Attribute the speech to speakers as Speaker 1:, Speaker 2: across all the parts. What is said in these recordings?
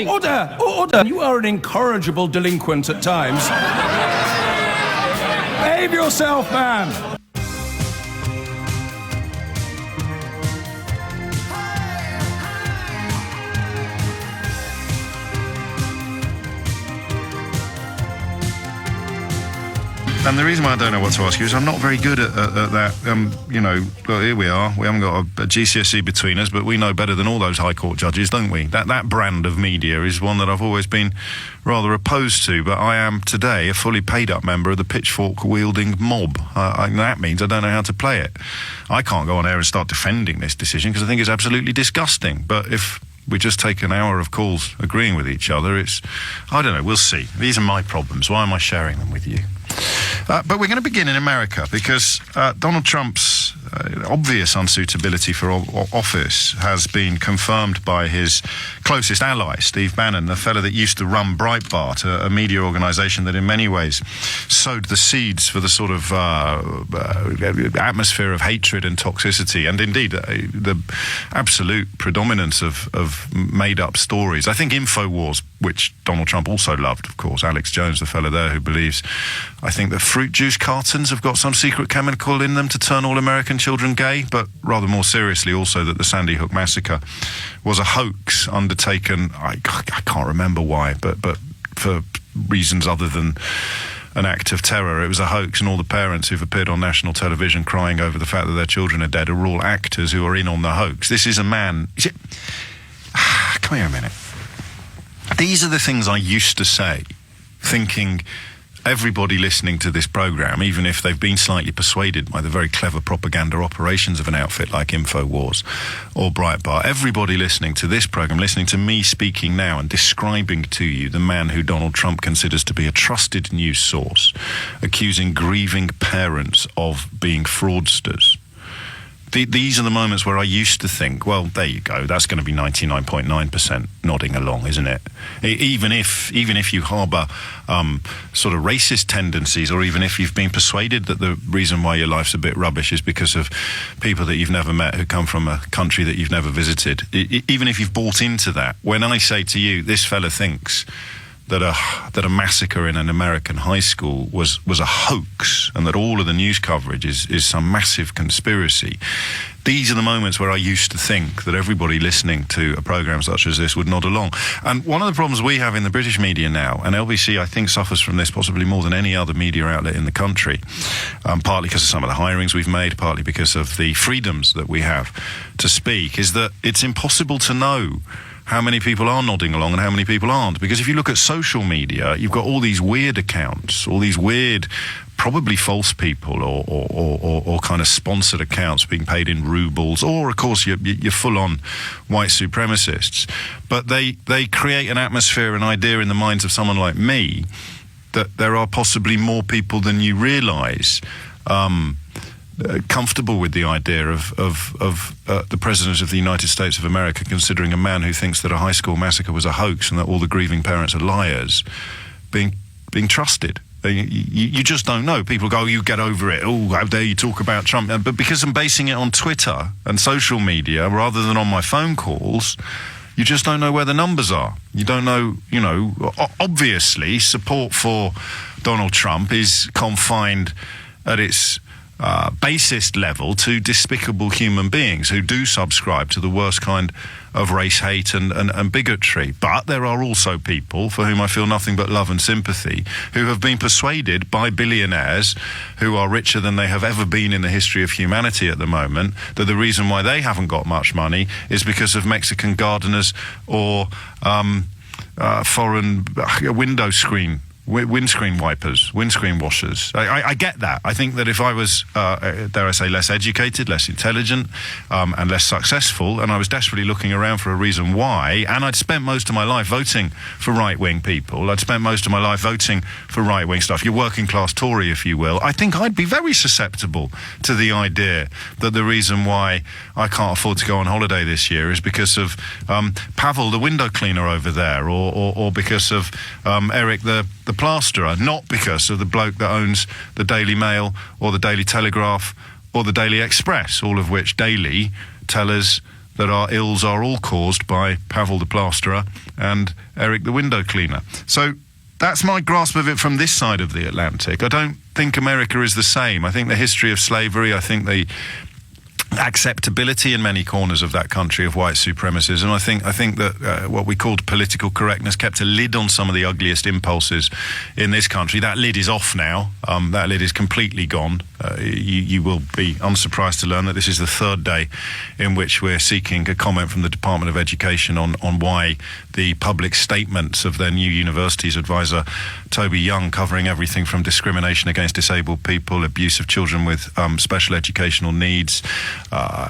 Speaker 1: Order! Order! You are an incorrigible delinquent at times. Behave yourself, man!
Speaker 2: And the reason why I don't know what to ask you is I'm not very good at that. You know, look, here we are. We haven't got a GCSE between us, but we know better than all those High Court judges, don't we? That brand of media is one that I've always been rather opposed to, but I am today a fully paid-up member of the pitchfork-wielding mob. That means I don't know how to play it. I can't go on air and start defending this decision because I think it's absolutely disgusting. But if we just take an hour of calls agreeing with each other, I don't know, we'll see. These are my problems. Why am I sharing them with you? But we're going to begin in America because Donald Trump's obvious unsuitability for office has been confirmed by his closest ally, Steve Bannon, the fellow that used to run Breitbart, a media organisation that in many ways sowed the seeds for the sort of atmosphere of hatred and toxicity, and indeed the absolute predominance of made-up stories. I think InfoWars, which Donald Trump also loved, of course, Alex Jones, the fellow there who believes, I think, that fruit juice cartons have got some secret chemical in them to turn all American children gay, but rather more seriously also that the Sandy Hook massacre was a hoax undertaken, I can't remember why, but for reasons other than an act of terror. It was a hoax, and all the parents who've appeared on national television crying over the fact that their children are dead are all actors who are in on the hoax. This is a man... Come here a minute. These are the things I used to say, thinking everybody listening to this programme, even if they've been slightly persuaded by the very clever propaganda operations of an outfit like InfoWars or Breitbart, everybody listening to this programme, listening to me speaking now and describing to you the man who Donald Trump considers to be a trusted news source, accusing grieving parents of being fraudsters. These are the moments where I used to think, well, there you go, that's going to be 99.9% nodding along, isn't it? Even if you harbour sort of racist tendencies, or even if you've been persuaded that the reason why your life's a bit rubbish is because of people that you've never met who come from a country that you've never visited, even if you've bought into that, when I say to you, this fella thinks that a massacre in an American high school was a hoax, and that all of the news coverage is some massive conspiracy. These are the moments where I used to think that everybody listening to a programme such as this would nod along. And one of the problems we have in the British media now, and LBC I think suffers from this possibly more than any other media outlet in the country, partly because of some of the hirings we've made, partly because of the freedoms that we have to speak, is that it's impossible to know how many people are nodding along and how many people aren't. Because if you look at social media, you've got all these weird accounts, all these weird, probably false people or kind of sponsored accounts being paid in rubles, or, of course, you're full-on white supremacists. But they create an atmosphere, an idea in the minds of someone like me that there are possibly more people than you realise comfortable with the idea of the President of the United States of America considering a man who thinks that a high school massacre was a hoax and that all the grieving parents are liars being trusted. You just don't know. People go, you get over it. Oh, how dare you talk about Trump. But because I'm basing it on Twitter and social media rather than on my phone calls, you just don't know where the numbers are. You don't know, obviously support for Donald Trump is confined at its basest level to despicable human beings who do subscribe to the worst kind of race hate and bigotry. But there are also people for whom I feel nothing but love and sympathy, who have been persuaded by billionaires who are richer than they have ever been in the history of humanity at the moment, that the reason why they haven't got much money is because of Mexican gardeners or foreign windscreen wipers, windscreen washers. I get that. I think that if I was, dare I say, less educated, less intelligent, and less successful, and I was desperately looking around for a reason why, and I'd spent most of my life voting for right-wing people, I'd spent most of my life voting for right-wing stuff, your working-class Tory, if you will, I think I'd be very susceptible to the idea that the reason why I can't afford to go on holiday this year is because of Pavel, the window cleaner over there, or because of Eric, the plasterer, not because of the bloke that owns the Daily Mail or the Daily Telegraph or the Daily Express, all of which daily tell us that our ills are all caused by Pavel the Plasterer and Eric the Window Cleaner. So that's my grasp of it from this side of the Atlantic. I don't think America is the same. I think the history of slavery, I think the acceptability in many corners of that country of white supremacism. I think that what we called political correctness kept a lid on some of the ugliest impulses in this country. That lid is off now. That lid is completely gone. You will be unsurprised to learn that this is the third day in which we're seeking a comment from the Department of Education on why the public statements of their new university's advisor, Toby Young, covering everything from discrimination against disabled people, abuse of children with special educational needs,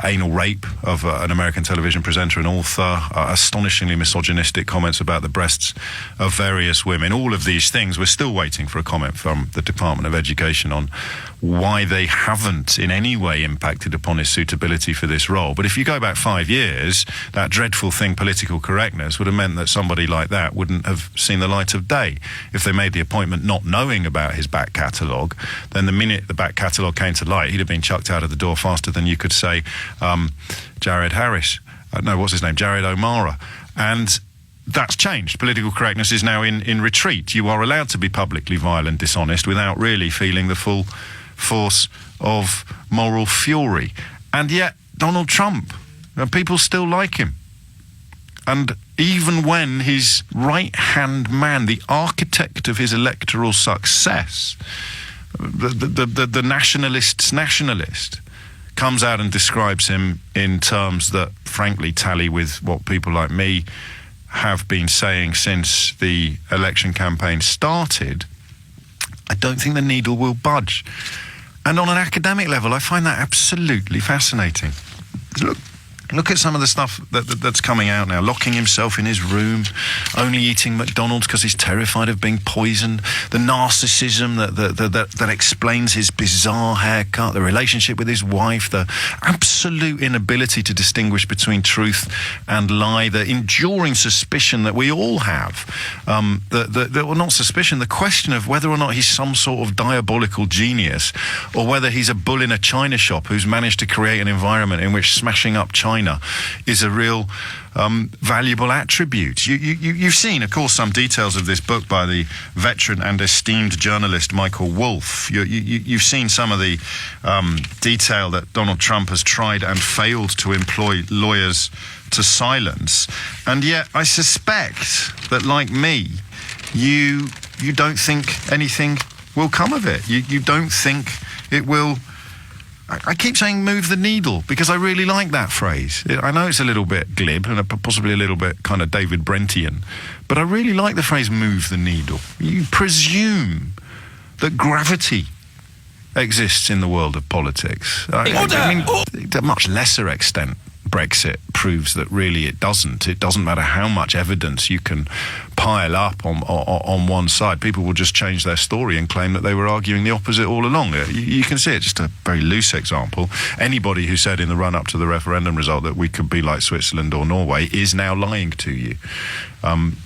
Speaker 2: anal rape of an American television presenter and author, astonishingly misogynistic comments about the breasts of various women. All of these things, we're still waiting for a comment from the Department of Education on why they haven't in any way impacted upon his suitability for this role. But if you go back 5 years, that dreadful thing, political correctness, would have meant that somebody like that wouldn't have seen the light of day. If they made the appointment not knowing about his back catalogue, then the minute the back catalogue came to light, he'd have been chucked out of the door faster than you could say Jared Harris. What's his name? Jared O'Mara. And that's changed. Political correctness is now in retreat. You are allowed to be publicly vile and dishonest without really feeling the full force of moral fury. And yet, Donald Trump, people still like him. And even when his right-hand man, the architect of his electoral success, the nationalist's nationalist, comes out and describes him in terms that, frankly, tally with what people like me have been saying since the election campaign started, I don't think the needle will budge. And on an academic level, I find that absolutely fascinating. Look at some of the stuff that's coming out now. Locking himself in his room, only eating McDonald's because he's terrified of being poisoned. The narcissism that explains his bizarre haircut, the relationship with his wife, the absolute inability to distinguish between truth and lie, the enduring suspicion that we all have. Well, not suspicion, the question of whether or not he's some sort of diabolical genius or whether he's a bull in a china shop who's managed to create an environment in which smashing up China is a real valuable attribute. You've seen, of course, some details of this book by the veteran and esteemed journalist Michael Wolff. You've seen some of the detail that Donald Trump has tried and failed to employ lawyers to silence. And yet I suspect that, like me, you don't think anything will come of it. You don't think it will... I keep saying move the needle because I really like that phrase. I know it's a little bit glib and possibly a little bit kind of David Brentian, but I really like the phrase move the needle. You presume that gravity exists in the world of politics. I mean, to a much lesser extent, Brexit proves that really it doesn't. It doesn't matter how much evidence you can pile up on one side. People will just change their story and claim that they were arguing the opposite all along. You can see it, just a very loose example. Anybody who said in the run-up to the referendum result that we could be like Switzerland or Norway is now lying to you.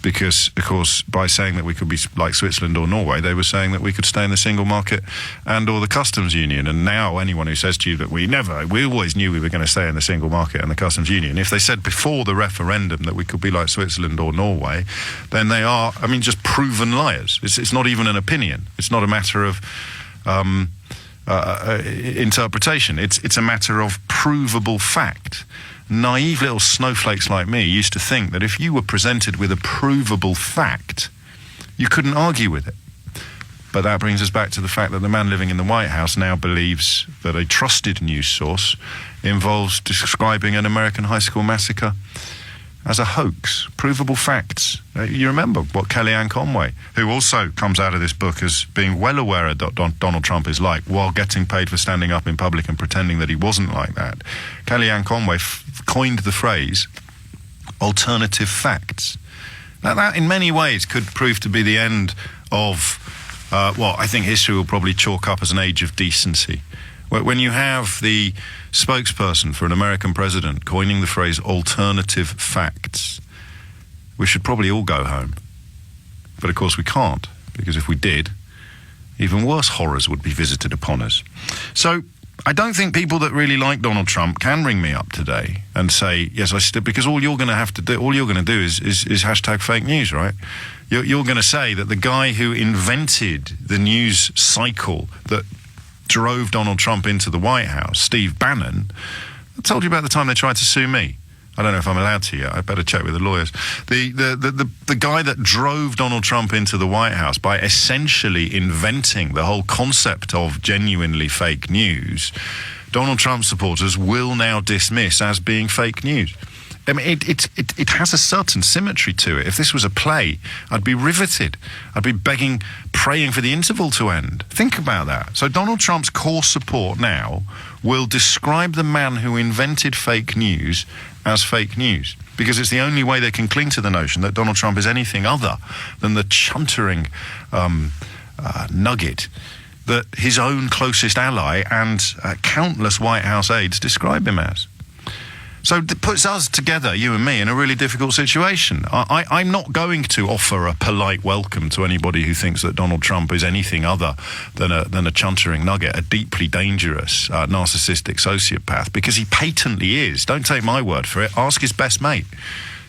Speaker 2: Because, of course, by saying that we could be like Switzerland or Norway, they were saying that we could stay in the single market and or the customs union. And now anyone who says to you that we always knew we were going to stay in the single market and the customs union, if they said before the referendum that we could be like Switzerland or Norway, then they are, just proven liars. It's not even an opinion. It's not a matter of interpretation. It's a matter of provable fact. Naive little snowflakes like me used to think that if you were presented with a provable fact, you couldn't argue with it. But that brings us back to the fact that the man living in the White House now believes that a trusted news source involves describing an American high school massacre as a hoax. Provable facts. You remember what Kellyanne Conway, who also comes out of this book as being well aware of Donald Trump is like, while getting paid for standing up in public and pretending that he wasn't like that. Kellyanne Conway coined the phrase alternative facts. Now that in many ways could prove to be the end of what I think history will probably chalk up as an age of decency. When you have the spokesperson for an American president coining the phrase alternative facts, we should probably all go home. But of course we can't, because if we did, even worse horrors would be visited upon us. So I don't think people that really like Donald Trump can ring me up today and say, yes, I still, because all you're going to do is hashtag fake news, right? You're going to say that the guy who invented the news cycle that drove Donald Trump into the White House, Steve Bannon, I told you about the time they tried to sue me. I don't know if I'm allowed to yet. I better check with the lawyers. The guy that drove Donald Trump into the White House by essentially inventing the whole concept of genuinely fake news, Donald Trump supporters will now dismiss as being fake news. I mean, it has a certain symmetry to it. If this was a play, I'd be riveted. I'd be praying for the interval to end. Think about that. So Donald Trump's core support now will describe the man who invented fake news as fake news, because it's the only way they can cling to the notion that Donald Trump is anything other than the chuntering nugget that his own closest ally and countless White House aides describe him as. So it puts us together, you and me, in a really difficult situation. I'm not going to offer a polite welcome to anybody who thinks that Donald Trump is anything other than a chuntering nugget, a deeply dangerous, narcissistic sociopath, because he patently is. Don't take my word for it. Ask his best mate,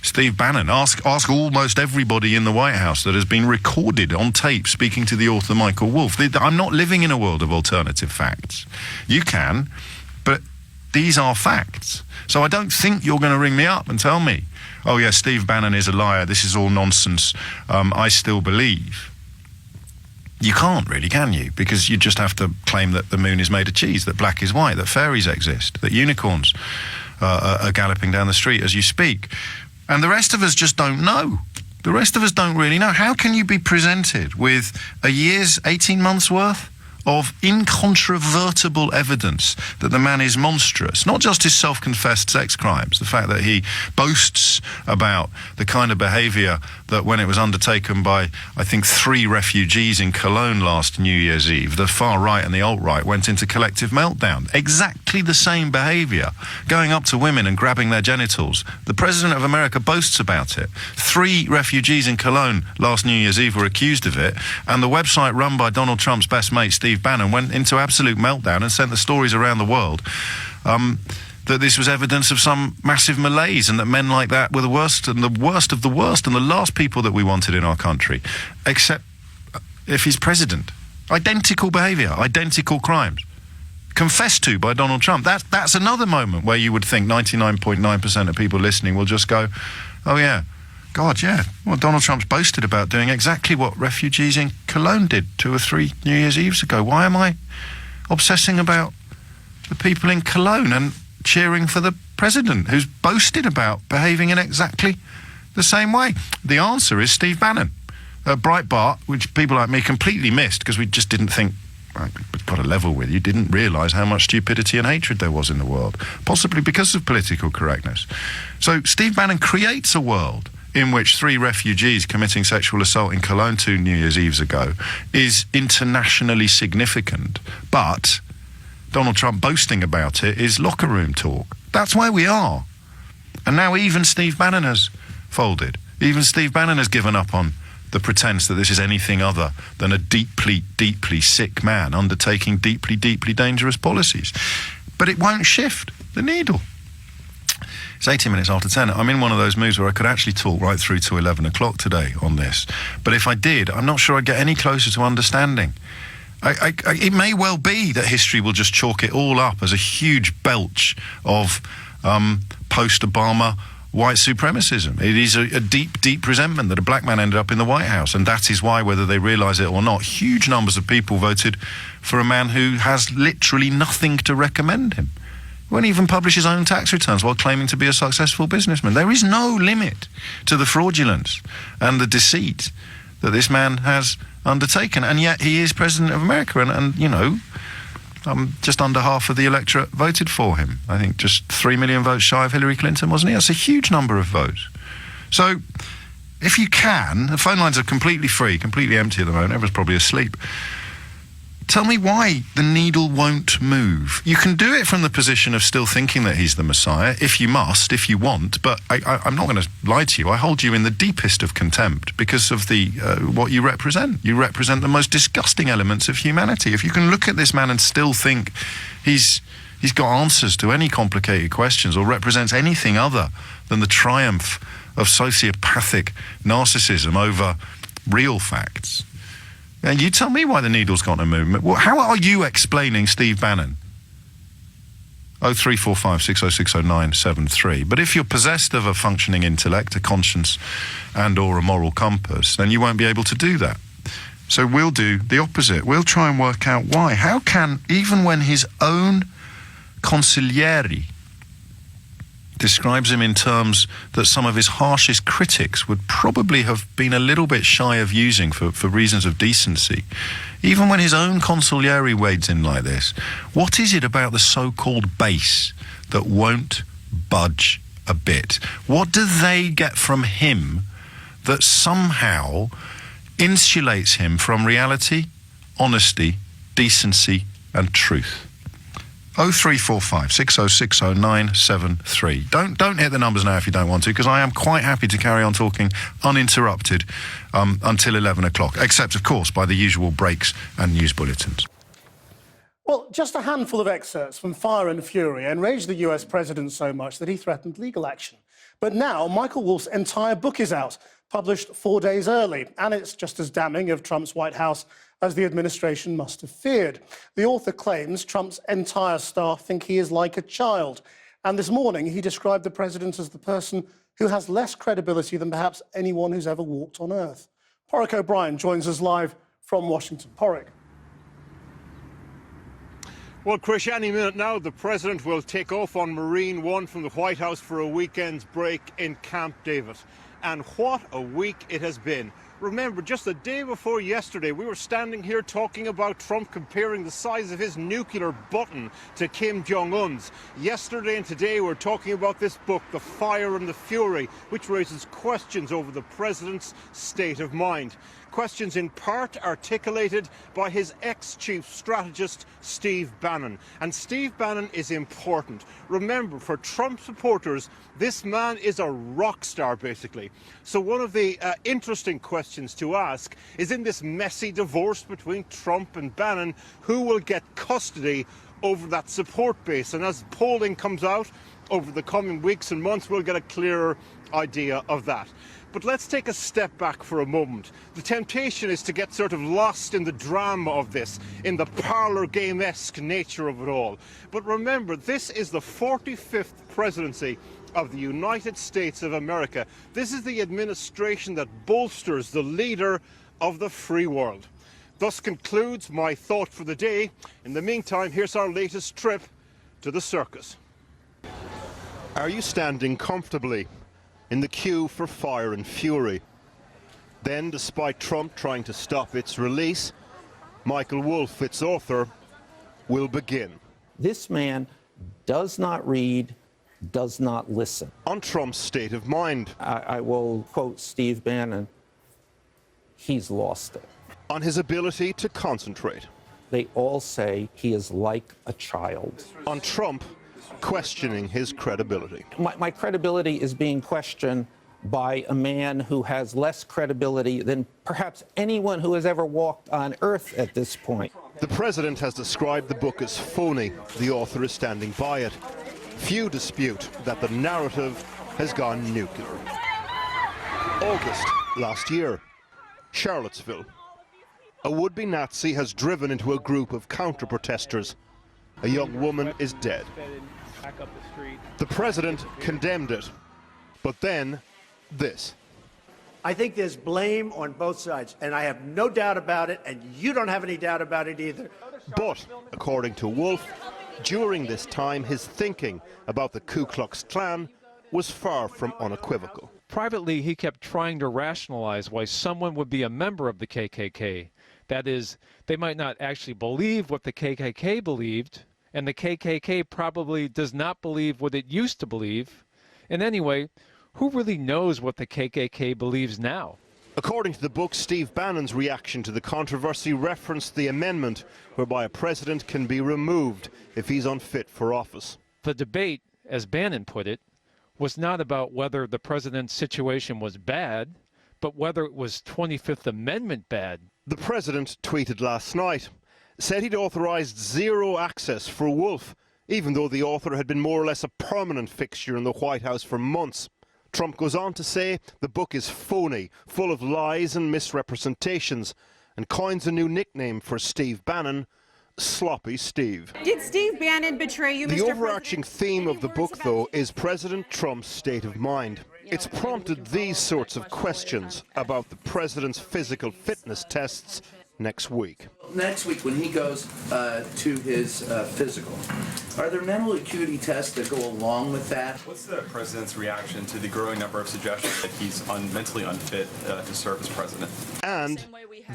Speaker 2: Steve Bannon. Ask almost everybody in the White House that has been recorded on tape speaking to the author Michael Wolff. I'm not living in a world of alternative facts. You can, but these are facts. So I don't think you're going to ring me up and tell me, oh yeah, Steve Bannon is a liar, this is all nonsense, I still believe. You can't really, can you? Because you just have to claim that the moon is made of cheese, that black is white, that fairies exist, that unicorns are galloping down the street as you speak. And the rest of us just don't know. The rest of us don't really know. How can you be presented with a year's, 18 months worth of incontrovertible evidence that the man is monstrous? Not just his self-confessed sex crimes, the fact that he boasts about the kind of behaviour that when it was undertaken by, I think, 3 refugees in Cologne last New Year's Eve, the far right and the alt-right went into collective meltdown. Exactly the same behaviour, going up to women and grabbing their genitals. The President of America boasts about it. 3 refugees in Cologne last New Year's Eve were accused of it, and the website run by Donald Trump's best mate, Steve Bannon, went into absolute meltdown and sent the stories around the world that this was evidence of some massive malaise and that men like that were the worst and the worst of the worst and the last people that we wanted in our country, except if he's president. Identical behaviour, identical crimes, confessed to by Donald Trump. That's another moment where you would think 99.9% of people listening will just go, oh yeah, God, yeah. Well, Donald Trump's boasted about doing exactly what refugees in Cologne did 2 or 3 New Year's Eves ago. Why am I obsessing about the people in Cologne and cheering for the president who's boasted about behaving in exactly the same way? The answer is Steve Bannon. Breitbart, which people like me completely missed because we just didn't think, we've got a level with you, didn't realise how much stupidity and hatred there was in the world, possibly because of political correctness. So Steve Bannon creates a world in which 3 refugees committing sexual assault in Cologne 2 New Year's Eves ago is internationally significant, but Donald Trump boasting about it is locker room talk. That's where we are. And now even Steve Bannon has folded. Even Steve Bannon has given up on the pretense that this is anything other than a deeply, deeply sick man undertaking deeply, deeply dangerous policies. But it won't shift the needle. It's 18 minutes after 10. I'm in one of those moods where I could actually talk right through to 11 o'clock today on this. But if I did, I'm not sure I'd get any closer to understanding. It may well be that history will just chalk it all up as a huge belch of post-Obama white supremacism. It is a deep, deep resentment that a black man ended up in the White House, and that is why, whether they realise it or not, huge numbers of people voted for a man who has literally nothing to recommend him. He won't even publish his own tax returns while claiming to be a successful businessman. There is no limit to the fraudulence and the deceit that this man has undertaken, and yet he is President of America, and you know, just under half of the electorate voted for him. I think just 3 million votes shy of Hillary Clinton, wasn't he? That's a huge number of votes. So if you can, the phone lines are completely free, completely empty at the moment, everyone's probably asleep. tell me why the needle won't move. You can do it from the position of still thinking that he's the Messiah, if you must, if you want, but I'm not going to lie to you. I hold you in the deepest of contempt because of the what you represent. You represent the most disgusting elements of humanity. If you can look at this man and still think he's got answers to any complicated questions or represents anything other than the triumph of sociopathic narcissism over real facts. And you tell me why the needle's got no movement. Well, how are you explaining Steve Bannon? 0345 6060 973. But if you're possessed of a functioning intellect, a conscience and or a moral compass, then you won't be able to do that. So we'll do the opposite. We'll try and work out why. How can, even when his own consigliere describes him in terms that some of his harshest critics would probably have been a little bit shy of using for reasons of decency. Even when his own consigliere wades in like this, what is it about the so-called base that won't budge a bit? What do they get from him that somehow insulates him from reality, honesty, decency and truth? 0345 6060 973. Don't hit the numbers now if you don't want to, because I am quite happy to carry on talking uninterrupted until 11 o'clock, except, of course, by the usual breaks and news bulletins.
Speaker 3: Well, just a handful of excerpts from Fire and Fury enraged the US president so much that he threatened legal action. But now Michael Wolff's entire book is out, published 4 days early, and it's just as damning of Trump's White House as the administration must have feared. The author claims Trump's entire staff think he is like a child. And this morning, he described the president as the person who has less credibility than perhaps anyone who's ever walked on Earth. Porrick O'Brien joins us live from Washington. Porrick.
Speaker 4: Well, Chris, any minute now, the president will take off on Marine One from the White House for a weekend's break in Camp David. And what a week it has been. Remember, just the day before yesterday, we were standing here talking about Trump comparing the size of his nuclear button to Kim Jong-un's. Yesterday and today, we're talking about this book, The Fire and the Fury, which raises questions over the president's state of mind. Questions in part articulated by his ex-chief strategist, Steve Bannon. And Steve Bannon is important. Remember, for Trump supporters, this man is a rock star, basically. So one of the interesting questions to ask is, in this messy divorce between Trump and Bannon, who will get custody over that support base? And as polling comes out over the coming weeks and months, we'll get a clearer idea of that. But let's take a step back for a moment. The temptation is to get sort of lost in the drama of this, in the parlour game-esque nature of it all. But remember, this is the 45th presidency of the United States of America. This is the administration that bolsters the leader of the free world. Thus concludes my thought for the day. In the meantime, here's our latest trip to the circus. Are you standing comfortably in the queue for Fire and Fury? Then, despite Trump trying to stop its release, Michael Wolff, its author, will begin.
Speaker 5: This man does not read, does not listen.
Speaker 4: On Trump's state of mind.
Speaker 5: I will quote Steve Bannon, he's lost it.
Speaker 4: On his ability to concentrate.
Speaker 5: They all say he is like a child.
Speaker 4: On Trump questioning his credibility.
Speaker 5: My credibility is being questioned by a man who has less credibility than perhaps anyone who has ever walked on Earth at this point.
Speaker 4: The president has described the book as phony. The author is standing by it. Few dispute that the narrative has gone nuclear. August last year, Charlottesville. A would-be Nazi has driven into a group of counter-protesters. A young woman is dead. The president condemned it, but then this.
Speaker 6: I think there's blame on both sides, and I have no doubt about it, and you don't have any doubt about it either.
Speaker 4: But, according to Wolff, during this time, his thinking about the Ku Klux Klan was far from unequivocal.
Speaker 7: Privately, he kept trying to rationalize why someone would be a member of the KKK. That is, they might not actually believe what the KKK believed, and the KKK probably does not believe what it used to believe. And anyway, who really knows what the KKK believes now?
Speaker 4: According to the book, Steve Bannon's reaction to the controversy referenced the amendment whereby a president can be removed if he's unfit for office.
Speaker 7: The debate, as Bannon put it, was not about whether the president's situation was bad, but whether it was 25th Amendment bad.
Speaker 4: The president tweeted last night, said he'd authorised zero access for Wolf, even though the author had been more or less a permanent fixture in the White House for months. Trump goes on to say the book is phony, full of lies and misrepresentations, and coins a new nickname for Steve Bannon, Sloppy Steve.
Speaker 8: Did Steve Bannon betray you, Mr.
Speaker 4: The
Speaker 8: President?
Speaker 4: overarching theme of the book, though, is President Trump's state of mind. It's prompted these sorts of questions about the president's physical fitness tests next week.
Speaker 9: Next week, when he goes to his physical, are there mental acuity tests that go along with that?
Speaker 10: What's the president's reaction to the growing number of suggestions that he's mentally unfit to serve as president?
Speaker 4: And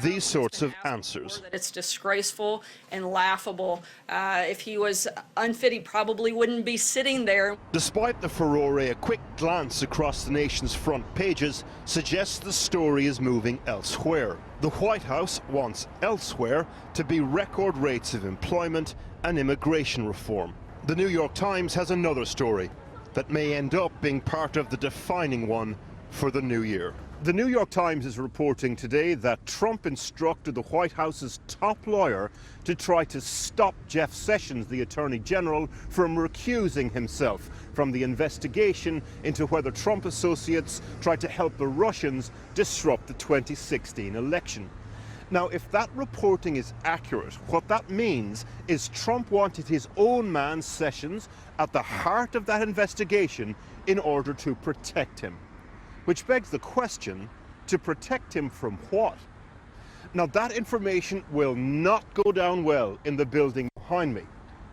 Speaker 4: these sorts of answers.
Speaker 11: That it's disgraceful and laughable. If he was unfit, he probably wouldn't be sitting there.
Speaker 4: Despite the furore, a quick glance across the nation's front pages suggests the story is moving elsewhere. The White House wants elsewhere to be record rates of employment and immigration reform. The New York Times has another story that may end up being part of the defining one for the new year. The New York Times is reporting today that Trump instructed the White House's top lawyer to try to stop Jeff Sessions, the Attorney General, from recusing himself from the investigation into whether Trump associates tried to help the Russians disrupt the 2016 election. Now, if that reporting is accurate, what that means is Trump wanted his own man, Sessions, at the heart of that investigation in order to protect him. Which begs the question, to protect him from what? Now, that information will not go down well in the building behind me,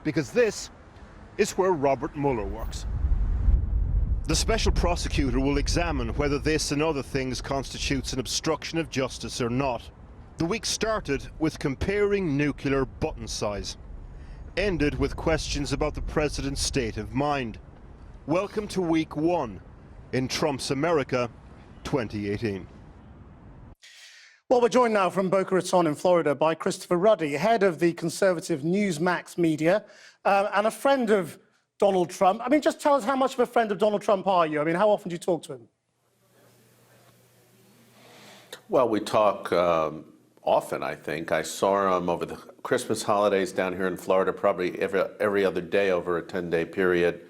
Speaker 4: because this is where Robert Mueller works. The special prosecutor will examine whether this and other things constitutes an obstruction of justice or not. The week started with comparing nuclear button size, ended with questions about the president's state of mind. Welcome to week one in Trump's America 2018.
Speaker 3: Well, we're joined now from Boca Raton in Florida by Christopher Ruddy, head of the conservative Newsmax media and a friend of Donald Trump. I mean, just tell us, how much of a friend of Donald Trump are you? I mean, how often do you talk to him?
Speaker 12: Well, we talk often, I think. I saw him over the Christmas holidays down here in Florida, probably every other day over a 10-day period.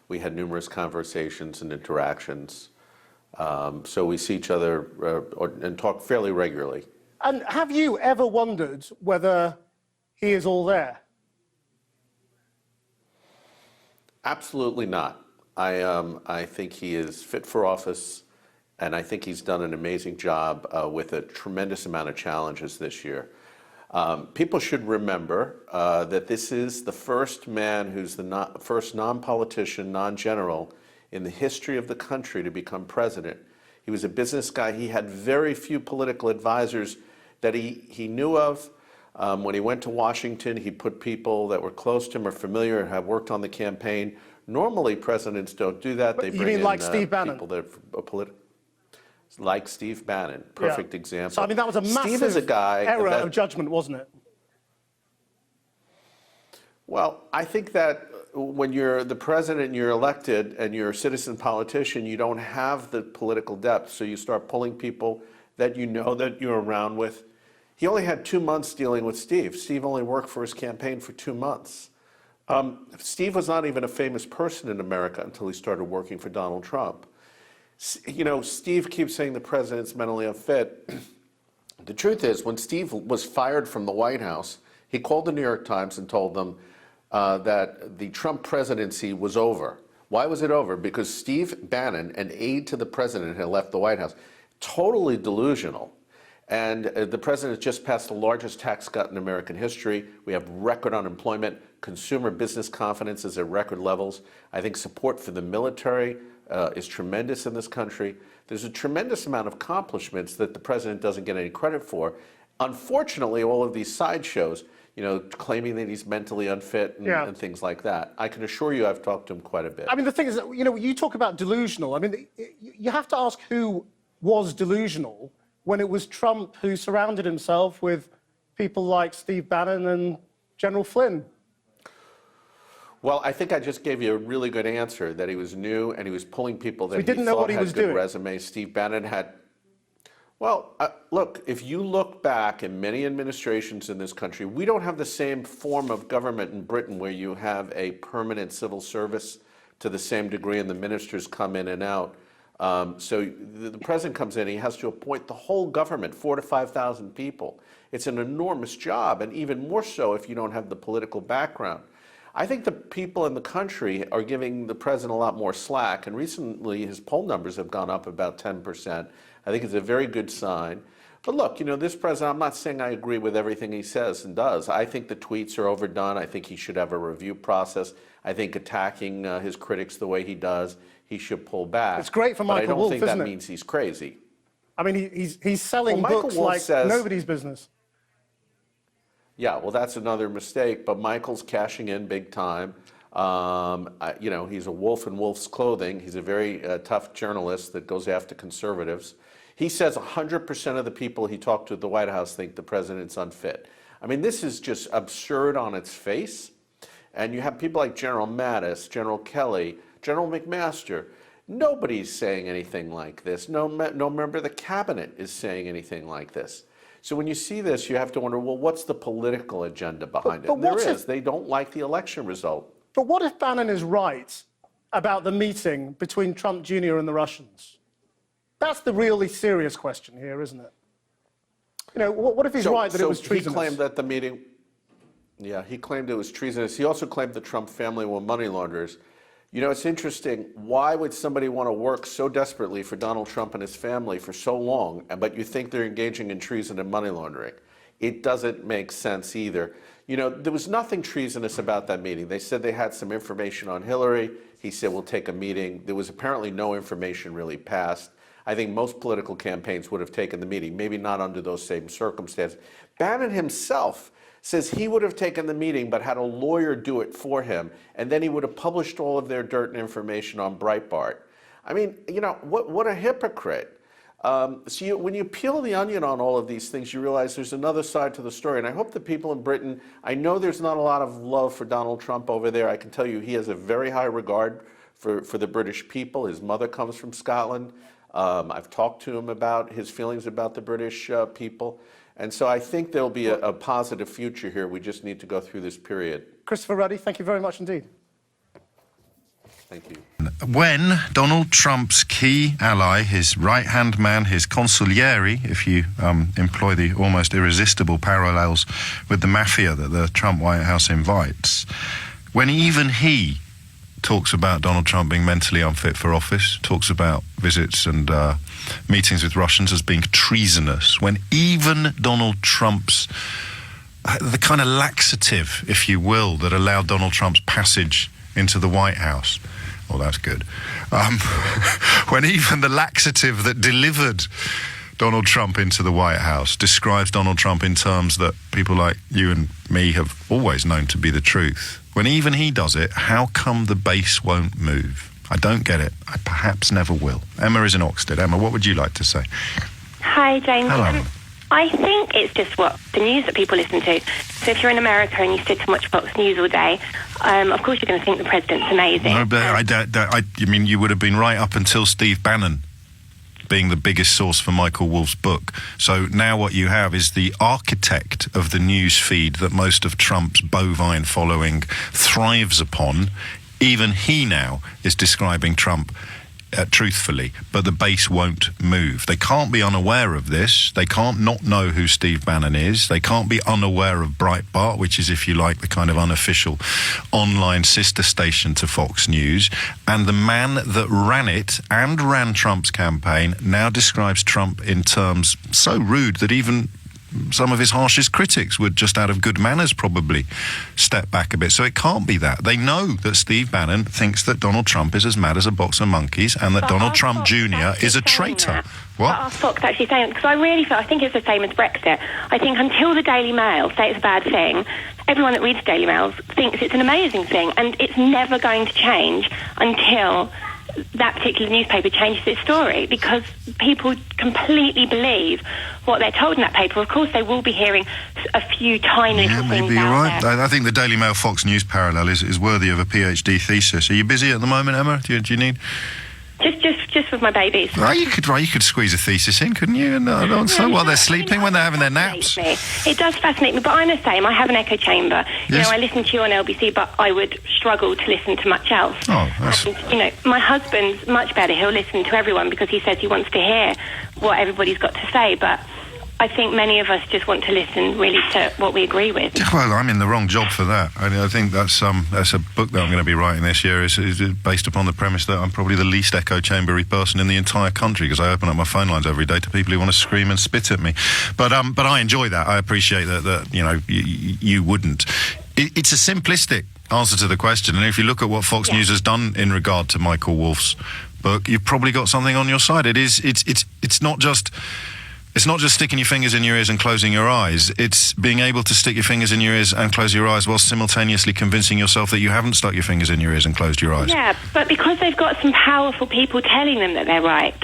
Speaker 12: We had numerous conversations and interactions. So we see each other and talk fairly regularly.
Speaker 3: And have you ever wondered whether he is all there?
Speaker 12: Absolutely not. I think he is fit for office, and I think he's done an amazing job with a tremendous amount of challenges this year. People should remember that this is the first man who's the first non-politician, non-general in the history of the country to become president. He was a business guy. He had very few political advisors that he knew of. When he went to Washington, he put people that were close to him or familiar and have worked on the campaign. Normally, presidents don't do that. They bring in
Speaker 3: like Steve Bannon?
Speaker 12: people that are political. Like Steve Bannon, perfect example.
Speaker 3: So, I mean, that was a massive error of judgment, wasn't it?
Speaker 12: Well, I think that when you're the president and you're elected and you're a citizen politician, you don't have the political depth, so you start pulling people that you know that you're around with. He only had 2 months dealing with Steve. Steve only worked for his campaign for 2 months. Steve was not even a famous person in America until he started working for Donald Trump. You know, Steve keeps saying the president's mentally unfit. The truth is, when Steve was fired from the White House, he called the New York Times and told them that the Trump presidency was over. Why was it over? Because Steve Bannon, an aide to the president, had left the White House. Totally delusional. And the president just passed the largest tax cut in American history. We have record unemployment. Consumer business confidence is at record levels. I think support for the military is tremendous in this country. There's a tremendous amount of accomplishments that the president doesn't get any credit for. Unfortunately, all of these sideshows, you know, claiming that he's mentally unfit and things like that. I can assure you I've talked to him quite a bit.
Speaker 3: I mean, the thing is, you know, you talk about delusional. I mean, you have to ask who was delusional when it was Trump who surrounded himself with people like Steve Bannon and General Flynn?
Speaker 12: Well, I think I just gave you a really good answer, that he was new and he was pulling people that
Speaker 3: he didn't know what he was
Speaker 12: had good
Speaker 3: doing.
Speaker 12: resumes. Steve Bannon had... Well, look, if you look back in many administrations in this country, we don't have the same form of government in Britain where you have a permanent civil service to the same degree and the ministers come in and out. So the president comes in, he has to appoint the whole government, 4,000 to 5,000 people. It's an enormous job, and even more so if you don't have the political background. I think the people in the country are giving the president a lot more slack, and recently his poll numbers have gone up about 10%. I think it's a very good sign. But look, you know, this president, I'm not saying I agree with everything he says and does. I think the tweets are overdone. I think he should have a review process. I think attacking his critics the way he does, he should pull back.
Speaker 3: It's great for Michael Wolff, isn't it?
Speaker 12: But I don't think that means he's crazy.
Speaker 3: I mean, he's selling
Speaker 12: Well,
Speaker 3: books
Speaker 12: Wolff
Speaker 3: like
Speaker 12: says,
Speaker 3: nobody's business.
Speaker 12: Yeah, well, that's another mistake, but Michael's cashing in big time. You know, he's a wolf in wolf's clothing. He's a very tough journalist that goes after conservatives. He says 100% of the people he talked to at the White House think the president's unfit. I mean, this is just absurd on its face. And you have people like General Mattis, General Kelly, General McMaster. Nobody's saying anything like this. No member of the cabinet is saying anything like this. So when you see this, you have to wonder, well, what's the political agenda behind it? And there is. They don't like the election result.
Speaker 3: But what if Bannon is right about the meeting between Trump Jr. and the Russians? That's the really serious question here, isn't it? You know, what if he's right that it was treasonous?
Speaker 12: He claimed that the meeting, he claimed it was treasonous. He also claimed the Trump family were money launderers. You know, it's interesting. Why would somebody want to work so desperately for Donald Trump and his family for so long, but you think they're engaging in treason and money laundering? It doesn't make sense either. You know, there was nothing treasonous about that meeting. They said they had some information on Hillary. He said, we'll take a meeting. There was apparently no information really passed. I think most political campaigns would have taken the meeting, maybe not under those same circumstances. Bannon himself says he would have taken the meeting but had a lawyer do it for him, and then he would have published all of their dirt and information on Breitbart. I mean, you know, what a hypocrite. So when you peel the onion on all of these things, you realize there's another side to the story. And I hope the people in Britain, I know there's not a lot of love for Donald Trump over there. I can tell you he has a very high regard for the British people. His mother comes from Scotland. I've talked to him about his feelings about the British people. And so I think there'll be a positive future here. We just need to go through this period.
Speaker 3: Christopher Ruddy, thank you very much indeed.
Speaker 12: Thank you.
Speaker 2: When Donald Trump's key ally, his right-hand man, his consigliere, if you employ the almost irresistible parallels with the mafia that the Trump White House invites, when even he talks about Donald Trump being mentally unfit for office, talks about visits and meetings with Russians as being treasonous, when even Donald Trump's, the kind of laxative, if you will, that allowed Donald Trump's passage into the White House, well, that's good, when even the laxative that delivered Donald Trump into the White House describes Donald Trump in terms that people like you and me have always known to be the truth, when even he does it, how come the base won't move? I don't get it. I perhaps never will. Emma is in Oxted. Emma, what would you like to say?
Speaker 13: Hi, James.
Speaker 2: Hello.
Speaker 13: I think it's just the news that people listen to. So if you're in America and you sit and watch Fox News all day, of course you're going to think the president's amazing.
Speaker 2: No, but I mean, you would have been right up until Steve Bannon being the biggest source for Michael Wolff's book. So now what you have is the architect of the news feed that most of Trump's bovine following thrives upon. Even he now is describing Trump truthfully, but the base won't move. They can't be unaware of this. They can't not know who Steve Bannon is. They can't be unaware of Breitbart, which is, if you like, the kind of unofficial online sister station to Fox News. And the man that ran it and ran Trump's campaign now describes Trump in terms so rude that even some of his harshest critics would, just out of good manners, probably step back a bit. So it can't be that. They know that Steve Bannon thinks that Donald Trump is as mad as a box of monkeys and that Donald Trump Jr. is a traitor. What?
Speaker 13: But Fox actually saying, because I think it's the same as Brexit. I think until the Daily Mail say it's a bad thing, everyone that reads Daily Mail thinks it's an amazing thing, and it's never going to change until that particular newspaper changes its story, because people completely believe what they're told in that paper. Of course, they will be hearing a few tiny little things
Speaker 2: maybe you're
Speaker 13: out
Speaker 2: right.
Speaker 13: there.
Speaker 2: I think the Daily Mail Fox News parallel is worthy of a PhD thesis. Are you busy at the moment, Emma? Do you need?
Speaker 13: Just with my babies.
Speaker 2: Well, you could squeeze a thesis in, couldn't you? And while they're sleeping, when they're having their naps.
Speaker 13: It does fascinate me, but I'm the same. I have an echo chamber. You know, I listen to you on LBC, but I would struggle to listen to much else.
Speaker 2: Oh, that's...
Speaker 13: And, you know, my husband's much better. He'll listen to everyone because he says he wants to hear what everybody's got to say, but I think many of us just want to listen really to what we agree with.
Speaker 2: Well, I'm in the wrong job for that. I think that's a book that I'm going to be writing this year is based upon the premise that I'm probably the least echo chambery person in the entire country, because I open up my phone lines every day to people who want to scream and spit at me. But I enjoy that. I appreciate that you know, you wouldn't. It's a simplistic answer to the question, and if you look at what Fox News has done in regard to Michael Wolff's book, you've probably got something on your side. It's not just... It's not just sticking your fingers in your ears and closing your eyes. It's being able to stick your fingers in your ears and close your eyes while simultaneously convincing yourself that you haven't stuck your fingers in your ears and closed your eyes.
Speaker 13: Yeah, but because they've got some powerful people telling them that they're right.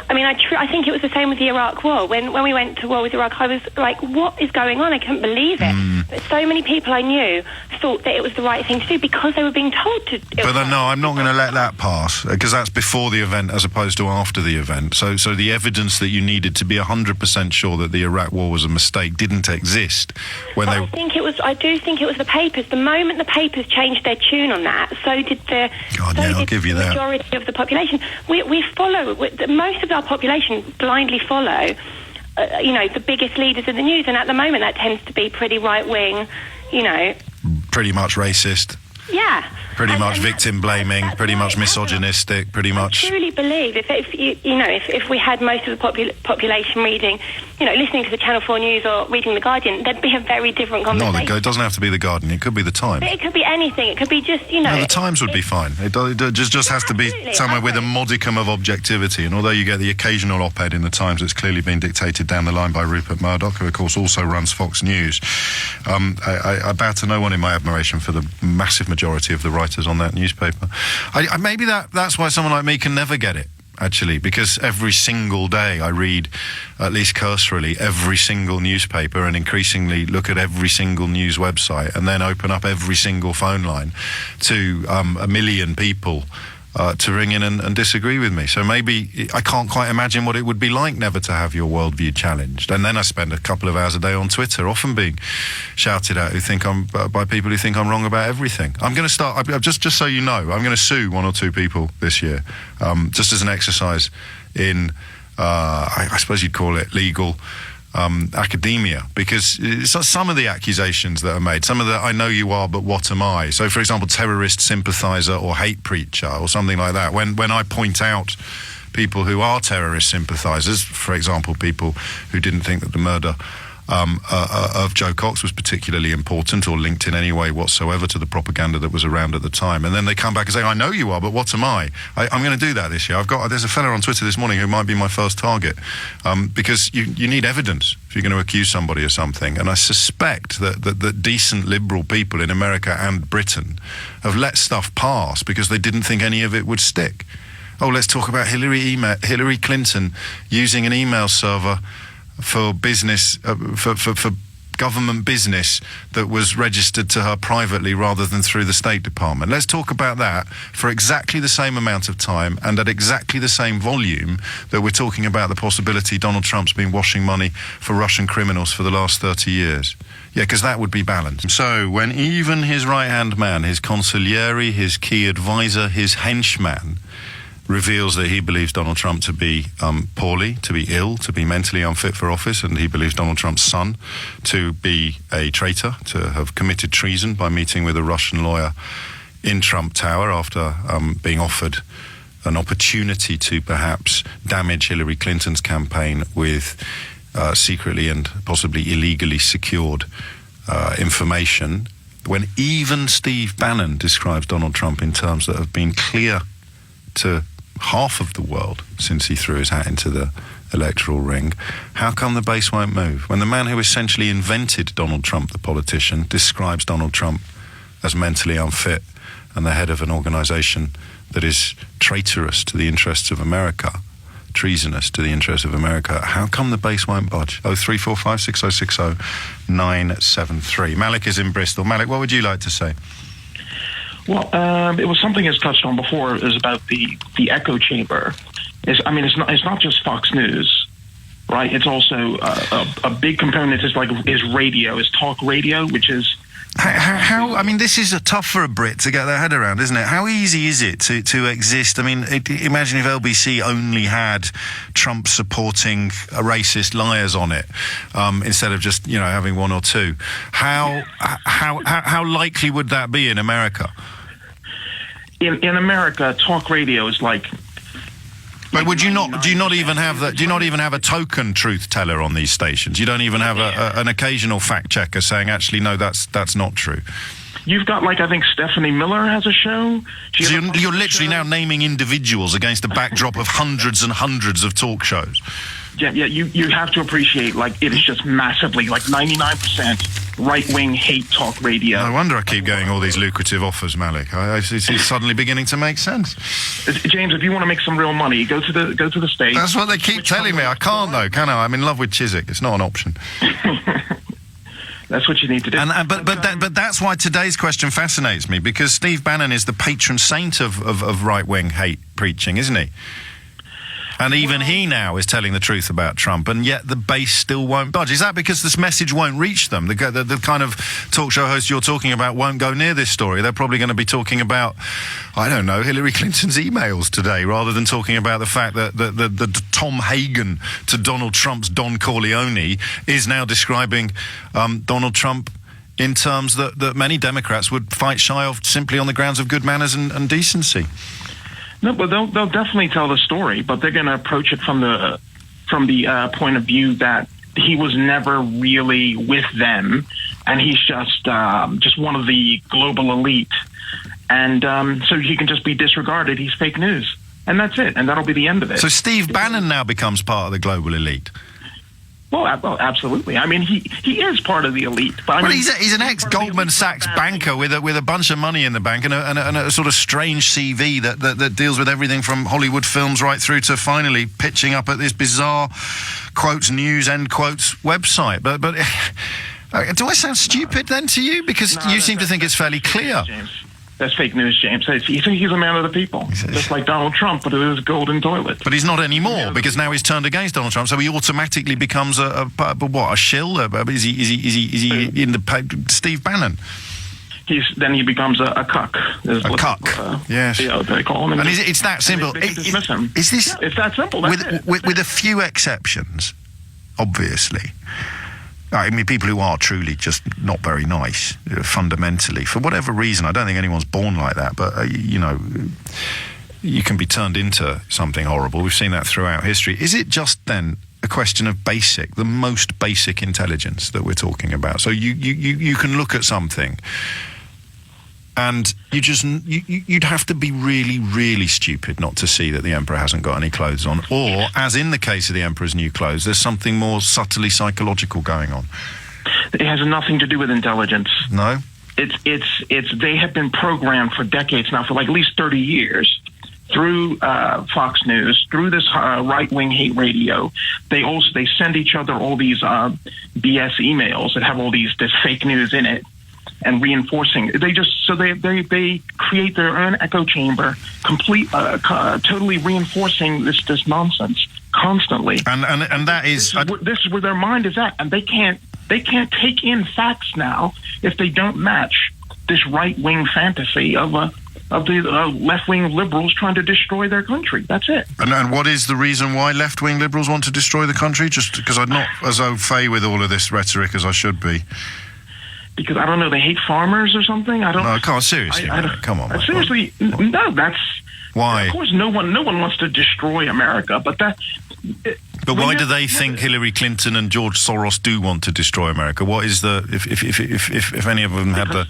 Speaker 13: I mean, I think it was the same with the Iraq War. When we went to war with Iraq, I was like, what is going on? I couldn't believe it. But so many people I knew thought that it was the right thing to do because they were being told to.
Speaker 2: But no, I'm not going to let that pass, because that's before the event as opposed to after the event. So the evidence that you needed to be 100% sure that the Iraq War was a mistake didn't exist when they...
Speaker 13: I do think it was the papers. The moment the papers changed their tune on that, so did the...
Speaker 2: I'll give you that.
Speaker 13: Majority of the population. We follow... Most of our population blindly follow, you know, the biggest leaders in the news, and at the moment that tends to be pretty right-wing, you know...
Speaker 2: Pretty much racist.
Speaker 13: Yeah.
Speaker 2: Pretty much victim-blaming, pretty much misogynistic, pretty much...
Speaker 13: I truly believe if we had most of the population reading, you know, listening to the Channel 4 News or reading The Guardian, there'd be a very different conversation.
Speaker 2: No, it doesn't have to be The Guardian. It could be The Times.
Speaker 13: But it could be anything. It could be just, you know...
Speaker 2: No, The Times would be fine. It just has to be somewhere with a modicum of objectivity. And although you get the occasional op-ed in The Times that's clearly been dictated down the line by Rupert Murdoch, who, of course, also runs Fox News, I bow to no one in my admiration for the massive majority of the writers on that newspaper. Maybe that's why someone like me can never get it, actually, because every single day I read, at least cursorily, every single newspaper and increasingly look at every single news website and then open up every single phone line to a million people to ring in and disagree with me. So maybe I can't quite imagine what it would be like never to have your worldview challenged. And then I spend a couple of hours a day on Twitter, often being shouted at by people who think I'm wrong about everything. I'm going to start, just so you know, I'm going to sue one or two people this year, just as an exercise in, I suppose you'd call it legal academia, because some of the accusations that are made, some of the I know you are, but what am I? So, for example, terrorist sympathizer or hate preacher or something like that. When I point out people who are terrorist sympathizers, for example, people who didn't think that the murder of Joe Cox was particularly important or linked in any way whatsoever to the propaganda that was around at the time. And then they come back and say, I know you are, but what am I? I'm going to do that this year. There's a fella on Twitter this morning who might be my first target, because you need evidence if you're going to accuse somebody of something. And I suspect that decent liberal people in America and Britain have let stuff pass because they didn't think any of it would stick. Oh, let's talk about Hillary Clinton using an email server for business, for government business that was registered to her privately rather than through the State Department. Let's talk about that for exactly the same amount of time and at exactly the same volume that we're talking about the possibility Donald Trump's been washing money for Russian criminals for the last 30 years. Yeah, because that would be balanced. So when even his right-hand man, his consigliere, his key advisor, his henchman, reveals that he believes Donald Trump to be poorly, to be ill, to be mentally unfit for office, and he believes Donald Trump's son to be a traitor, to have committed treason by meeting with a Russian lawyer in Trump Tower after being offered an opportunity to perhaps damage Hillary Clinton's campaign with secretly and possibly illegally secured information. When even Steve Bannon describes Donald Trump in terms that have been clear to half of the world since he threw his hat into the electoral ring, how come the base won't move? When the man who essentially invented Donald Trump, the politician, describes Donald Trump as mentally unfit and the head of an organisation that is traitorous to the interests of America, treasonous to the interests of America, how come the base won't budge? 0345 6060 973. Malik is in Bristol. Malik, what would you like to say?
Speaker 14: Well, it was something that's touched on before. Is about the echo chamber. It's not just Fox News, right? It's also a big component is radio, is talk radio, which is.
Speaker 2: How I mean, this is tough for a Brit to get their head around, isn't it? How easy is it to exist? I mean, imagine if LBC only had Trump supporting racist liars on it, instead of just, having one or two. How likely would that be in America?
Speaker 14: In America, talk radio is like.
Speaker 2: But do you not even have a token truth teller on these stations? You don't even have an occasional fact checker saying, actually, no, that's not true.
Speaker 14: You've got, I think Stephanie Miller has a show.
Speaker 2: So you're literally now naming individuals against a backdrop of hundreds and hundreds of talk shows.
Speaker 14: Yeah, you have to appreciate, it is just massively, 99% right-wing hate talk radio.
Speaker 2: No wonder I keep getting all these lucrative offers, Malik. It's suddenly beginning to make sense.
Speaker 14: James, if you want to make some real money, go to the States.
Speaker 2: That's what they keep telling me. I can't, though, can I? I'm in love with Chiswick. It's not an option.
Speaker 14: That's what you need to do.
Speaker 2: But that's why today's question fascinates me, because Steve Bannon is the patron saint of right-wing hate preaching, isn't he? And even he now is telling the truth about Trump, and yet the base still won't budge. Is that because this message won't reach them? The kind of talk show host you're talking about won't go near this story. They're probably going to be talking about, I don't know, Hillary Clinton's emails today, rather than talking about the fact that the Tom Hagen to Donald Trump's Don Corleone is now describing Donald Trump in terms that many Democrats would fight shy of simply on the grounds of good manners and decency.
Speaker 14: No, but they'll definitely tell the story, but they're going to approach it from the point of view that he was never really with them, and he's just one of the global elite, and so he can just be disregarded. He's fake news, and that's it, and that'll be the end of it.
Speaker 2: So Steve Bannon now becomes part of the global elite.
Speaker 14: Well, absolutely. I mean, he is part of the elite. But
Speaker 2: he's an ex-Goldman Sachs banker with a bunch of money in the bank and a sort of strange CV that deals with everything from Hollywood films right through to finally pitching up at this bizarre quotes news end quotes website. But do I sound stupid then to you? Because you seem to think it's fairly clear.
Speaker 14: James. That's fake news, James. He's a man of the people, just like Donald Trump, but with his golden toilet.
Speaker 2: But he's not anymore, because now he's turned against Donald Trump, so he automatically becomes a shill? Is he in the Steve Bannon?
Speaker 14: Then he becomes a cuck.
Speaker 2: A cuck, yes.
Speaker 14: They call him.
Speaker 2: And it's that simple.
Speaker 14: They dismiss him.
Speaker 2: Is this?
Speaker 14: Yeah, it's that simple.
Speaker 2: With a few exceptions, obviously. I mean, people who are truly just not very nice, fundamentally, for whatever reason. I don't think anyone's born like that, but, you can be turned into something horrible. We've seen that throughout history. Is it just then a question of the most basic intelligence that we're talking about? So you can look at something and you'd have to be really, really stupid not to see that the Emperor hasn't got any clothes on. Or, as in the case of the Emperor's new clothes, there's something more subtly psychological going on.
Speaker 14: It has nothing to do with intelligence.
Speaker 2: No?
Speaker 14: It's they have been programmed for decades now, for at least 30 years, through Fox News, through this right-wing hate radio. They send each other all these BS emails that have all this fake news in it, and reinforcing. They create their own echo chamber, totally reinforcing this nonsense constantly.
Speaker 2: And that is
Speaker 14: this is where their mind is at, and they can't take in facts now if they don't match this right-wing fantasy of the left-wing liberals trying to destroy their country. That's it.
Speaker 2: And what is the reason why left-wing liberals want to destroy the country? Just because I'm not as au fait with all of this rhetoric as I should be.
Speaker 14: Because, I don't know, they hate farmers or something? I don't know.
Speaker 2: No, come on, seriously. Come on.
Speaker 14: Seriously, no, that's...
Speaker 2: Why?
Speaker 14: Of course, no one wants to destroy America, but that...
Speaker 2: But why do they think Hillary Clinton and George Soros do want to destroy America? What is the... If any of them had the...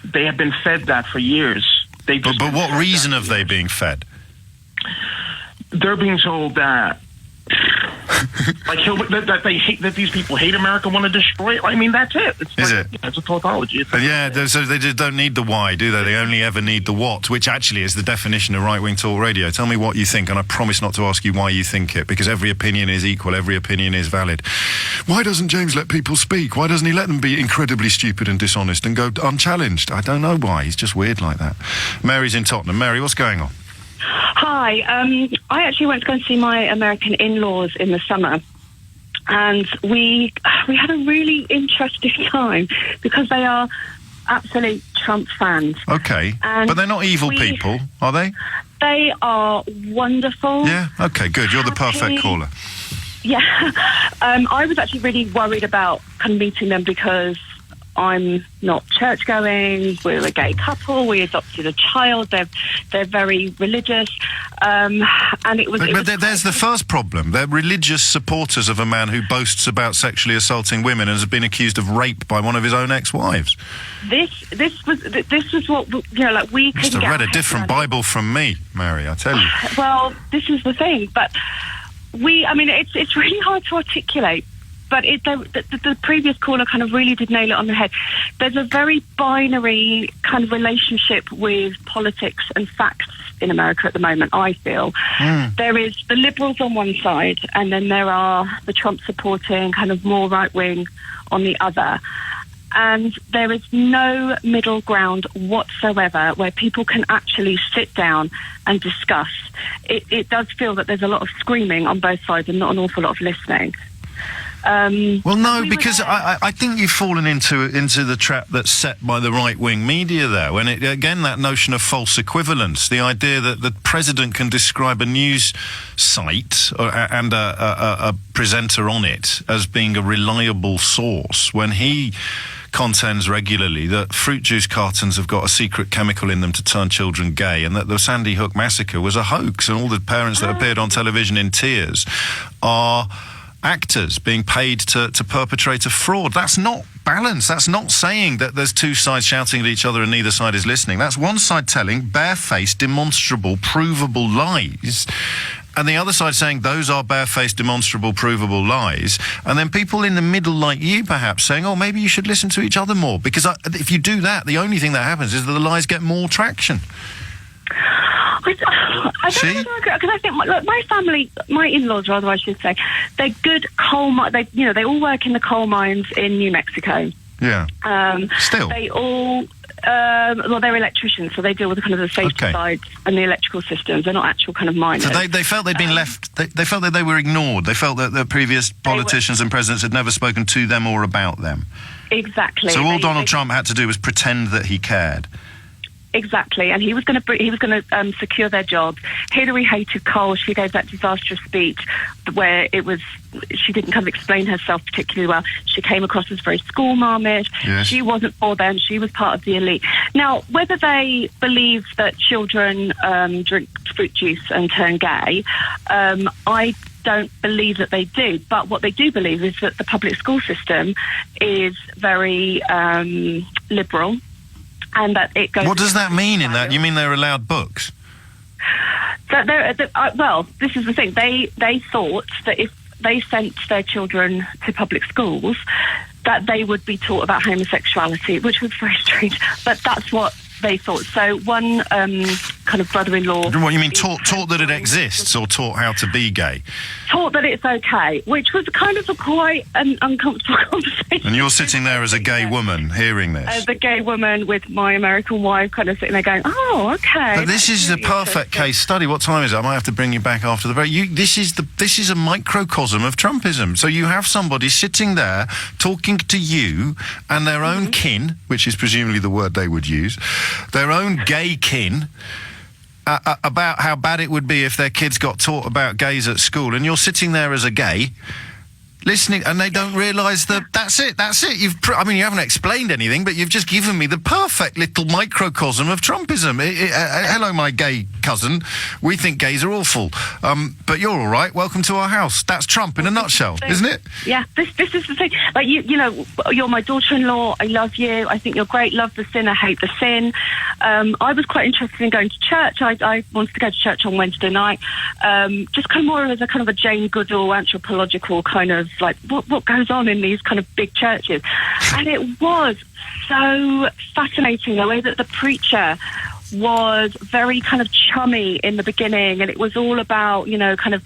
Speaker 14: They have been fed that for years.
Speaker 2: But what reason have they been fed?
Speaker 14: They're being told that... Like that they hate, that these people hate America, want to destroy it. I mean, that's it.
Speaker 2: Is it?
Speaker 14: It's a tautology.
Speaker 2: So they just don't need the why, do they? They only ever need the what, which actually is the definition of right-wing talk radio. Tell me what you think, and I promise not to ask you why you think it, because every opinion is equal, every opinion is valid. Why doesn't James let people speak? Why doesn't he let them be incredibly stupid and dishonest and go unchallenged? I don't know why. He's just weird like that. Mary's in Tottenham. Mary, what's going on?
Speaker 15: Hi. I actually went to go and see my American in-laws in the summer. And we had a really interesting time because they are absolute Trump fans.
Speaker 2: Okay. But they're not evil people, are they?
Speaker 15: They are wonderful.
Speaker 2: Yeah? Okay, good. You're the perfect caller.
Speaker 15: Yeah. I was actually really worried about kind of meeting them because I'm not church-going. We're a gay couple. We adopted a child. They're very religious. And it was...
Speaker 2: But there's the first problem. They're religious supporters of a man who boasts about sexually assaulting women and has been accused of rape by one of his own ex-wives.
Speaker 15: This was what, you know, like we couldn't
Speaker 2: Must have read a different Bible from me, Mary, I tell you.
Speaker 15: Well, this is the thing. But it's really hard to articulate. But the previous caller kind of really did nail it on the head. There's a very binary kind of relationship with politics and facts in America at the moment, I feel. There is the liberals on one side, and then there are the Trump-supporting, kind of more right-wing on the other. And there is no middle ground whatsoever where people can actually sit down and discuss. It does feel that there's a lot of screaming on both sides and not an awful lot of listening.
Speaker 2: Well, no, because I think you've fallen into the trap that's set by the right-wing media there. When again, that notion of false equivalence, the idea that the president can describe a news site and a presenter on it as being a reliable source when he contends regularly that fruit juice cartons have got a secret chemical in them to turn children gay, and that the Sandy Hook massacre was a hoax, and all the parents that appeared on television in tears are actors being paid to perpetrate a fraud. That's not balance. That's not saying that there's two sides shouting at each other and neither side is listening. That's one side telling barefaced, demonstrable, provable lies, and the other side saying those are barefaced, demonstrable, provable lies, and then people in the middle like you perhaps saying, oh, maybe you should listen to each other more, because if you do that, the only thing that happens is that the lies get more traction.
Speaker 15: I don't know, because I think my family, my in-laws rather, I should say, they're good coal mine. They all work in the coal mines in New Mexico.
Speaker 2: Yeah. Still.
Speaker 15: They all, they're electricians, so they deal with the kind of the safety side and the electrical systems. They're not actual kind of miners.
Speaker 2: So they felt they'd been left. They felt that they were ignored. They felt that the previous politicians and presidents had never spoken to them or about them.
Speaker 15: Exactly.
Speaker 2: So all Donald Trump had to do was pretend that he cared.
Speaker 15: Exactly, and he was going to secure their jobs. Hillary hated coal. She gave that disastrous speech where she didn't kind of explain herself particularly well. She came across as very schoolmarmish. Yes. She wasn't for them. She was part of the elite. Now, whether they believe that children drink fruit juice and turn gay, I don't believe that they do. But what they do believe is that the public school system is very liberal. And that it goes.
Speaker 2: What does that mean in that? You mean they're allowed books?
Speaker 15: Well, this is the thing. They thought that if they sent their children to public schools, that they would be taught about homosexuality, which was very strange. But that's what they thought. So one kind of brother-in-law...
Speaker 2: What, you mean taught that it exists, or taught how to be gay?
Speaker 15: Taught that it's okay, which was kind of quite an uncomfortable conversation.
Speaker 2: And you're sitting there as a gay woman hearing this? As
Speaker 15: a gay woman with my American wife kind of sitting there going, oh, okay.
Speaker 2: But this is really the perfect case study. What time is it? I might have to bring you back after the break. This is a microcosm of Trumpism. So you have somebody sitting there talking to you and their own kin, which is presumably the word they would use, their own gay kin, about how bad it would be if their kids got taught about gays at school, and you're sitting there as a gay listening, and they don't realise that that's it. You haven't explained anything, but you've just given me the perfect little microcosm of Trumpism. Hello, my gay cousin. We think gays are awful, but you're all right. Welcome to our house. That's Trump in a nutshell, isn't it?
Speaker 15: Yeah, this is the thing. Like, you know, you're my daughter-in-law. I love you. I think you're great. Love the sinner, hate the sin. I was quite interested in going to church. I wanted to go to church on Wednesday night, just kind of more as a kind of a Jane Goodall anthropological kind of like what goes on in these kind of big churches. And it was so fascinating the way that the preacher was very kind of chummy in the beginning, and it was all about, you know, kind of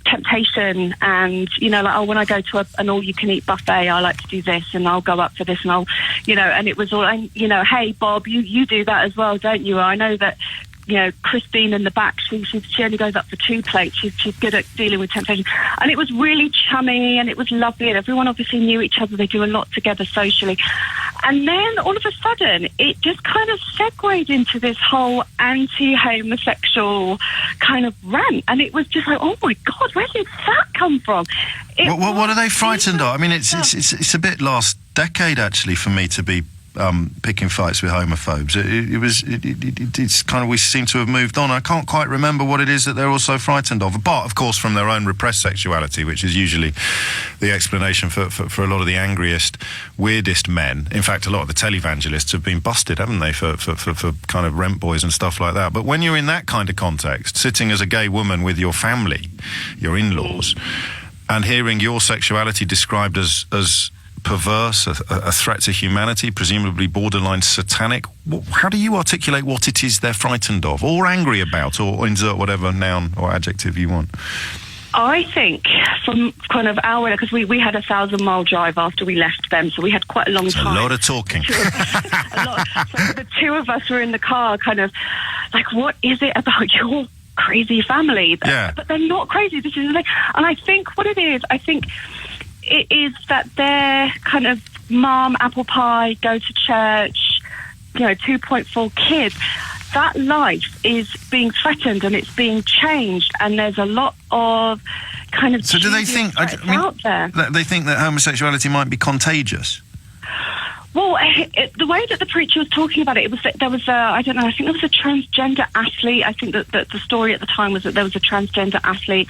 Speaker 15: temptation, and, you know, like, oh, when I go to an all-you-can-eat buffet, I like to do this, and I'll go up for this, and I'll, you know, and it was all, and, you know, hey, Bob, you do that as well, don't you? I know that, you know, Christine in the back, she only goes up for 2 plates. She's good at dealing with temptation. And it was really chummy, and it was lovely, and everyone obviously knew each other. They do a lot together socially. And then all of a sudden, it just kind of segued into this whole anti-homosexual kind of rant. And it was just like, oh my God, where did that come from?
Speaker 2: What are they frightened of? I mean, it's a bit last decade, actually, for me to be picking fights with homophobes. It's kind of, we seem to have moved on. I can't quite remember what it is that they're also frightened of, apart, of course, from their own repressed sexuality, which is usually the explanation for a lot of the angriest, weirdest men. In fact, a lot of the televangelists have been busted, haven't they, for kind of rent boys and stuff like that. But when you're in that kind of context, sitting as a gay woman with your family, your in-laws, and hearing your sexuality described as perverse, a threat to humanity, presumably borderline satanic. How do you articulate what it is they're frightened of, or angry about, or insert whatever noun or adjective you want?
Speaker 15: I think from kind of our, because we had a 1,000-mile drive after we left them, so we had quite a long time.
Speaker 2: A lot of talking.
Speaker 15: So the two of us were in the car kind of like, what is it about your crazy family?
Speaker 2: Yeah.
Speaker 15: But they're not crazy. This is the thing. And I think what it is, it is that they're kind of mom, apple pie, go to church, you know, 2.4 kids. That life is being threatened, and it's being changed, and there's a lot of kind of...
Speaker 2: So do they think...
Speaker 15: out there.
Speaker 2: They think that homosexuality might be contagious?
Speaker 15: Well, the way that the preacher was talking about it, there was I don't know, I think there was a transgender athlete. I think that the story at the time was that there was a transgender athlete,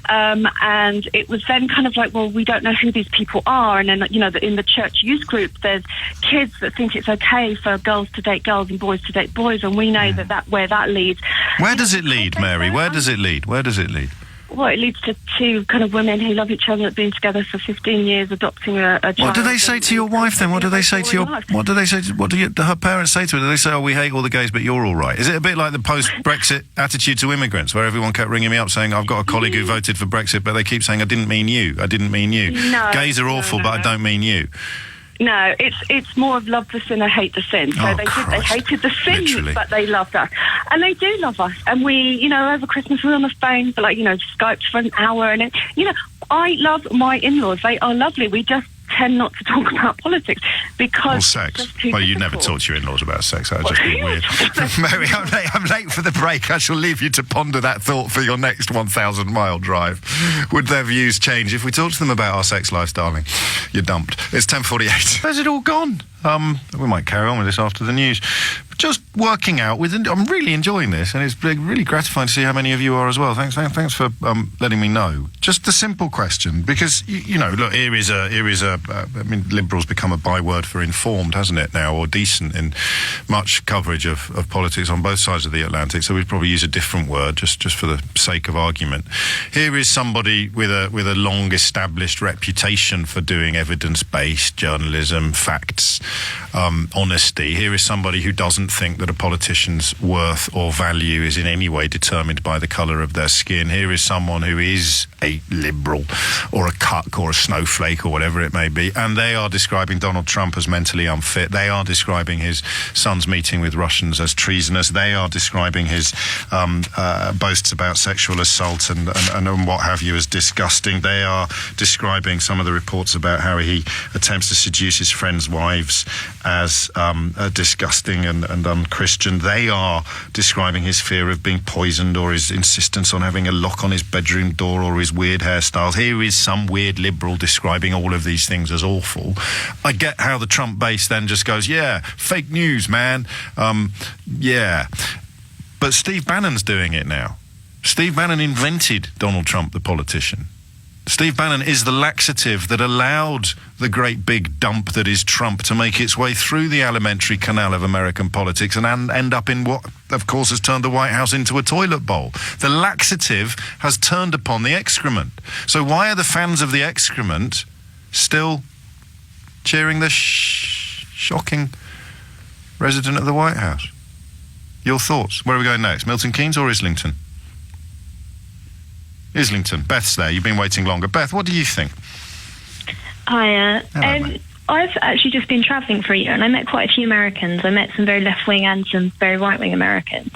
Speaker 15: and it was then kind of like, well, we don't know who these people are. And then, you know, in the church youth group, there's kids that think it's okay for girls to date girls and boys to date boys, and we know that where that leads.
Speaker 2: Where does it lead, Mary? Where does it lead?
Speaker 15: Well, it leads to two kind of women who love each other, have been together for 15 years, adopting a child.
Speaker 2: What do they say to your wife then? What do they say to your? What do her parents say to her? Do they say, "Oh, we hate all the gays, but you're all right"? Is it a bit like the post-Brexit attitude to immigrants, where everyone kept ringing me up saying, "I've got a colleague who voted for Brexit, but they keep saying I didn't mean you. I didn't mean you.
Speaker 15: No,
Speaker 2: gays are awful, but I don't mean you."
Speaker 15: No, it's more of love the sinner, hate the sin. So they hated the sin, literally. But they loved us. And they do love us. And we, you know, over Christmas we were on the phone for, like, you know, Skyped for an hour. And, you know, I love my in-laws. They are lovely. We just tend not to talk about politics because...
Speaker 2: Or sex. Well, you never talk to your in-laws about sex. That would just be weird. Mary, I'm late for the break. I shall leave you to ponder that thought for your next 1,000-mile drive. Would their views change if we talked to them about our sex lives, darling? You're dumped. It's 10:48. Where's it all gone? We might carry on with this after the news. Just working out with... I'm really enjoying this, and it's really gratifying to see how many of you are as well. Thanks for letting me know. Just a simple question, because, you know, look, here is a I mean, liberals become a byword for informed, hasn't it now, or decent in much coverage of politics on both sides of the Atlantic, so we'd probably use a different word just for the sake of argument. Here is somebody with a long-established reputation for doing evidence-based journalism, facts, honesty. Here is somebody who doesn't think that a politician's worth or value is in any way determined by the colour of their skin. Here is someone who is a liberal or a cuck or a snowflake or whatever it may be, and they are describing Donald Trump as mentally unfit. They are describing his son's meeting with Russians as treasonous. They are describing his boasts about sexual assault and what have you as disgusting. They are describing some of the reports about how he attempts to seduce his friends' wives as disgusting and and unchristian. They are describing his fear of being poisoned, or his insistence on having a lock on his bedroom door, or his weird hairstyles. Here is some weird liberal describing all of these things as awful. I get how the Trump base then just goes, yeah, fake news, man. Yeah. But Steve Bannon's doing it now. Steve Bannon invented Donald Trump, the politician. Steve Bannon is the laxative that allowed the great big dump that is Trump to make its way through the alimentary canal of American politics and end up in what, of course, has turned the White House into a toilet bowl. The laxative has turned upon the excrement. So why are the fans of the excrement still cheering the shocking resident of the White House? Your thoughts? Where are we going next? Milton Keynes or Islington? Islington. Beth's there. You've been waiting longer. Beth, what do you think?
Speaker 15: Hi. I've actually just been travelling for a year, and I met quite a few Americans. I met some very left-wing and some very right-wing Americans.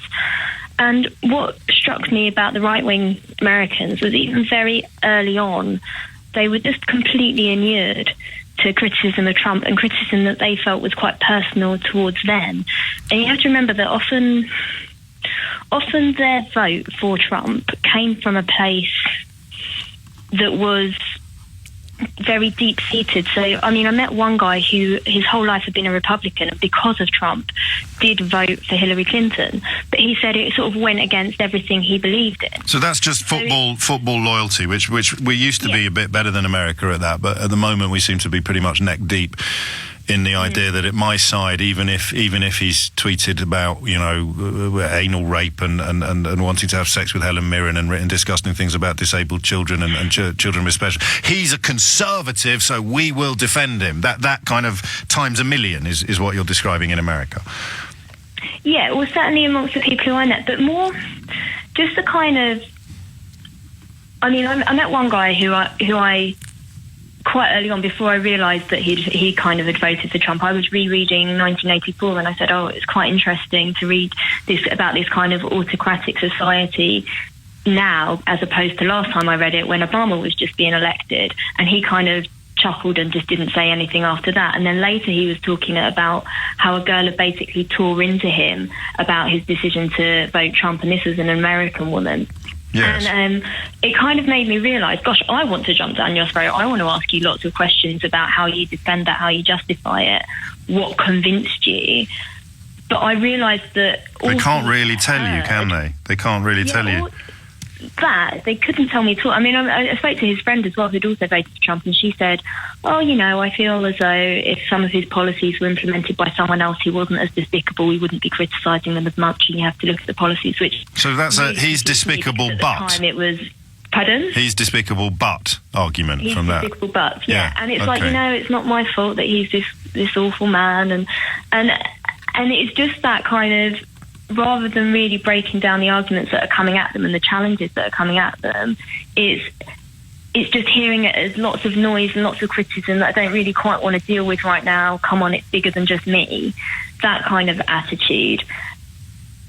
Speaker 15: And what struck me about the right-wing Americans was even very early on, they were just completely inured to criticism of Trump, and criticism that they felt was quite personal towards them. And you have to remember that often their vote for Trump came from a place that was very deep-seated. So, I mean, I met one guy who his whole life had been a Republican, and because of Trump did vote for Hillary Clinton. But he said it sort of went against everything he believed in.
Speaker 2: So that's just football loyalty, which we used to be a bit better than America at that, but at the moment we seem to be pretty much neck deep in the idea that at my side, even if he's tweeted about, you know, anal rape and wanting to have sex with Helen Mirren and written disgusting things about disabled children and children with special, he's a conservative, so we will defend him. That kind of times a million is what you're describing in America.
Speaker 15: Yeah, well, certainly amongst the people who I met, but more just the kind of, I mean, I met one guy who I quite early on, before I realised that he kind of had voted for Trump, I was rereading 1984, and I said, oh, it's quite interesting to read this about this kind of autocratic society now, as opposed to last time I read it when Obama was just being elected. And he kind of chuckled and just didn't say anything after that. And then later he was talking about how a girl had basically tore into him about his decision to vote Trump, and this was an American woman. Yes. And it kind of made me realise, gosh, I want to jump down your throat. I want to ask you lots of questions about how you defend that, how you justify it, what convinced you. But I realised that...
Speaker 2: They can't really tell you, can they? They can't really tell you.
Speaker 15: That, they couldn't tell me at all. I mean, I spoke to his friend as well, who'd also voted for Trump, and she said, oh, you know, I feel as though if some of his policies were implemented by someone else who wasn't as despicable, we wouldn't be criticising them as much, and you have to look at the policies, which...
Speaker 2: So that's he's despicable, but...
Speaker 15: At the time it was... Pardon?
Speaker 2: He's despicable, but argument
Speaker 15: he's
Speaker 2: from that.
Speaker 15: He's despicable, but, yeah. And it's like, you know, it's not my fault that he's this awful man, and it's just that kind of... Rather than really breaking down the arguments that are coming at them and the challenges that are coming at them, it's just hearing it as lots of noise and lots of criticism that I don't really quite want to deal with right now. Come on, it's bigger than just me. That kind of attitude.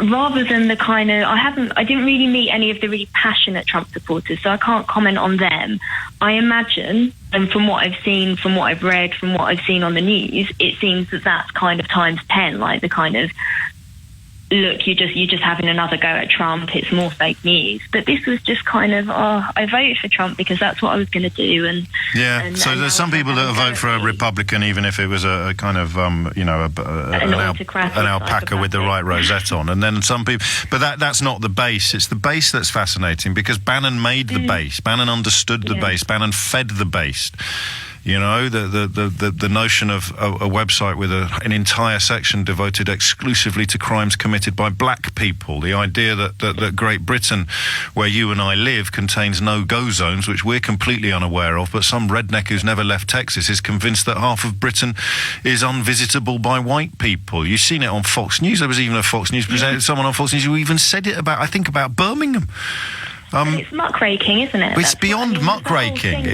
Speaker 15: Rather than the kind of... I didn't really meet any of the really passionate Trump supporters, so I can't comment on them. I imagine, and from what I've seen, from what I've read, from what I've seen on the news, it seems that that's kind of times 10, like the kind of... Look, you're just having another go at Trump. It's more fake news. But this was just kind of, I voted for Trump because that's what I was going to do.
Speaker 2: So there's some people that vote for a Republican, even if it was a kind of, you know, an alpaca with the right rosette on. And then some people, but that's not the base. It's the base that's fascinating, because Bannon made the base. Bannon understood the base. Bannon fed the base. You know, the notion of a website with an entire section devoted exclusively to crimes committed by black people. The idea that Great Britain, where you and I live, contains no-go zones, which we're completely unaware of, but some redneck who's never left Texas is convinced that half of Britain is unvisitable by white people. You've seen it on Fox News. There was even a Fox News presenter, someone on Fox News who even said it about Birmingham.
Speaker 15: It's muckraking, isn't it?
Speaker 2: It's beyond muckraking.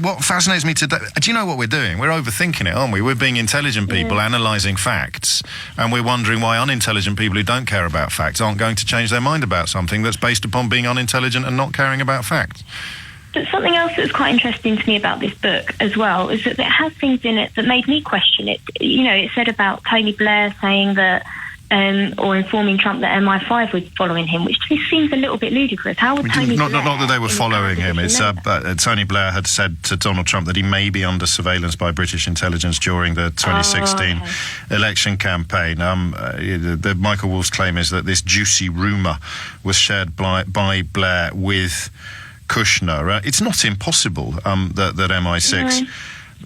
Speaker 2: What fascinates me today... Do you know what we're doing? We're overthinking it, aren't we? We're being intelligent people, analysing facts, and we're wondering why unintelligent people who don't care about facts aren't going to change their mind about something that's based upon being unintelligent and not caring about facts.
Speaker 15: But something else that's quite interesting to me about this book as well is that it has things in it that made me question it. You know, it said about Tony Blair saying that or informing Trump that MI5 was following him, which just seems a little bit ludicrous. How would Tony
Speaker 2: not
Speaker 15: Blair...
Speaker 2: Not that they were following him. It's Tony Blair had said to Donald Trump that he may be under surveillance by British intelligence during the 2016 election campaign. The Michael Wolff's claim is that this juicy rumour was shared by Blair with Kushner. It's not impossible that MI6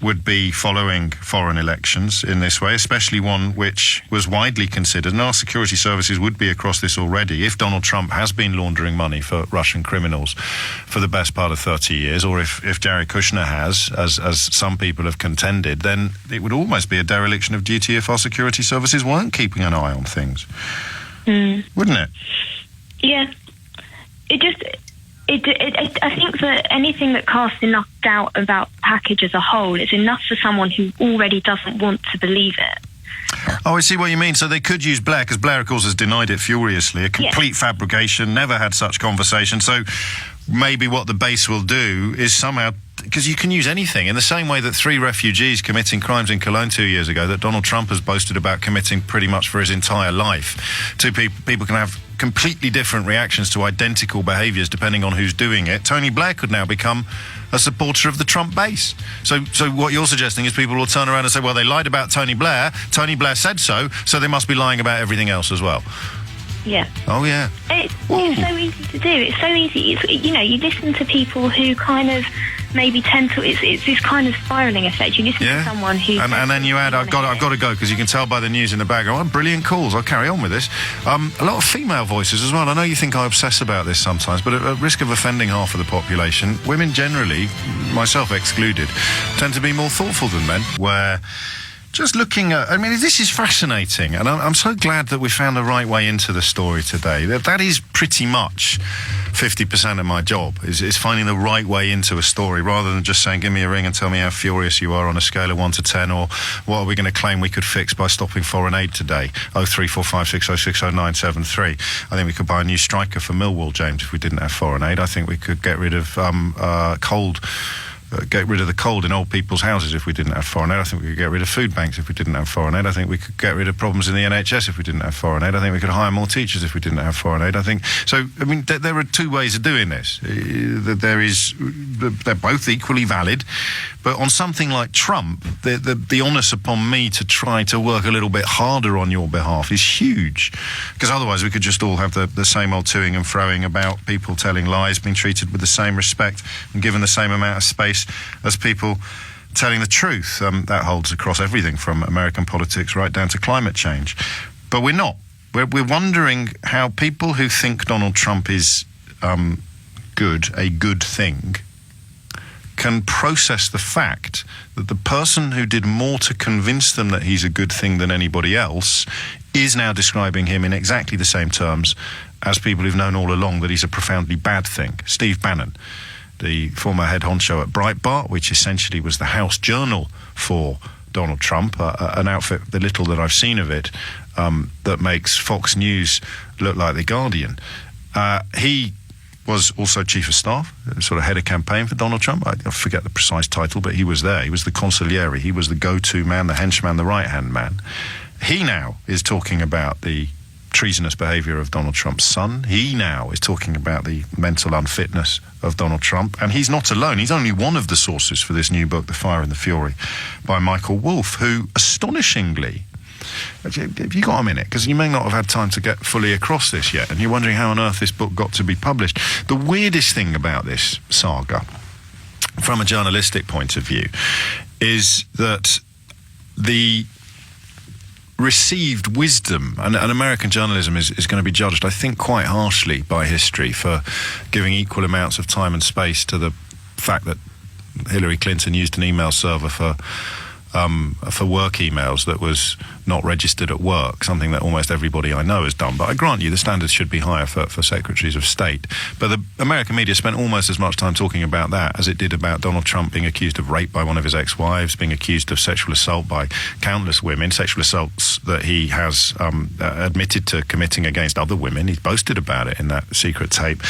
Speaker 2: would be following foreign elections in this way, especially one which was widely considered, and our security services would be across this already, if Donald Trump has been laundering money for Russian criminals for the best part of 30 years, or if Jared Kushner has, as some people have contended, then it would almost be a dereliction of duty if our security services weren't keeping an eye on things. Wouldn't it?
Speaker 15: Yeah. I think that anything that casts enough doubt about the package as a whole is enough for someone who already doesn't want to believe it.
Speaker 2: Oh, I see what you mean. So they could use Blair, because Blair, of course, has denied it furiously. A complete fabrication, never had such conversation. So maybe what the base will do is somehow... Because you can use anything, in the same way that 3 refugees committing crimes in Cologne 2 years ago that Donald Trump has boasted about committing pretty much for his entire life. 2 people can have completely different reactions to identical behaviours depending on who's doing it. Tony Blair could now become a supporter of the Trump base. So what you're suggesting is people will turn around and say, well, they lied about Tony Blair said so they must be lying about everything else as well.
Speaker 15: Yeah.
Speaker 2: Oh, yeah.
Speaker 15: It's so easy to do. It's so easy. You listen to people who kind of maybe tend to... It's this kind of spiralling effect. You listen to someone who... And then you add, I've got to go, because you can tell by the news in the background, brilliant calls, I'll carry on with this. A lot of female voices as well. I know you think I obsess about this sometimes, but at risk of offending half of the population, women generally, myself excluded, tend to be more thoughtful than men, where... Just looking at... I mean, this is fascinating, and I'm so glad that we found the right way into the story today. That is pretty much 50% of my job, is finding the right way into a story, rather than just saying, give me a ring and tell me how furious you are on a scale of 1 to 10, or what are we going to claim we could fix by stopping foreign aid today? 03456060973. I think we could buy a new striker for Millwall, James, if we didn't have foreign aid. I think we could get rid of get rid of the cold in old people's houses if we didn't have foreign aid. I think we could get rid of food banks if we didn't have foreign aid. I think we could get rid of problems in the NHS if we didn't have foreign aid. I think we could hire more teachers if we didn't have foreign aid. I think so. I mean, there are 2 ways of doing this. They're both equally valid, but on something like Trump, the onus upon me to try to work a little bit harder on your behalf is huge, because otherwise we could just all have the same old toing and froing about people telling lies, being treated with the same respect and given the same amount of space as people telling the truth. That holds across everything from American politics right down to climate change. But we're not. We're wondering how people who think Donald Trump is a good thing, can process the fact that the person who did more to convince them that he's a good thing than anybody else is now describing him in exactly the same terms as people who've known all along that he's a profoundly bad thing. Steve Bannon, the former head honcho at Breitbart, which essentially was the house journal for Donald Trump, an outfit, the little that I've seen of it, that makes Fox News look like The Guardian. He was also chief of staff, sort of head of campaign for Donald Trump. I forget the precise title, but he was there. He was the consigliere. He was the go-to man, the henchman, the right-hand man. He now is talking about the treasonous behaviour of Donald Trump's son. He now is talking about the mental unfitness of Donald Trump. And he's not alone. He's only one of the sources for this new book, The Fire and the Fury, by Michael Wolff, who, astonishingly... Have you got a minute? Because you may not have had time to get fully across this yet, and you're wondering how on earth this book got to be published. The weirdest thing about this saga, from a journalistic point of view, is that the received wisdom, and American journalism is going to be judged, I think, quite harshly by history for giving equal amounts of time and space to the fact that Hillary Clinton used an email server for work emails that was not registered at work, something that almost everybody I know has done. But I grant you the standards should be higher for secretaries of state. But the American media spent almost as much time talking about that as it did about Donald Trump being accused of rape by one of his ex-wives, being accused of sexual assault by countless women, sexual assaults that he has admitted to committing against other women. He's boasted about it in that secret tape,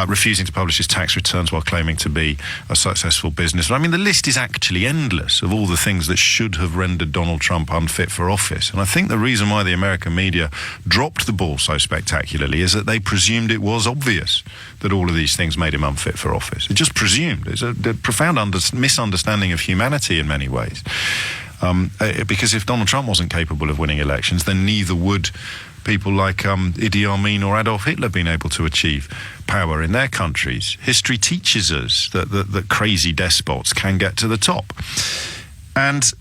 Speaker 15: refusing to publish his tax returns while claiming to be a successful businessman. I mean, the list is actually endless of all the things that should have rendered Donald Trump unfit for office.
Speaker 2: And I think the reason why the American media dropped the ball so spectacularly is that they presumed it was obvious that all of these things made him unfit for office. It just presumed. It's a profound misunderstanding of humanity in many ways. Because if Donald Trump wasn't capable of winning elections, then neither would people like Idi Amin or Adolf Hitler been able to achieve power in their countries. History teaches us that crazy despots can get to the top. And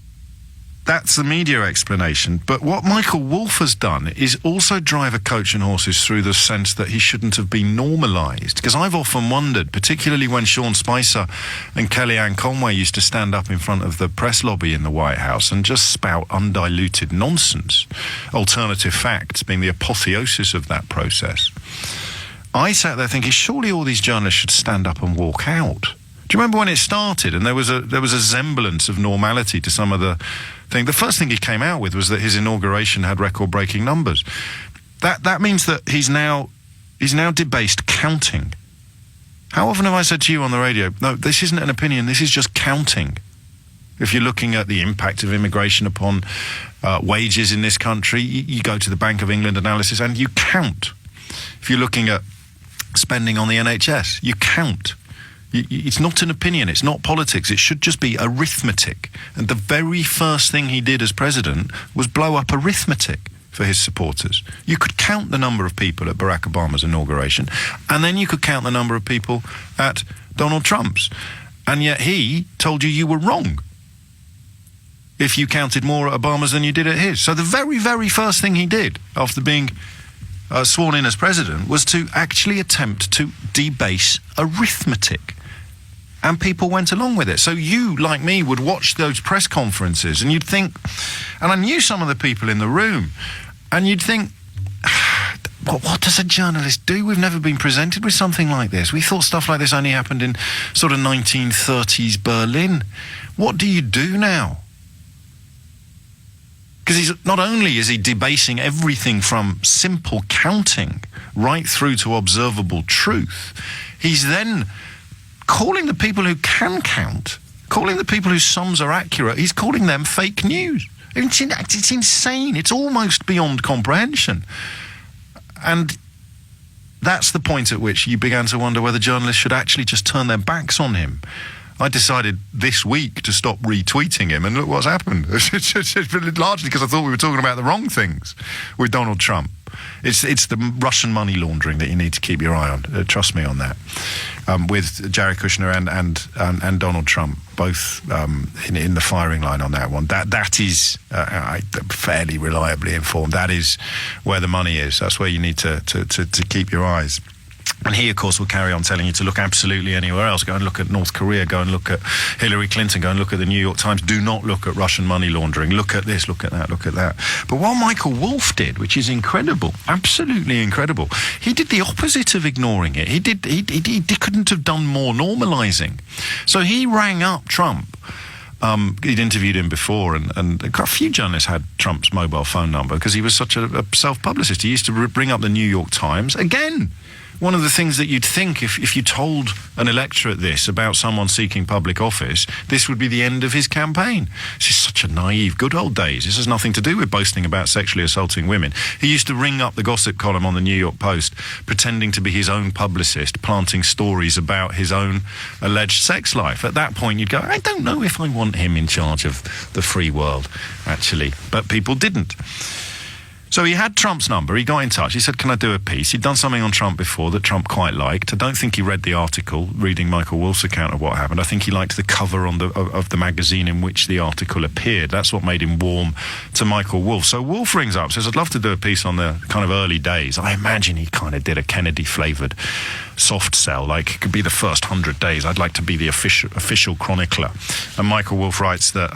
Speaker 2: that's the media explanation. But what Michael Wolff has done is also drive a coach and horses through the sense that he shouldn't have been normalised. Because I've often wondered, particularly when Sean Spicer and Kellyanne Conway used to stand up in front of the press lobby in the White House and just spout undiluted nonsense, alternative facts being the apotheosis of that process. I sat there thinking, surely all these journalists should stand up and walk out. Do you remember when it started and there was a semblance of normality to some of the thing? The first thing he came out with was that his inauguration had record-breaking numbers. That means that he's now debased counting. How often have I said to you on the radio, no, this isn't an opinion, this is just counting. If you're looking at the impact of immigration upon wages in this country, you go to the Bank of England analysis and you count. If you're looking at spending on the NHS, you count. It's not an opinion, it's not politics, it should just be arithmetic. And the very first thing he did as president was blow up arithmetic for his supporters. You could count the number of people at Barack Obama's inauguration, and then you could count the number of people at Donald Trump's. And yet he told you were wrong if you counted more at Obama's than you did at his. So the very, very first thing he did after being sworn in as president was to actually attempt to debase arithmetic. And people went along with it. So you, like me, would watch those press conferences and you'd think, and I knew some of the people in the room, and you'd think, what does a journalist do? We've never been presented with something like this. We thought stuff like this only happened in sort of 1930s Berlin. What do you do now? Because not only is he debasing everything from simple counting right through to observable truth, he's then calling the people who can count, calling the people whose sums are accurate, he's calling them fake news. It's insane. It's almost beyond comprehension. And that's the point at which you began to wonder whether journalists should actually just turn their backs on him. I decided this week to stop retweeting him, and look what's happened. Largely because I thought we were talking about the wrong things with Donald Trump. It's the Russian money laundering that you need to keep your eye on. Trust me on that. With Jared Kushner and Donald Trump both in the firing line on that one. That is fairly reliably informed. That is where the money is. That's where you need to keep your eyes. And he, of course, will carry on telling you to look absolutely anywhere else. Go and look at North Korea. Go and look at Hillary Clinton. Go and look at the New York Times. Do not look at Russian money laundering. Look at this, look at that, look at that. But what Michael Wolff did, which is incredible, absolutely incredible, he did the opposite of ignoring it. He couldn't have done more normalising. So he rang up Trump. He'd interviewed him before, and a few journalists had Trump's mobile phone number because he was such a self-publicist. He used to bring up the New York Times. Again, one of the things that you'd think if you told an electorate this about someone seeking public office, this would be the end of his campaign. This is such a naive, good old days. This has nothing to do with boasting about sexually assaulting women. He used to ring up the gossip column on the New York Post, pretending to be his own publicist, planting stories about his own alleged sex life. At that point, you'd go, I don't know if I want him in charge of the free world, actually. But people didn't. So he had Trump's number, he got in touch, he said, can I do a piece? He'd done something on Trump before that Trump quite liked. I don't think he read the article, reading Michael Wolff's account of what happened. I think he liked the cover of the magazine in which the article appeared. That's what made him warm to Michael Wolff. So Wolff rings up, says, I'd love to do a piece on the kind of early days. I imagine he kind of did a Kennedy-flavoured soft sell, like it could be the first 100 days. I'd like to be the official chronicler. And Michael Wolff writes that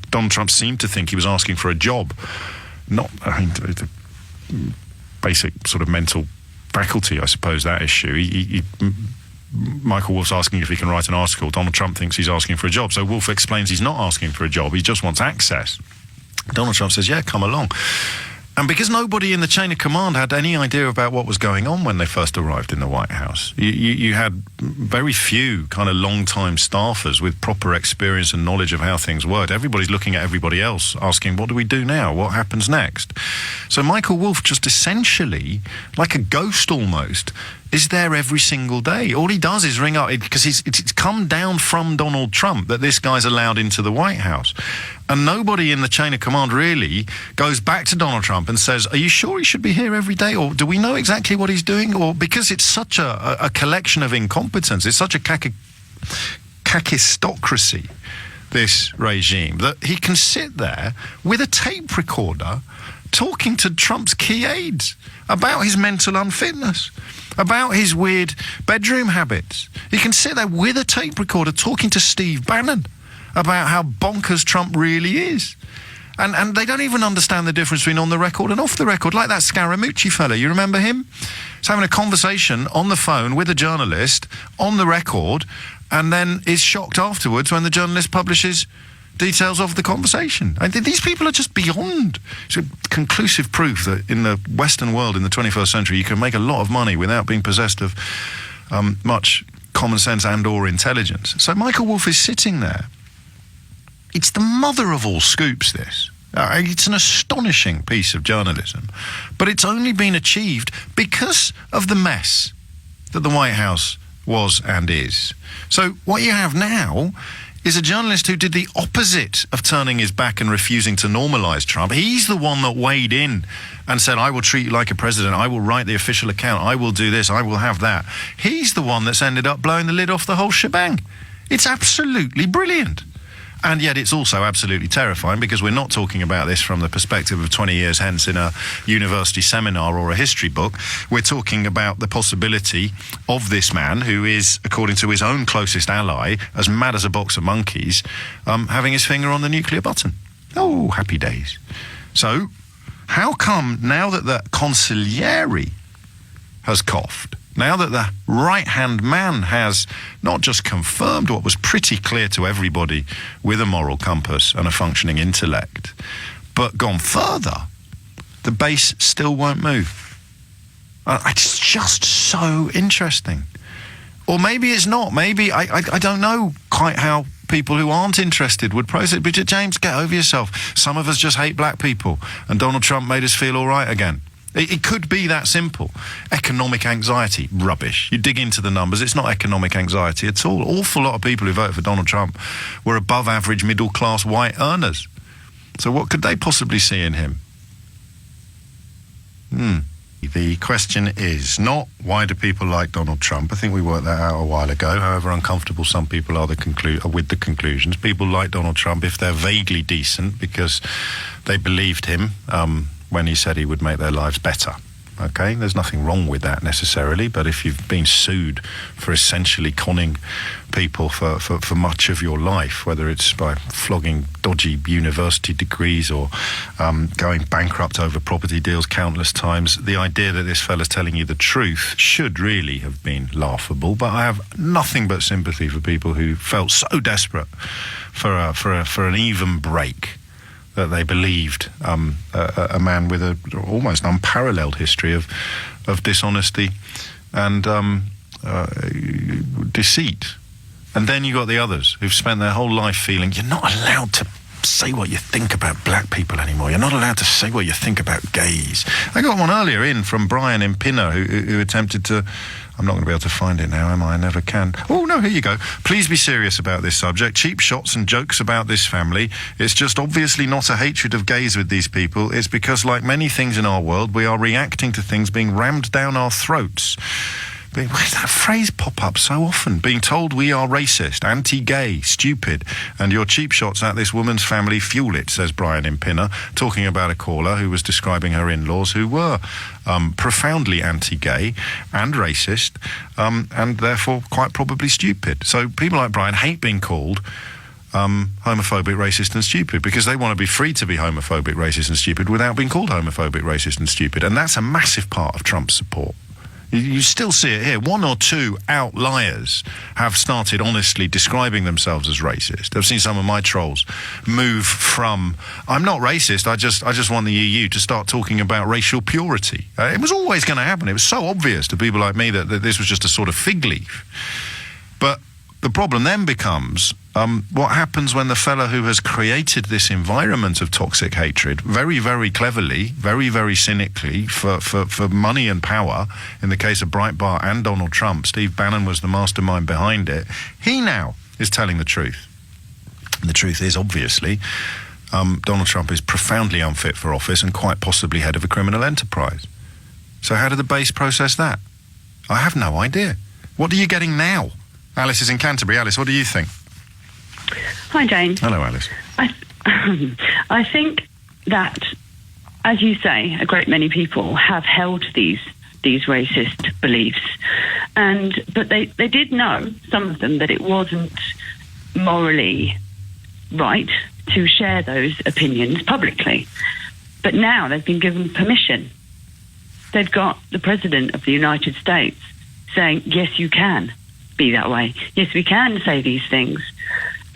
Speaker 2: Donald Trump seemed to think he was asking for a job. The basic sort of mental faculty, I suppose, that issue. Michael Wolff's asking if he can write an article. Donald Trump thinks he's asking for a job. So Wolff explains he's not asking for a job. He just wants access. Donald Trump says, yeah, come along. And because nobody in the chain of command had any idea about what was going on when they first arrived in the White House, you had very few kind of long-time staffers with proper experience and knowledge of how things worked. Everybody's looking at everybody else, asking, what do we do now? What happens next? So Michael Wolff just essentially, like a ghost almost, is there every single day. All he does is ring up, because it's come down from Donald Trump that this guy's allowed into the White House. And nobody in the chain of command really goes back to Donald Trump and says, are you sure he should be here every day? Or do we know exactly what he's doing? Or because it's such a collection of incompetence, it's such a kakistocracy, this regime, that he can sit there with a tape recorder talking to Trump's key aides about his mental unfitness, about his weird bedroom habits. He can sit there with a tape recorder talking to Steve Bannon about how bonkers Trump really is. And they don't even understand the difference between on the record and off the record, like that Scaramucci fella. You remember him? He's having a conversation on the phone with a journalist on the record, and then is shocked afterwards when the journalist publishes details of the conversation. And these people are just beyond. It's conclusive proof that in the Western world in the 21st century, you can make a lot of money without being possessed of much common sense and or intelligence. So Michael Wolff is sitting there. It's the mother of all scoops, this. It's an astonishing piece of journalism. But it's only been achieved because of the mess that the White House was and is. So what you have now is a journalist who did the opposite of turning his back and refusing to normalise Trump. He's the one that weighed in and said, I will treat you like a president, I will write the official account, I will do this, I will have that. He's the one that's ended up blowing the lid off the whole shebang. It's absolutely brilliant. And yet it's also absolutely terrifying, because we're not talking about this from the perspective of 20 years hence in a university seminar or a history book. We're talking about the possibility of this man, who is, according to his own closest ally, as mad as a box of monkeys, having his finger on the nuclear button. Oh, happy days. So, how come now that the consigliere has coughed, now that the right-hand man has not just confirmed what was pretty clear to everybody with a moral compass and a functioning intellect, but gone further, the base still won't move? It's just so interesting. Or maybe it's not. Maybe, I don't know quite how people who aren't interested would process it. But James, get over yourself. Some of us just hate black people, and Donald Trump made us feel all right again. It could be that simple. Economic anxiety, rubbish. You dig into the numbers, it's not economic anxiety at all. Awful lot of people who voted for Donald Trump were above average middle-class white earners. So what could they possibly see in him? The question is not, why do people like Donald Trump? I think we worked that out a while ago, however uncomfortable some people are with the conclusions. People like Donald Trump if they're vaguely decent because they believed him when he said he would make their lives better. Okay, there's nothing wrong with that necessarily, but if you've been sued for essentially conning people for much of your life, whether it's by flogging dodgy university degrees or going bankrupt over property deals countless times, the idea that this fella's telling you the truth should really have been laughable. But I have nothing but sympathy for people who felt so desperate for an even break that they believed a man with a almost unparalleled history of dishonesty and deceit. And then you got the others who've spent their whole life feeling you're not allowed to say what you think about black people anymore. You're not allowed to say what you think about gays. I got one earlier in from Brian in Pinner who attempted to... I'm not going to be able to find it now, am I? I never can. Oh, no, here you go. Please be serious about this subject. Cheap shots and jokes about this family. It's just obviously not a hatred of gays with these people. It's because, like many things in our world, we are reacting to things being rammed down our throats. Why does that phrase pop up so often? Being told we are racist, anti-gay, stupid, and your cheap shots at this woman's family fuel it, says Brian in Pinner, talking about a caller who was describing her in-laws who were profoundly anti-gay and racist, and therefore quite probably stupid. So people like Brian hate being called homophobic, racist and stupid because they want to be free to be homophobic, racist and stupid without being called homophobic, racist and stupid. And that's a massive part of Trump's support. You still see it here. One or two outliers have started honestly describing themselves as racist. I've seen some of my trolls move from, I'm not racist, I just want the EU to start talking about racial purity. It was always going to happen. It was so obvious to people like me that this was just a sort of fig leaf. But the problem then becomes what happens when the fellow who has created this environment of toxic hatred, very, very cleverly, very, very cynically, for money and power, in the case of Breitbart and Donald Trump, Steve Bannon was the mastermind behind it, he now is telling the truth. And the truth is, obviously, Donald Trump is profoundly unfit for office and quite possibly head of a criminal enterprise. So how did the base process that? I have no idea. What are you getting now? Alice is in Canterbury. Alice, what do you think?
Speaker 15: Hi, Jane.
Speaker 2: Hello, Alice.
Speaker 15: I think that, as you say, a great many people have held these racist beliefs, but they did know, some of them, that it wasn't morally right to share those opinions publicly. But now they've been given permission. They've got the President of the United States saying, yes, you can be that way. Yes, we can say these things.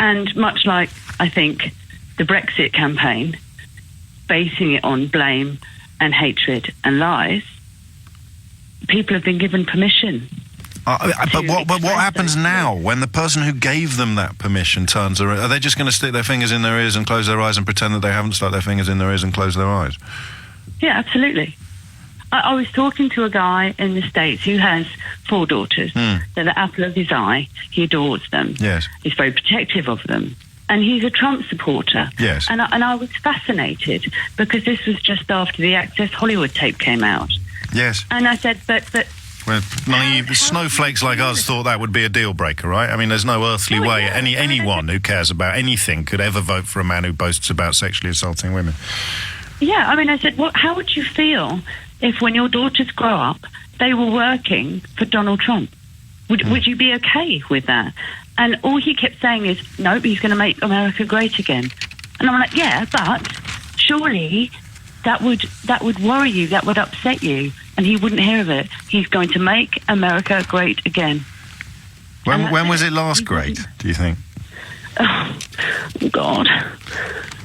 Speaker 15: And much like, I think, the Brexit campaign, basing it on blame and hatred and lies, people have been given permission.
Speaker 2: But what happens now when the person who gave them that permission turns around? Are they just going to stick their fingers in their ears and close their eyes and pretend that they haven't stuck their fingers in their ears and closed their eyes?
Speaker 15: Yeah, absolutely. I was talking to a guy in the States who has 4 daughters. They're the apple of his eye. He adores them.
Speaker 2: Yes.
Speaker 15: He's very protective of them. And he's a Trump supporter.
Speaker 2: Yes.
Speaker 15: And I was fascinated because this was just after the Access Hollywood tape came out.
Speaker 2: Yes.
Speaker 15: And I said, but
Speaker 2: well, naive snowflakes like us thought that would be a deal breaker, right? I mean, there's no earthly way anyone who cares about anything could ever vote for a man who boasts about sexually assaulting women.
Speaker 15: Yeah, I mean, I said, how would you feel if when your daughters grow up, they were working for Donald Trump? Would you be okay with that? And all he kept saying is, nope, he's going to make America great again. And I'm like, yeah, but surely that would worry you, that would upset you. And he wouldn't hear of it. He's going to make America great again.
Speaker 2: When was it last great, do you think?
Speaker 15: Oh, God.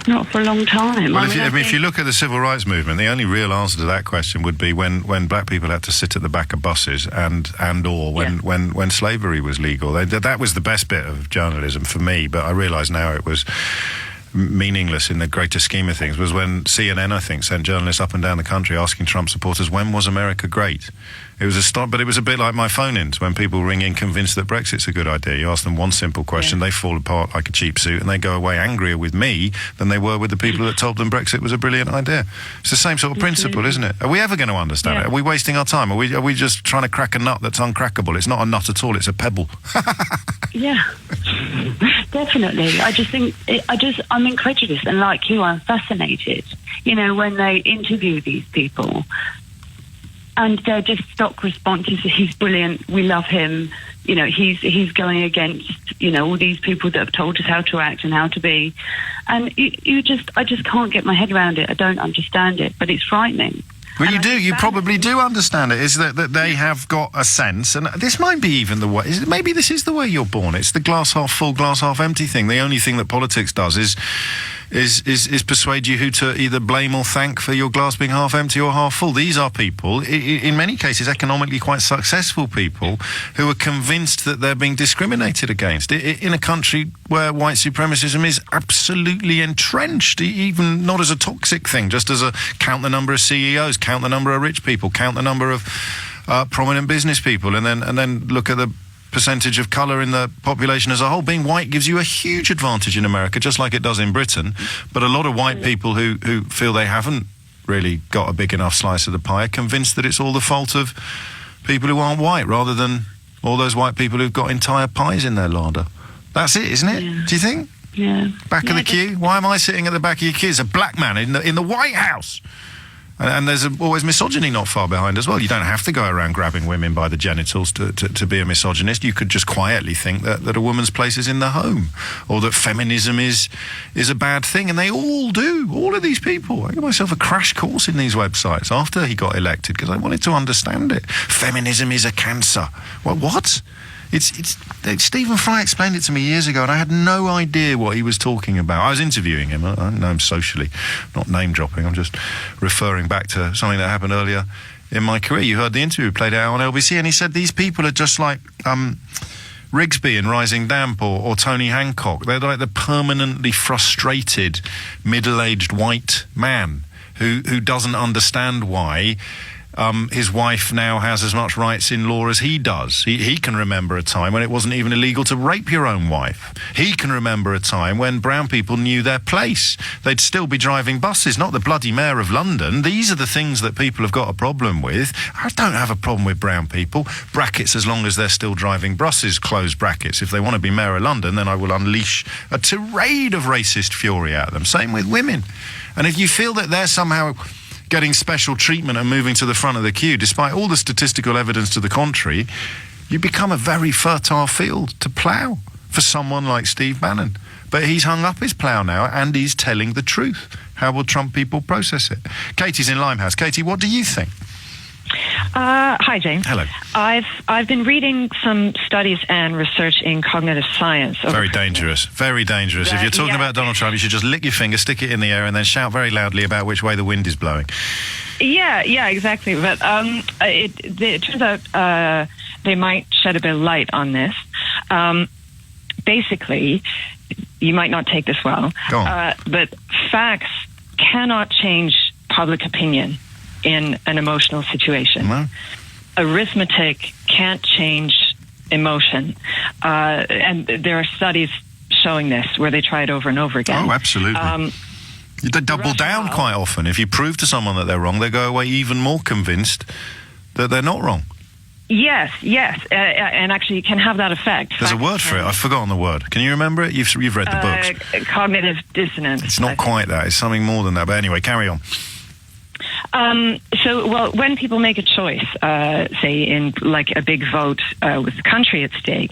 Speaker 15: Not for a long time.
Speaker 2: Well, if you look at the civil rights movement, the only real answer to that question would be when black people had to sit at the back of buses or when slavery was legal. That was the best bit of journalism for me, but I realise now it was meaningless in the greater scheme of things, was when CNN, I think, sent journalists up and down the country asking Trump supporters, when was America great? It was but it was a bit like my phone-ins when people ring in convinced that Brexit's a good idea. You ask them one simple question, they fall apart like a cheap suit, and they go away angrier with me than they were with the people that told them Brexit was a brilliant idea. It's the same sort of principle, isn't it? Are we ever going to understand it? Are we wasting our time? Are we just trying to crack a nut that's uncrackable? It's not a nut at all, it's a pebble.
Speaker 15: Yeah, definitely. I just think, I'm incredulous, and like you, I'm fascinated. You know, when they interview these people, and they're just stock responses. He's brilliant. We love him. You know, he's going against, you know, all these people that have told us how to act and how to be. And I just can't get my head around it. I don't understand it, but it's frightening.
Speaker 2: Well, you do. You probably do understand it. Is that they have got a sense, and this might be even the way. Maybe this is the way you're born. It's the glass half full, glass half empty thing. The only thing that politics does is persuade you who to either blame or thank for your glass being half empty or half full. These are people, in many cases, economically quite successful people, who are convinced that they're being discriminated against in a country where white supremacism is absolutely entrenched, even not as a toxic thing, just as a count the number of CEOs, count the number of rich people, count the number of prominent business people, and then look at the percentage of colour in the population as a whole. Being white gives you a huge advantage in America, just like it does in Britain. But a lot of white people who feel they haven't really got a big enough slice of the pie are convinced that it's all the fault of people who aren't white, rather than all those white people who've got entire pies in their larder. That's it, isn't it? Yeah. Do you think?
Speaker 15: Yeah.
Speaker 2: Back of the queue? Why am I sitting at the back of your queue? It's a black man in the White House. And there's always misogyny not far behind as well. You don't have to go around grabbing women by the genitals to be a misogynist. You could just quietly think that a woman's place is in the home, or that feminism is a bad thing. And they all do. All of these people. I got myself a crash course in these websites after he got elected because I wanted to understand it. Feminism is a cancer. What? It's Stephen Fry explained it to me years ago, and I had no idea what he was talking about. I was interviewing him. I don't know him socially, not name dropping. I'm just referring back to something that happened earlier in my career. You heard the interview played out on LBC, and he said these people are just like Rigsby in Rising Damp or Tony Hancock. They're like the permanently frustrated middle-aged white man who doesn't understand why his wife now has as much rights in law as he does. He can remember a time when it wasn't even illegal to rape your own wife. He can remember a time when brown people knew their place. They'd still be driving buses, not the bloody mayor of London. These are the things that people have got a problem with. I don't have a problem with brown people. Brackets as long as they're still driving buses, close brackets. If they want to be mayor of London, then I will unleash a tirade of racist fury at them. Same with women. And if you feel that they're somehow getting special treatment and moving to the front of the queue, despite all the statistical evidence to the contrary, you become a very fertile field to plough for someone like Steve Bannon. But he's hung up his plough now, and he's telling the truth. How will Trump people process it? Katie's in Limehouse. Katie, what do you think?
Speaker 16: Hi, James.
Speaker 2: Hello.
Speaker 16: I've been reading some studies and research in cognitive science.
Speaker 2: Very dangerous. Very dangerous. If you're talking about Donald Trump, you should just lick your finger, stick it in the air, and then shout very loudly about which way the wind is blowing.
Speaker 16: Yeah, exactly. But it turns out they might shed a bit of light on this. Basically, you might not take this well, but facts cannot change public opinion in an emotional situation.
Speaker 2: No.
Speaker 16: Arithmetic can't change emotion. And there are studies showing this where they try it over and over again.
Speaker 2: Oh, absolutely. They double down quite often. If you prove to someone that they're wrong, they go away even more convinced that they're not wrong.
Speaker 16: Yes. And actually, you can have that effect.
Speaker 2: There's a word for it. I've forgotten the word. Can you remember it? You've read the books.
Speaker 16: Cognitive dissonance.
Speaker 2: It's not quite that. It's something more than that. But anyway, carry on.
Speaker 16: When people make a choice, say in like a big vote with the country at stake,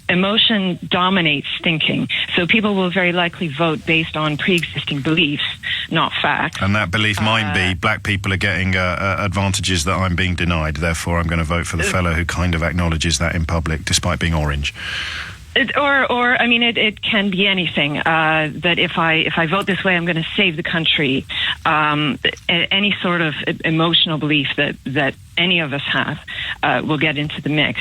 Speaker 16: emotion dominates thinking. So people will very likely vote based on pre-existing beliefs, not facts.
Speaker 2: And that belief might be black people are getting advantages that I'm being denied. Therefore, I'm going to vote for the fellow who kind of acknowledges that in public, despite being orange.
Speaker 16: It can be anything. That if I vote this way, I'm going to save the country. Any sort of emotional belief that any of us have will get into the mix.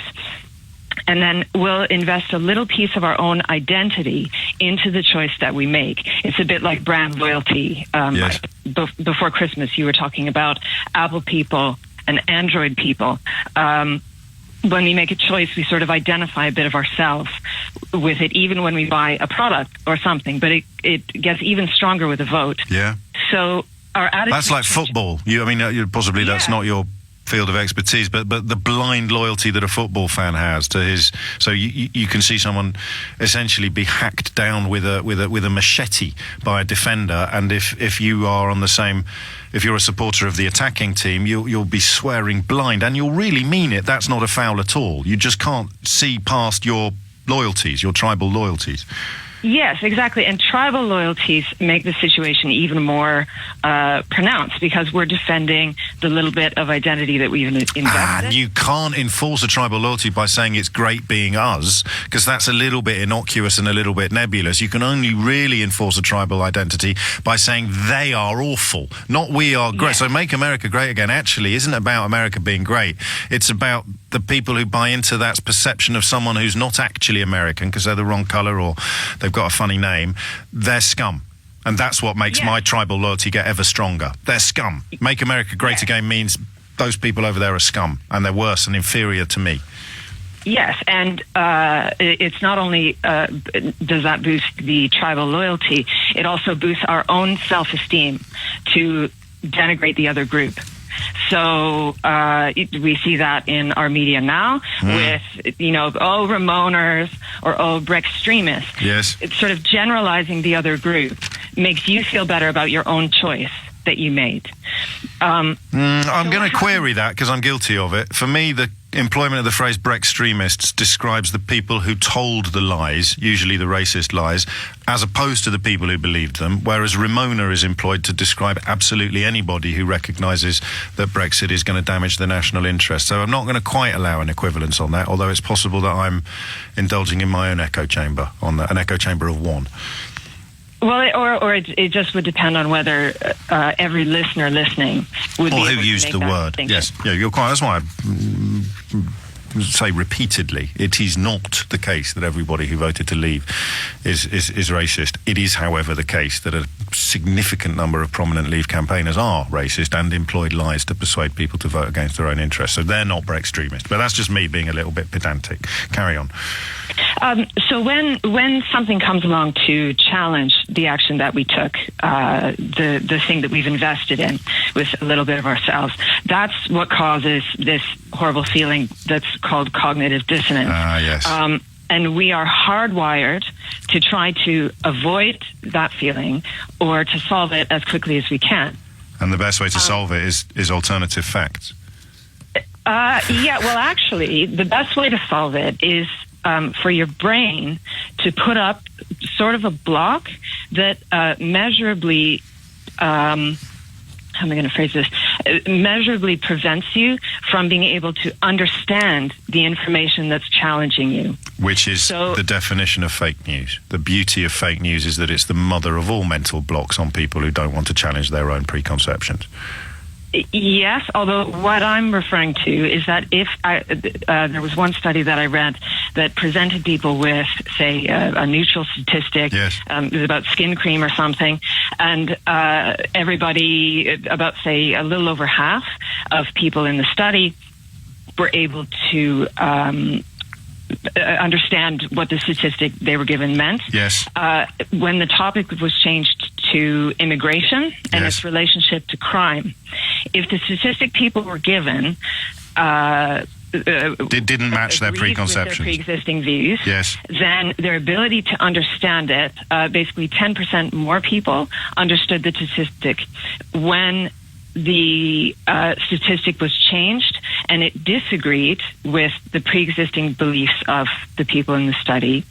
Speaker 16: And then we'll invest a little piece of our own identity into the choice that we make. It's a bit like brand loyalty.
Speaker 2: Yes.
Speaker 16: Before Christmas, you were talking about Apple people and Android people. When we make a choice, we sort of identify a bit of ourselves with it, even when we buy a product or something. But it gets even stronger with a vote.
Speaker 2: Yeah.
Speaker 16: So our attitude...
Speaker 2: That's like football. Possibly that's not your field of expertise, but the blind loyalty that a football fan has to his... So you can see someone essentially be hacked down with a machete by a defender, and if you are on the same... If you're a supporter of the attacking team, you'll be swearing blind, and you'll really mean it. That's not a foul at all. You just can't see past your loyalties, your tribal loyalties.
Speaker 16: Yes, exactly. And tribal loyalties make the situation even more pronounced because we're defending the little bit of identity that we've invested.
Speaker 2: And you can't enforce a tribal loyalty by saying it's great being us, because that's a little bit innocuous and a little bit nebulous. You can only really enforce a tribal identity by saying they are awful, not we are great. Yeah. So Make America Great Again actually isn't about America being great. It's about the people who buy into that perception of someone who's not actually American because they're the wrong colour or they've got a funny name. They're scum. And that's what makes my tribal loyalty get ever stronger. They're scum. Make America Great Again means those people over there are scum and they're worse and inferior to me.
Speaker 16: Yes, and it's not only does that boost the tribal loyalty, it also boosts our own self-esteem to denigrate the other group. So we see that in our media now with, Ramoners or Brextremists.
Speaker 2: Yes.
Speaker 16: It's sort of generalizing the other group makes you feel better about your own choice that you made.
Speaker 2: I'm going to query that because I'm guilty of it. For me, the employment of the phrase Brextremists describes the people who told the lies, usually the racist lies, as opposed to the people who believed them, whereas Ramona is employed to describe absolutely anybody who recognises that Brexit is going to damage the national interest. So I'm not going to quite allow an equivalence on that, although it's possible that I'm indulging in my own echo chamber, on an echo chamber of one.
Speaker 16: Well, it just would depend on whether every listener listening would be able to
Speaker 2: used
Speaker 16: make
Speaker 2: the
Speaker 16: that
Speaker 2: word.
Speaker 16: distinction.
Speaker 2: Yes, yeah, you're quite. That's why I say repeatedly, it is not the case that everybody who voted to leave is racist. It is, however, the case that a significant number of prominent Leave campaigners are racist and employed lies to persuade people to vote against their own interests. So they're not Brextremists. But that's just me being a little bit pedantic. Carry on.
Speaker 16: So when something comes along to challenge the action that we took, the thing that we've invested in with a little bit of ourselves, that's what causes this horrible feeling that's called cognitive dissonance.
Speaker 2: Yes.
Speaker 16: And we are hardwired to try to avoid that feeling or to solve it as quickly as we can.
Speaker 2: And the best way to solve it is alternative facts.
Speaker 16: Yeah, well, actually, the best way to solve it is for your brain to put up sort of a block that measurably, how am I going to phrase this? Measurably prevents you from being able to understand the information that's challenging you.
Speaker 2: Which is the definition of fake news. The beauty of fake news is that it's the mother of all mental blocks on people who don't want to challenge their own preconceptions.
Speaker 16: Yes, although what I'm referring to is that if there was one study that I read that presented people with, say, a neutral statistic,
Speaker 2: yes.
Speaker 16: It was about skin cream or something, and everybody, about, say, a little over half of people in the study were able to understand what the statistic they were given meant.
Speaker 2: Yes.
Speaker 16: When the topic was changed to immigration and
Speaker 2: Yes.
Speaker 16: its relationship to crime, if the statistic people were given
Speaker 2: didn't match their
Speaker 16: agreed with
Speaker 2: preconceptions,
Speaker 16: their pre-existing views,
Speaker 2: yes.
Speaker 16: then their ability to understand it, basically 10% more people understood the statistic. When the statistic was changed and it disagreed with the pre-existing beliefs of the people in the study,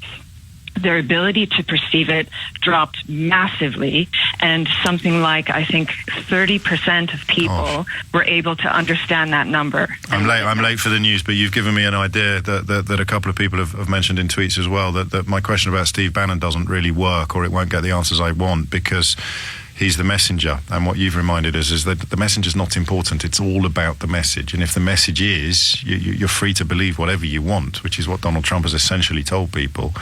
Speaker 16: their ability to perceive it dropped massively, and something like, I think, 30% of people were able to understand that number.
Speaker 2: I'm late for the news, but you've given me an idea that a couple of people have mentioned in tweets as well, that my question about Steve Bannon doesn't really work, or it won't get the answers I want, because he's the messenger, and what you've reminded us is that the messenger's not important. It's all about the message, and if the message is you're free to believe whatever you want, which is what Donald Trump has essentially told people,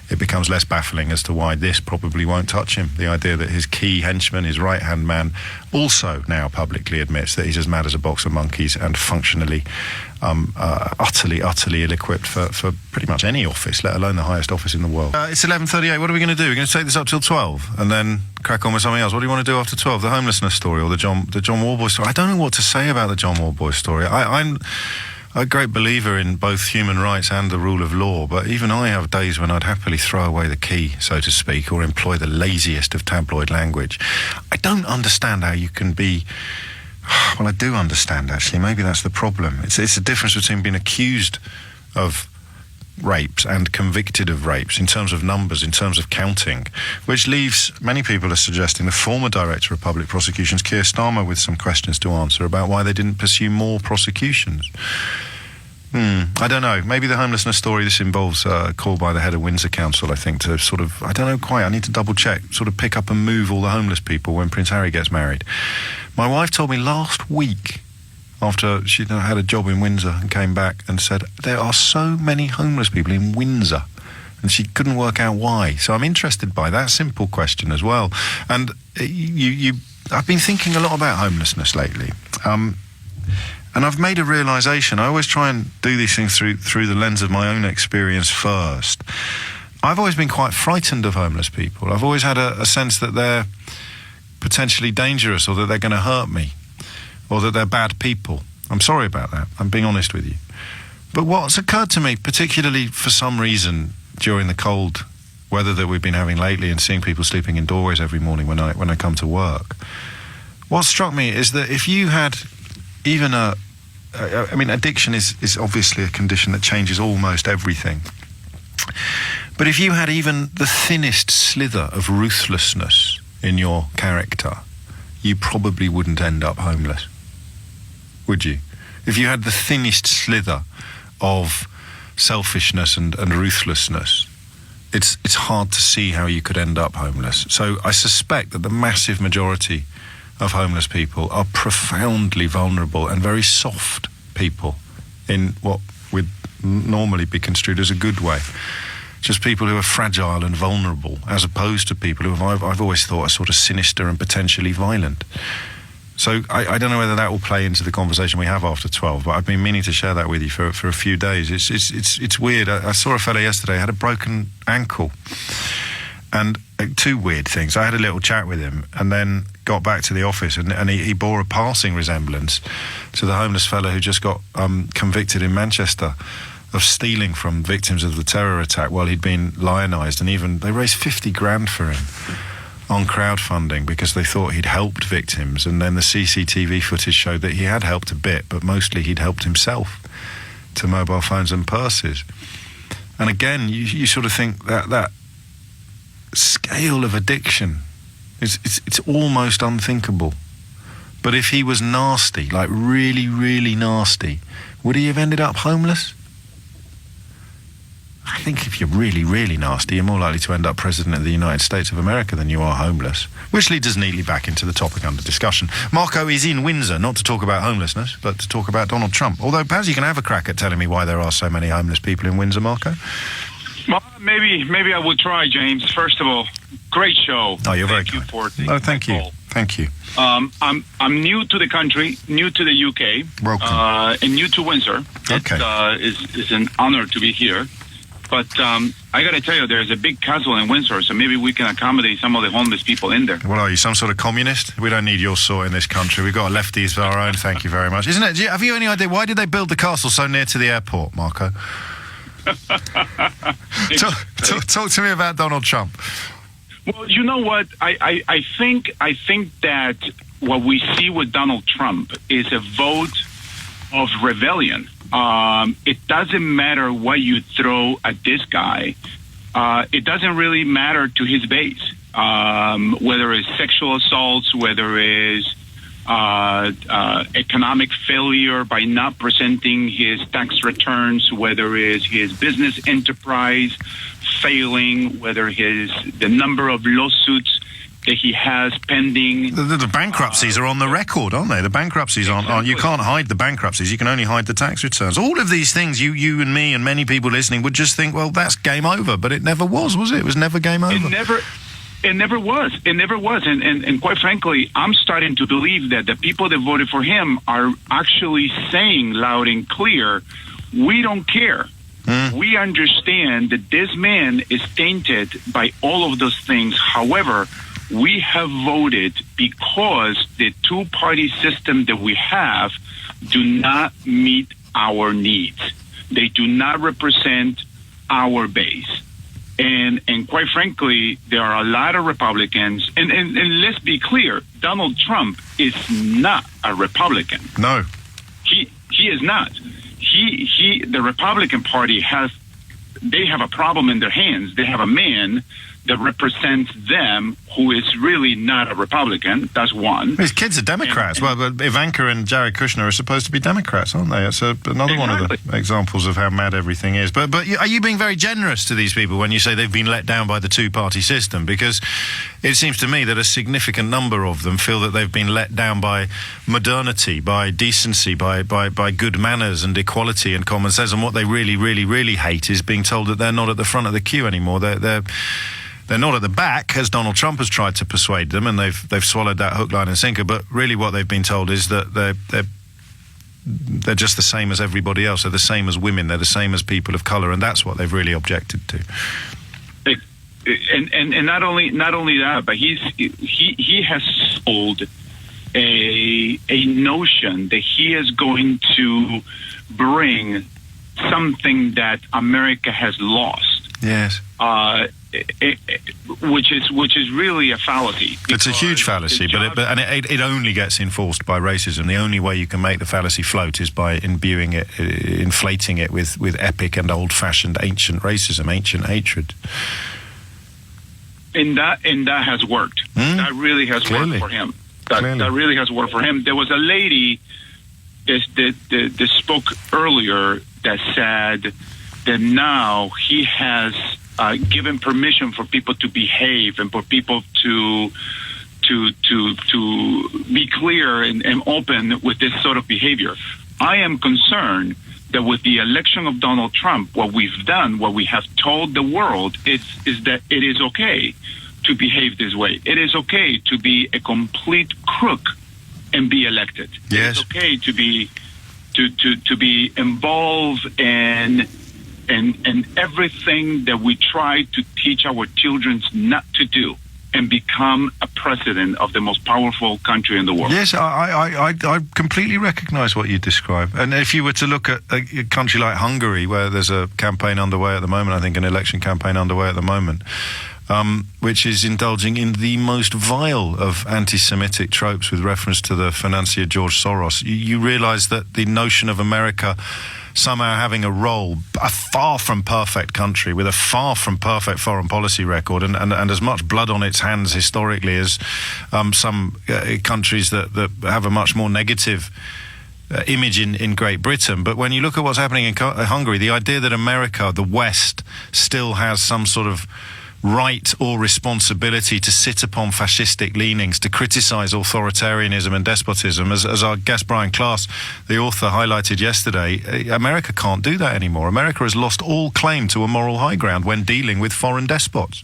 Speaker 2: it becomes less baffling as to why this probably won't touch him. The idea that his key henchman, his right-hand man, also now publicly admits that he's as mad as a box of monkeys and functionally utterly ill-equipped for pretty much any office, let alone the highest office in the world. It's 11:38. What are we going to do? We're going to take this up till 12 and then crack on with something else. What do you want to do after 12? The homelessness story or the John Warboy story? I don't know what to say about the John Warboy story. I'm a great believer in both human rights and the rule of law, but even I have days when I'd happily throw away the key, so to speak, or employ the laziest of tabloid language. I don't understand how you can be... Well, I do understand, actually. Maybe that's the problem. It's the difference between being accused of rapes and convicted of rapes in terms of numbers, in terms of counting, which leaves, many people are suggesting, the former Director of Public Prosecutions, Keir Starmer, with some questions to answer about why they didn't pursue more prosecutions. I don't know. Maybe the homelessness story, this involves a call by the head of Windsor Council, I think, to sort of, I don't know quite, I need to double check, sort of pick up and move all the homeless people when Prince Harry gets married. My wife told me last week, after she had a job in Windsor and came back and said, there are so many homeless people in Windsor, and she couldn't work out why. So I'm interested by that simple question as well. And I've been thinking a lot about homelessness lately. And I've made a realisation. I always try and do these things through the lens of my own experience first. I've always been quite frightened of homeless people. I've always had a sense that they're potentially dangerous, or that they're going to hurt me, or that they're bad people. I'm sorry about that. I'm being honest with you. But what's occurred to me, particularly for some reason during the cold weather that we've been having lately and seeing people sleeping in doorways every morning when I come to work, what struck me is that if you had even addiction is obviously a condition that changes almost everything. But if you had even the thinnest slither of ruthlessness in your character, you probably wouldn't end up homeless, would you? If you had the thinnest slither of selfishness and ruthlessness, it's hard to see how you could end up homeless. So I suspect that the massive majority of homeless people are profoundly vulnerable and very soft people in what would normally be construed as a good way. Just people who are fragile and vulnerable, as opposed to people who I've always thought are sort of sinister and potentially violent. So I don't know whether that will play into the conversation we have after 12, but I've been meaning to share that with you for a few days. It's weird. I saw a fellow yesterday, had a broken ankle. And two weird things. I had a little chat with him and then got back to the office, and he bore a passing resemblance to the homeless fellow who just got convicted in Manchester of stealing from victims of the terror attack while he'd been lionised, and even they raised 50 grand for him on crowdfunding because they thought he'd helped victims, and then the CCTV footage showed that he had helped a bit, but mostly he'd helped himself to mobile phones and purses. And again, you sort of think that scale of addiction it's almost unthinkable. But if he was nasty, like really, really nasty, would he have ended up homeless? I think if you're really, really nasty, you're more likely to end up President of the United States of America than you are homeless. Which leads us neatly back into the topic under discussion. Marco is in Windsor, not to talk about homelessness, but to talk about Donald Trump. Although perhaps you can have a crack at telling me why there are so many homeless people in Windsor, Marco.
Speaker 17: Well, maybe I will try, James. First of all, great show.
Speaker 2: Oh, you're very
Speaker 17: kind.
Speaker 2: Thank you. Thank you.
Speaker 17: I'm new to the country, new to the UK,
Speaker 2: welcome,
Speaker 17: and new to Windsor.
Speaker 2: Okay,
Speaker 17: it's an honor to be here. But I got to tell you, there's a big castle in Windsor, so maybe we can accommodate some of the homeless people in there.
Speaker 2: What are you, some sort of communist? We don't need your sort in this country. We've got lefties of our own. Thank you very much. Isn't it? Have you any idea why did they build the castle so near to the airport, Marco? Talk to me about Donald Trump.
Speaker 17: Well, you know what? I think that what we see with Donald Trump is a vote of rebellion. It doesn't matter what you throw at this guy. It doesn't really matter to his base, whether it's sexual assaults, whether it's economic failure by not presenting his tax returns, whether it's his business enterprise failing, whether the number of lawsuits that he has pending.
Speaker 2: The bankruptcies are on the record, aren't they? The bankruptcies aren't. You can't hide the bankruptcies. You can only hide the tax returns. All of these things, you and me and many people listening would just think, well, that's game over. But it never was it? It was never game over.
Speaker 17: It never was. And quite frankly, I'm starting to believe that the people that voted for him are actually saying loud and clear, we don't care. We understand that this man is tainted by all of those things. However, we have voted because the two-party system that we have do not meet our needs. They do not represent our base. And quite frankly, there are a lot of Republicans, and let's be clear, Donald Trump is not a Republican.
Speaker 2: No.
Speaker 17: He is not. The Republican Party have a problem in their hands. They have a man that represents them who is really not a Republican. That's one.
Speaker 2: His kids are Democrats. Well, Ivanka and Jared Kushner are supposed to be Democrats, aren't they? It's another one of the examples of how mad everything is. But are you being very generous to these people when you say they've been let down by the two-party system? Because it seems to me that a significant number of them feel that they've been let down by modernity, by decency, by good manners and equality and common sense. And what they really, really, really hate is being told that they're not at the front of the queue anymore. They're not at the back, as Donald Trump has tried to persuade them, and they've swallowed that hook, line and sinker. But really what they've been told is that they're just the same as everybody else. They're the same as women. They're the same as people of colour, and that's what they've really objected to.
Speaker 17: And not only that, but he has sold a notion that he is going to bring something that America has lost.
Speaker 2: Yes.
Speaker 17: which is really a fallacy.
Speaker 2: It's a huge fallacy, it only gets enforced by racism. The only way you can make the fallacy float is by inflating it with epic and old-fashioned ancient racism, ancient hatred.
Speaker 17: And that has worked. That really has worked for him. That really has worked for him. There was a lady that spoke earlier that said that now he has given permission for people to behave and for people to be clear and open with this sort of behavior. I am concerned that with the election of Donald Trump, what we've done, what we have told the world is that it is okay to behave this way. It is okay to be a complete crook and be elected.
Speaker 2: Yes.
Speaker 17: It's okay to be involved in everything that we try to teach our children not to do, and become a president of the most powerful country in the world.
Speaker 2: Yes, I completely recognise what you describe. And if you were to look at a country like Hungary, where there's a campaign underway at the moment, I think an election campaign underway at the moment, which is indulging in the most vile of anti-Semitic tropes with reference to the financier George Soros, you realise that the notion of America somehow having a role, a far from perfect country with a far from perfect foreign policy record and as much blood on its hands historically as some countries that have a much more negative image in Great Britain. But when you look at what's happening in Hungary, the idea that America, the West, still has some sort of right or responsibility to sit upon fascistic leanings, to criticise authoritarianism and despotism, as our guest Brian Klaas, the author, highlighted yesterday, America can't do that anymore. America has lost all claim to a moral high ground when dealing with foreign despots.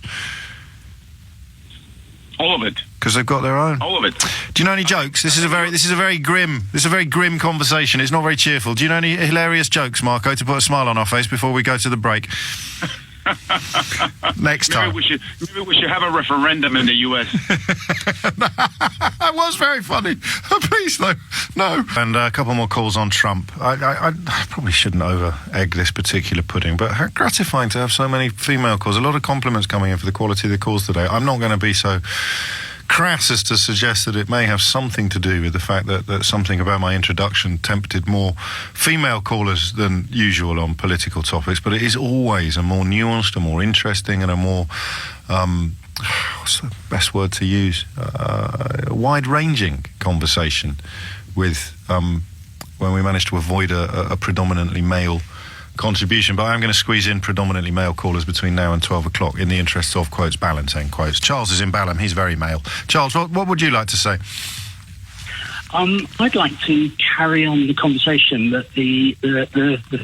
Speaker 17: All of it.
Speaker 2: Because they've got their own.
Speaker 17: All of it.
Speaker 2: Do you know any jokes? This is a very grim conversation. It's not very cheerful. Do you know any hilarious jokes, Marco, to put a smile on our face before we go to the break? Next time.
Speaker 17: Maybe we should have a referendum in the U.S.
Speaker 2: That was very funny. Please, no. And a couple more calls on Trump. I probably shouldn't over-egg this particular pudding, but how gratifying to have so many female calls. A lot of compliments coming in for the quality of the calls today. I'm not going to be so crass as to suggest that it may have something to do with the fact that something about my introduction tempted more female callers than usual on political topics, but it is always a more nuanced, a more interesting, and a more what's the best word to use, wide-ranging conversation with when we manage to avoid a predominantly male contribution. But I'm going to squeeze in predominantly male callers between now and 12 o'clock in the interests of quotes balance, end quotes. Charles is in Balham. He's very male. Charles, what would you like to say?
Speaker 18: I'd like to carry on the conversation that the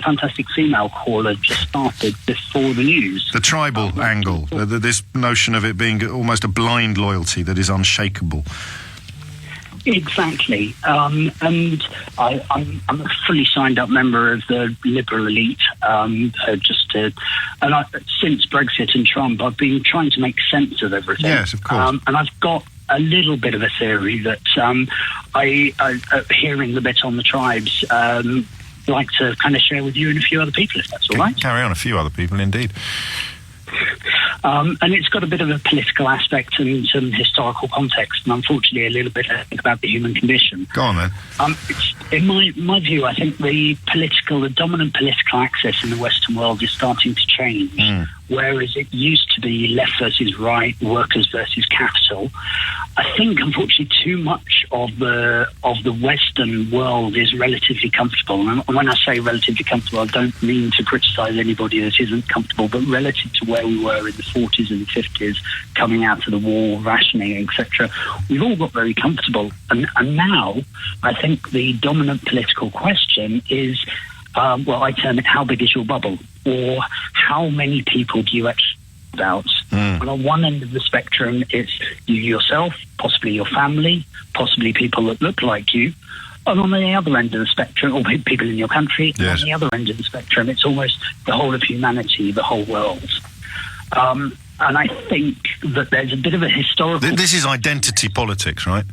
Speaker 18: fantastic female caller just started before the news.
Speaker 2: The tribal angle, this notion of it being almost a blind loyalty that is unshakable.
Speaker 18: Exactly, and I'm a fully signed up member of the liberal elite. Since Brexit and Trump, I've been trying to make sense of everything.
Speaker 2: Yes, of course.
Speaker 18: And I've got a little bit of a theory that hearing the bit on the tribes, like to kind of share with you and a few other people, if that's all right.
Speaker 2: Carry on, a few other people, indeed.
Speaker 18: And it's got a bit of a political aspect and some historical context, and unfortunately a little bit about the human condition.
Speaker 2: Go on, then.
Speaker 18: In my view, I think the dominant political axis in the Western world is starting to change. Whereas it used to be left versus right, workers versus capital. I think, unfortunately, too much of the Western world is relatively comfortable. And when I say relatively comfortable, I don't mean to criticise anybody that isn't comfortable, but relative to where we were in the 40s and 50s, coming out of the war, rationing, etc., we've all got very comfortable. And now, I think the dominant political question is, I term it, how big is your bubble? Or how many people do you actually about? And on one end of the spectrum, it's you yourself, possibly your family, possibly people that look like you. And on the other end of the spectrum, or people in your country, yes. And on the other end of the spectrum, it's almost the whole of humanity, the whole world. And I think that there's a bit of a historical...
Speaker 2: This is identity politics, right?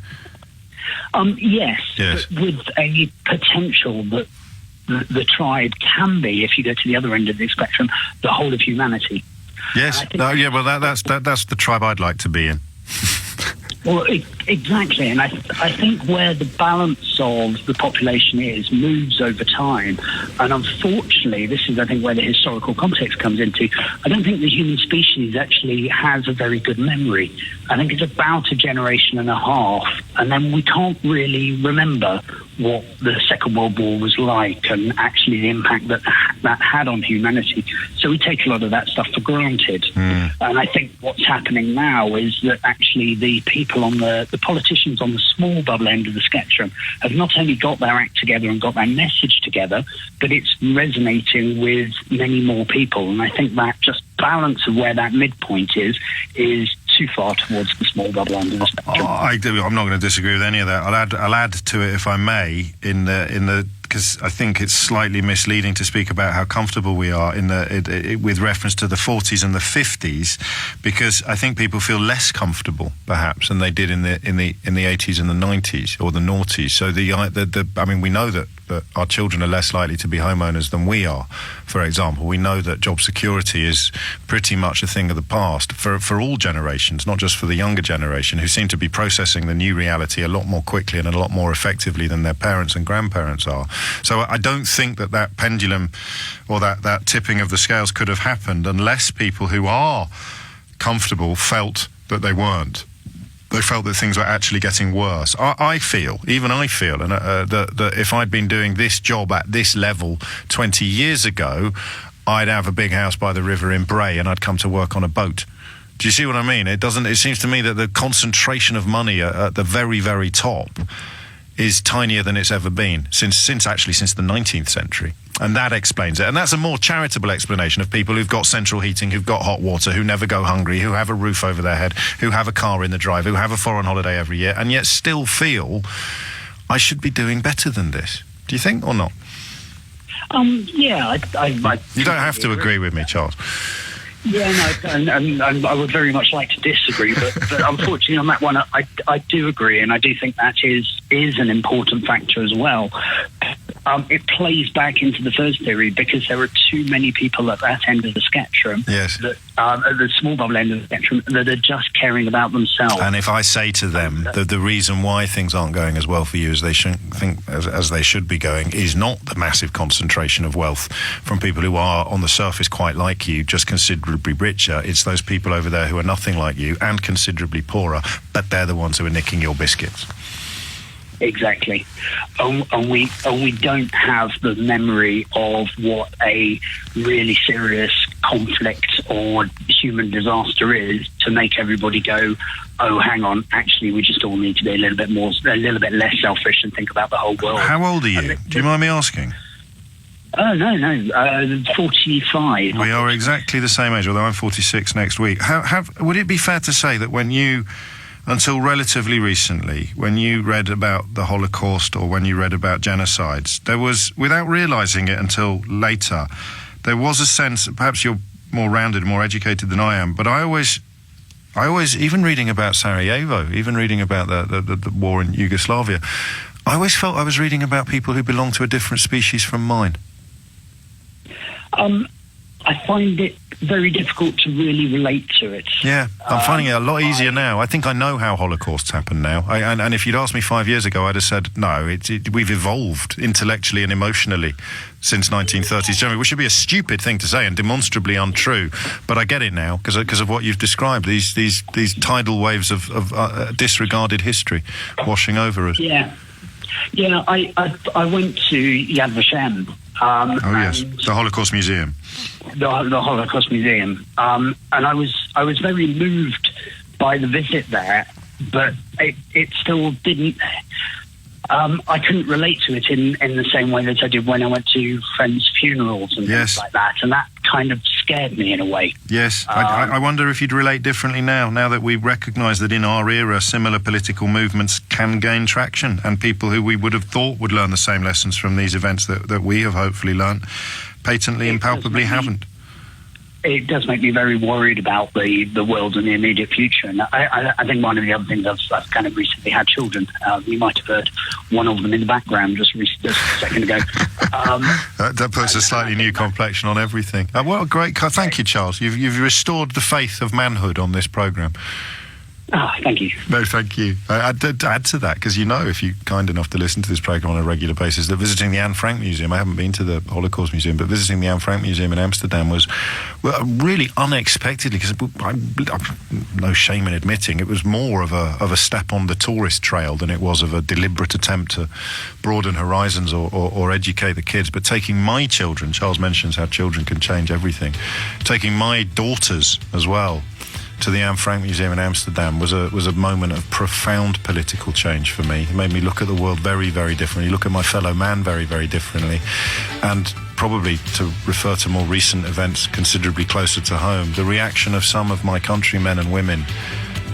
Speaker 18: Yes. But with a potential that the tribe can be, if you go to the other end of the spectrum, the whole of humanity.
Speaker 2: Yes. Well, that's the tribe I'd like to be in.
Speaker 18: Well, exactly, and I think where the balance of the population moves over time, and unfortunately, this is, I think, where the historical context comes into. I don't think the human species actually has a very good memory. I think it's about a generation and a half, and then we can't really remember what the Second World War was like and actually the impact that had on humanity. So we take a lot of that stuff for granted. And I think what's happening now is that actually the people on the politicians on the small bubble end of the spectrum have not only got their act together and got their message together, but it's resonating with many more people. And I think that just balance of where that midpoint is too far towards the small bubble end of the spectrum.
Speaker 2: I'm not going to disagree with any of that. I'll add to it, if I may, in the because I think it's slightly misleading to speak about how comfortable we are with reference to the 40s and the 50s, because I think people feel less comfortable perhaps than they did in the 80s and the 90s or the noughties. So we know that our children are less likely to be homeowners than we are, for example. We know that job security is pretty much a thing of the past for all generations, not just for the younger generation, who seem to be processing the new reality a lot more quickly and a lot more effectively than their parents and grandparents are. So I don't think that pendulum or that tipping of the scales could have happened unless people who are comfortable felt that they weren't. They felt that things were actually getting worse. I feel, and that if I'd been doing this job at this level 20 years ago, I'd have a big house by the river in Bray and I'd come to work on a boat. Do you see what I mean? It seems to me that the concentration of money at the very, very top is tinier than it's ever been since the 19th century. And that explains it. And that's a more charitable explanation of people who've got central heating, who've got hot water, who never go hungry, who have a roof over their head, who have a car in the drive, who have a foreign holiday every year, and yet still feel, I should be doing better than this. Do you think, or not?
Speaker 18: Yeah,
Speaker 2: you don't have to agree with me, Charles.
Speaker 18: Yeah, no, and I would very much like to disagree, but unfortunately on that one, I do agree, and I do think that is an important factor as well. It plays back into the first theory because there are too many people at that end of the spectrum,
Speaker 2: yes,
Speaker 18: that at the small bubble end of the spectrum, that are just caring about themselves.
Speaker 2: And if I say to them that the reason why things aren't going as well for you as they as they should be going is not the massive concentration of wealth from people who are on the surface quite like you, just considerably richer, it's those people over there who are nothing like you and considerably poorer, but they're the ones who are nicking your biscuits.
Speaker 18: Exactly, and we don't have the memory of what a really serious conflict or human disaster is to make everybody go, oh, hang on, actually we just all need to be a little bit less selfish and think about the whole world.
Speaker 2: How old are you? Do you mind me asking?
Speaker 18: Oh, no, 45.
Speaker 2: We are exactly the same age, although I'm 46 next week. Would it be fair to say that when you, until relatively recently, when you read about the Holocaust or when you read about genocides, there was, without realising it until later, there was a sense, perhaps you're more rounded, more educated than I am, but I always, even reading about Sarajevo, even reading about the war in Yugoslavia, I always felt I was reading about people who belonged to a different species from mine.
Speaker 18: I find it very difficult to really relate to it.
Speaker 2: Yeah, I'm finding it a lot easier now. I think I know how Holocausts happen now. And if you'd asked me 5 years ago, I'd have said, no, we've evolved intellectually and emotionally since 1930s generally, which would be a stupid thing to say and demonstrably untrue. But I get it now because of what you've described, these tidal waves of disregarded history washing over us.
Speaker 18: Yeah, I went to Yad Vashem.
Speaker 2: Yes, the Holocaust Museum.
Speaker 18: The Holocaust Museum, and I was very moved by the visit there, but it still didn't. I couldn't relate to it in the same way that I did when I went to friends' funerals and things like that, and that kind of scared me in a way.
Speaker 2: Yes, I wonder if you'd relate differently now that we recognise that in our era similar political movements can gain traction, and people who we would have thought would learn the same lessons from these events that we have hopefully learnt, patently and palpably haven't.
Speaker 18: It does make me very worried about the world in the immediate future. And I think one of the other things, I've kind of recently had children. You might have heard one of them in the background just a second ago.
Speaker 2: That puts a slightly new complexion on everything. What a great... Thank you, Charles. You've restored the faith of manhood on this programme.
Speaker 18: Thank you.
Speaker 2: No, thank you. I'd add to that, because if you're kind enough to listen to this programme on a regular basis, that visiting the Anne Frank Museum, I haven't been to the Holocaust Museum, but visiting the Anne Frank Museum in Amsterdam was really unexpectedly, because no shame in admitting, it was more of a step on the tourist trail than it was of a deliberate attempt to broaden horizons or educate the kids. But taking my children, Charles mentions how children can change everything, taking my daughters as well to the Anne Frank Museum in Amsterdam was a moment of profound political change for me. It made me look at the world very, very differently, look at my fellow man very, very differently, and probably, to refer to more recent events considerably closer to home, the reaction of some of my countrymen and women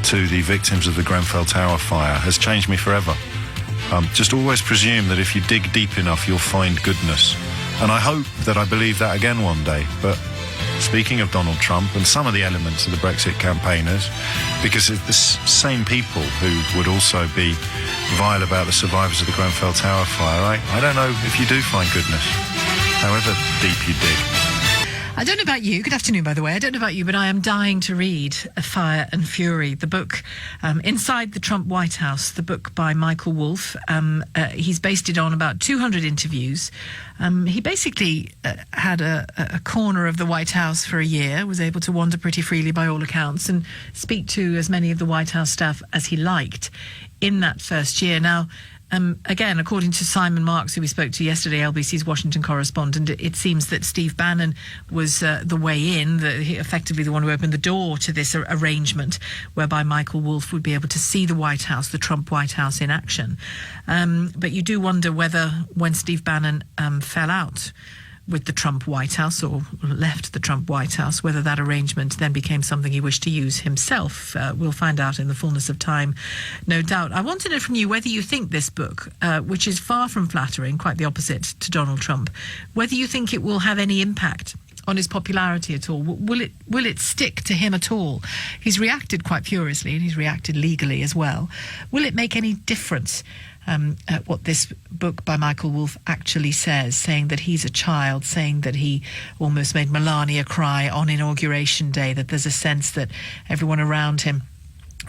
Speaker 2: to the victims of the Grenfell Tower fire has changed me forever. Just always presume that if you dig deep enough, you'll find goodness. And I hope that I believe that again one day. But speaking of Donald Trump and some of the elements of the Brexit campaigners, because it's the same people who would also be vile about the survivors of the Grenfell Tower fire, I don't know if you do find goodness, however deep you dig.
Speaker 19: I don't know about you. Good afternoon, by the way. I don't know about you, but I am dying to read Fire and Fury, the book Inside the Trump White House, the book by Michael Wolff. He's based it on about 200 interviews. He basically had a corner of the White House for a year, was able to wander pretty freely by all accounts and speak to as many of the White House staff as he liked in that first year. Now, again, according to Simon Marks, who we spoke to yesterday, LBC's Washington correspondent, it seems that Steve Bannon was the way in, effectively the one who opened the door to this arrangement whereby Michael Wolff would be able to see the White House, the Trump White House in action. But you do wonder whether when Steve Bannon fell out with the Trump White House or left the Trump White House, whether that arrangement then became something he wished to use himself. We'll find out in the fullness of time, no doubt. I want to know from you whether you think this book, which is far from flattering, quite the opposite to Donald Trump, whether you think it will have any impact on his popularity at all. Will it stick to him at all? He's reacted quite furiously, and he's reacted legally as well. Will it make any difference at what this book by Michael Wolff actually says, saying that he's a child, saying that he almost made Melania cry on Inauguration Day, that there's a sense that everyone around him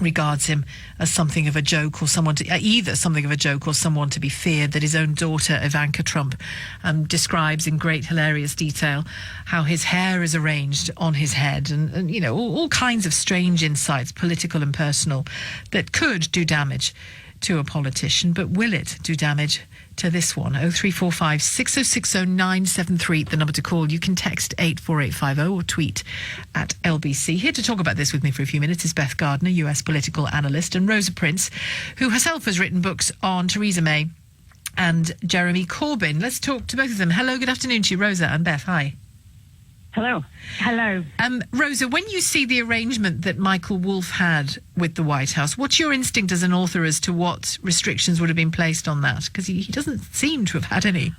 Speaker 19: regards him as something of a joke, or either something of a joke or someone to be feared, that his own daughter Ivanka Trump describes in great hilarious detail how his hair is arranged on his head, and all kinds of strange insights, political and personal, that could do damage to a politician. But will it do damage to this one? 0345 6060 973, the number to call. You can text 84850 or tweet at LBC. Here to talk about this with me for a few minutes is Beth Gardner, US political analyst, and Rosa Prince, who herself has written books on Theresa May and Jeremy Corbyn. Let's talk to both of them. Hello, good afternoon to you, Rosa and Beth. Hi.
Speaker 15: Hello. Hello.
Speaker 19: Rosa, when you see the arrangement that Michael Wolff had with the White House, what's your instinct as an author as to what restrictions would have been placed on that? Because he doesn't seem to have had any.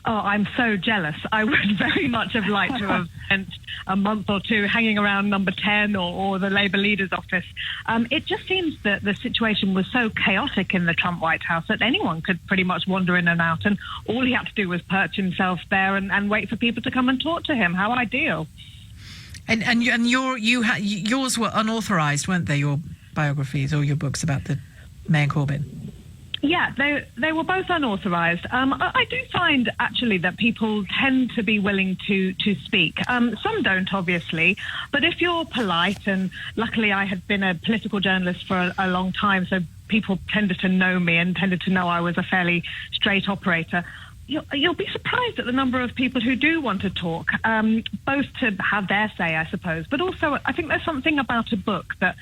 Speaker 15: Oh, I'm so jealous. I would very much have liked to have spent a month or two hanging around number 10 or the Labour leader's office. It just seems that the situation was so chaotic in the Trump White House that anyone could pretty much wander in and out, and all he had to do was perch himself there and wait for people to come and talk to him. How ideal. And yours were unauthorised, weren't they, your biographies or your books about the May and Corbyn? Yeah, they were both unauthorised. I do find, actually, that people tend to be willing to speak. Some don't, obviously, but if you're polite, and luckily I had been a political journalist for a long time, so people tended to know me and tended to know I was a fairly straight operator, you'll be surprised at the number of people who do want to talk, both to have their say, I suppose, but also I think there's something about a book that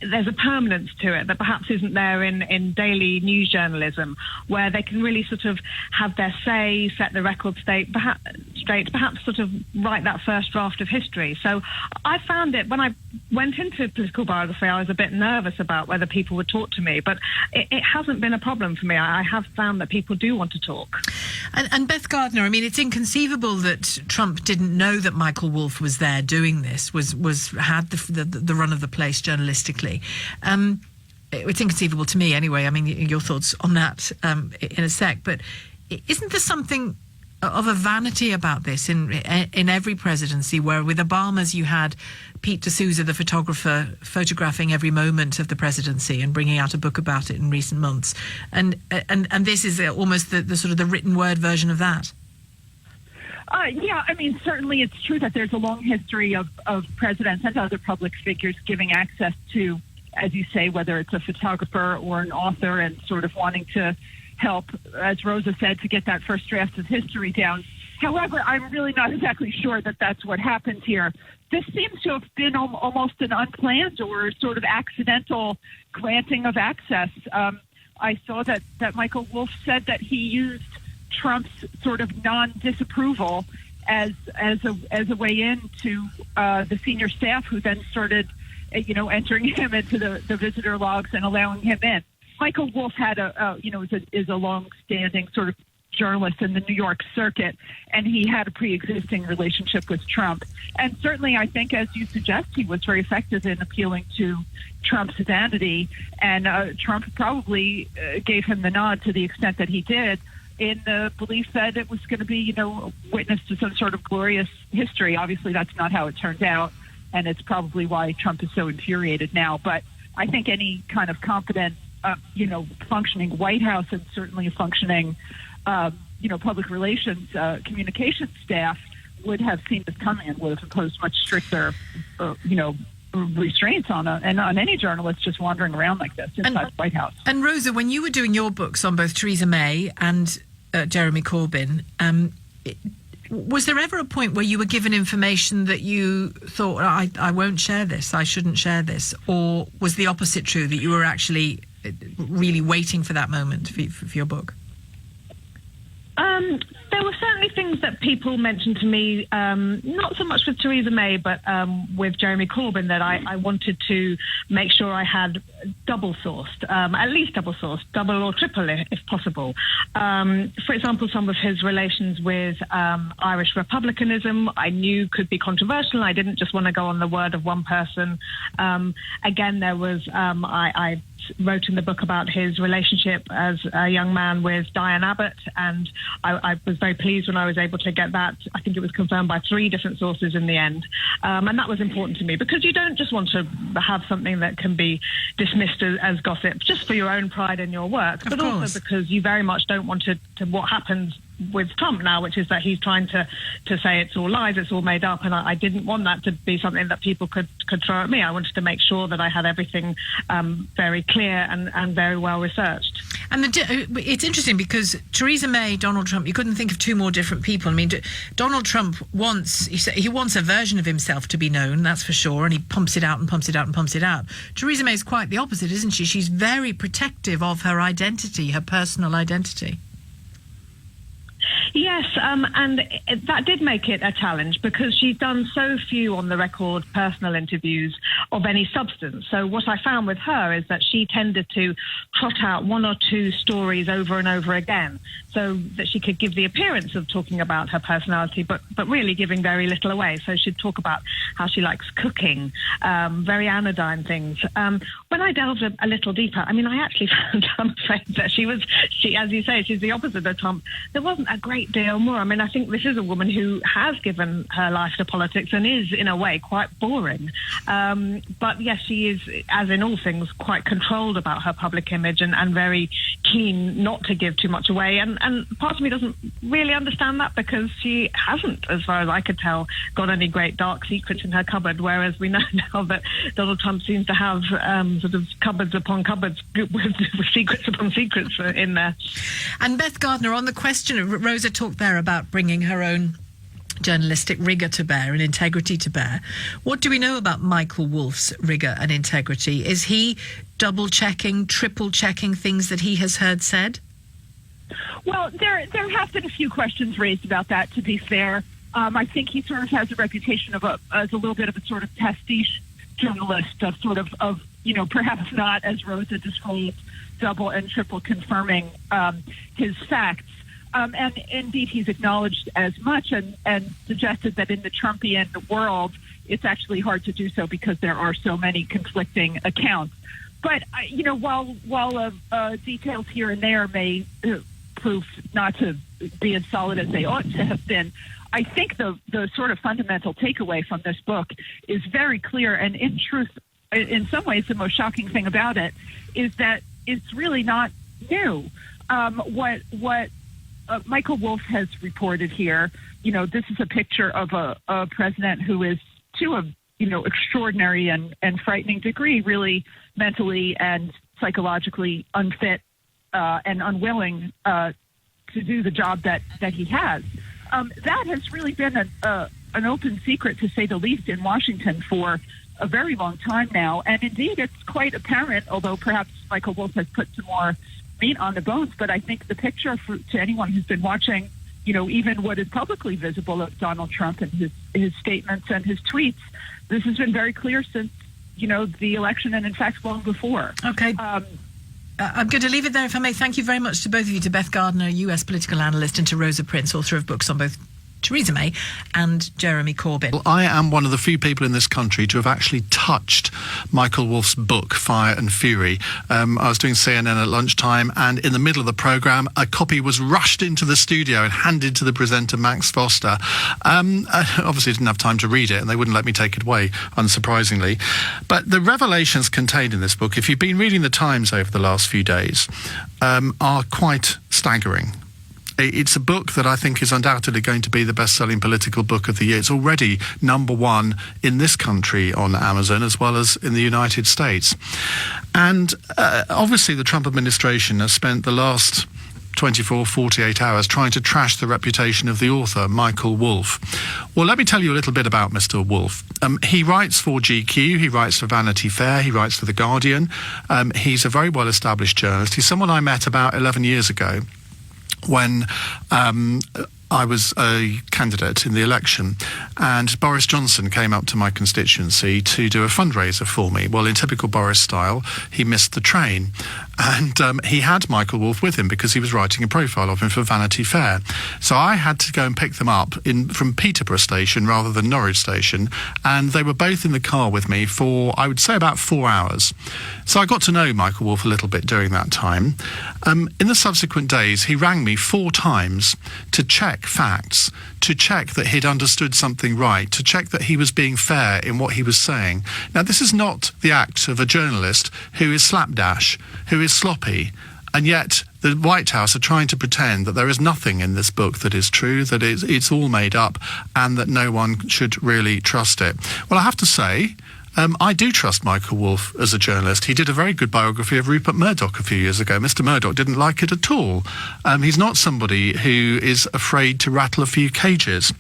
Speaker 15: there's a permanence to it that perhaps isn't there in daily news journalism, where they can really sort of have their say, set the record straight, perhaps sort of write that first draft of history. So I found it, when I went into political biography, I was a bit nervous about whether people would talk to me, but it hasn't been a problem for me. I have found that people do want to talk.
Speaker 19: And Beth Gardner, I mean, it's inconceivable that Trump didn't know that Michael Wolff was there doing this, had the run of the place journalistically. It's inconceivable to me anyway. I mean, your thoughts on that in a sec. But isn't there something of a vanity about this in every presidency, where with Obama's you had Pete D'Souza, the photographer, photographing every moment of the presidency and bringing out a book about it in recent months, and this is almost the sort of the written word version of that.
Speaker 15: Yeah, I mean, certainly it's true that there's a long history of presidents and other public figures giving access to, as you say, whether it's a photographer or an author, and sort of wanting to help, as Rosa said, to get that first draft of history down. However, I'm really not exactly sure that that's what happened here. This seems to have been almost an unplanned or sort of accidental granting of access. I saw that Michael Wolff said that he used Trump's sort of non-disapproval as a way into the senior staff, who then started, entering him into the visitor logs and allowing him in. Michael Wolff had is a long-standing sort of journalist in the New York circuit, and he had a pre-existing relationship with Trump. And certainly, I think, as you suggest, he was very effective in appealing to Trump's vanity, and Trump probably gave him the nod to the extent that he did, in the belief that it was going to be, a witness to some sort of glorious history. Obviously, that's not how it turned out, and it's probably why Trump is so infuriated now. But I think any kind of competent, functioning White House, and certainly a functioning, public relations, communications staff would have seen this coming and would have imposed much stricter, restraints on any journalist just wandering around like this inside the White House.
Speaker 19: And Rosa, when you were doing your books on both Theresa May and Jeremy Corbyn, was there ever a point where you were given information that you thought, I won't share this, I shouldn't share this? Or was the opposite true, that you were actually really waiting for that moment for your book?
Speaker 16: There were certainly things that people mentioned to me, not so much with Theresa May, but with Jeremy Corbyn, that I wanted to make sure I had double-sourced, at least double-sourced, double or triple if possible. For example, some of his relations with Irish republicanism I knew could be controversial. I didn't just want to go on the word of one person. Again, there was, I wrote in the book about his relationship as a young man with Diane Abbott, and I was very pleased when I was able to get that. I think it was confirmed by 3 different sources in the end, and that was important to me, because you don't just want to have something that can be dismissed as gossip just for your own pride in your work, but also because you very much don't want to what happens with Trump now, which is that he's trying to say it's all lies, it's all made up, and I didn't want that to be something that people could throw at me. I wanted to make sure that I had everything very clear and very well researched.
Speaker 19: And it's interesting because Theresa May, Donald Trump, you couldn't think of 2 more different people. I mean, Donald Trump wants a version of himself to be known, that's for sure, and he pumps it out and pumps it out and pumps it out. Theresa May is quite the opposite, isn't she? She's very protective of her identity, her personal identity.
Speaker 16: Yes, and that did make it a challenge, because she's done so few on the record personal interviews of any substance. So what I found with her is that she tended to trot out 1 or 2 stories over and over again, so that she could give the appearance of talking about her personality, but really giving very little away. So she'd talk about how she likes cooking, very anodyne things. When I delved a little deeper, I mean, I actually found, I'm afraid, that she, as you say, she's the opposite of Trump. There wasn't a great deal more. I mean, I think this is a woman who has given her life to politics and is, in a way, quite boring. But yes, she is, as in all things, quite controlled about her public image and very keen not to give too much away. And part of me doesn't really understand that, because she hasn't, as far as I could tell, got any great dark secrets in her cupboard, whereas we know now that Donald Trump seems to have sort of cupboards upon cupboards with secrets upon secrets in there.
Speaker 19: And Beth Gardner, on the question, Rosa talked there about bringing her own journalistic rigour to bear and integrity to bear. What do we know about Michael Wolff's rigour and integrity? Is he double-checking, triple-checking things that he has heard said?
Speaker 15: Well, there have been a few questions raised about that, to be fair. I think he sort of has a reputation as a little bit of a sort of pastiche journalist, of perhaps not, as Rosa described, double and triple confirming his facts. And indeed, he's acknowledged as much and suggested that in the Trumpian world, it's actually hard to do so because there are so many conflicting accounts. But, while details here and there may proof not to be as solid as they ought to have been. I think the sort of fundamental takeaway from this book is very clear, and in truth, in some ways, the most shocking thing about it is that it's really not new. What Michael Wolff has reported here, this is a picture of a president who is, to a extraordinary and frightening degree, really mentally and psychologically unfit and unwilling to do the job that he has. That has really been an open secret, to say the least, in Washington for a very long time now. And indeed, it's quite apparent, although perhaps Michael Wolff has put some more meat on the bones. But I think the picture to anyone who's been watching, even what is publicly visible of Donald Trump and his statements and his tweets, this has been very clear since, the election, and in fact long before.
Speaker 19: Okay. I'm going to leave it there, if I may. Thank you very much to both of you, to Beth Gardner, US political analyst, and to Rosa Prince, author of books on both Theresa May and Jeremy Corbyn.
Speaker 20: Well, I am one of the few people in this country to have actually touched Michael Wolff's book, Fire and Fury. I was doing CNN at lunchtime, and in the middle of the programme, a copy was rushed into the studio and handed to the presenter, Max Foster. I obviously didn't have time to read it, and they wouldn't let me take it away, unsurprisingly. But the revelations contained in this book, if you've been reading the Times over the last few days, are quite staggering. It's a book that I think is undoubtedly going to be the best-selling political book of the year. It's already #1 in this country on Amazon, as well as in the United States. And obviously the Trump administration has spent the last 24, 48 hours trying to trash the reputation of the author, Michael Wolff. Well, let me tell you a little bit about Mr. Wolff. He writes for GQ, he writes for Vanity Fair, he writes for The Guardian. He's a very well-established journalist. He's someone I met about 11 years ago, when I was a candidate in the election, and Boris Johnson came up to my constituency to do a fundraiser for me. Well, in typical Boris style, he missed the train, and he had Michael Wolff with him because he was writing a profile of him for Vanity Fair. So I had to go and pick them up from Peterborough station rather than Norwich station, and they were both in the car with me for, I would say, about 4 hours. So I got to know Michael Wolff a little bit during that time. In the subsequent days, he rang me 4 times to check facts, to check that he'd understood something right, to check that he was being fair in what he was saying. Now, this is not the act of a journalist who is slapdash, who is sloppy, and yet the White House are trying to pretend that there is nothing in this book that is true, that it's all made up, and that no one should really trust it. Well, I have to say, I do trust Michael Wolff as a journalist. He did a very good biography of Rupert Murdoch a few years ago. Mr. Murdoch didn't like it at all. He's not somebody who is afraid to rattle a few cages.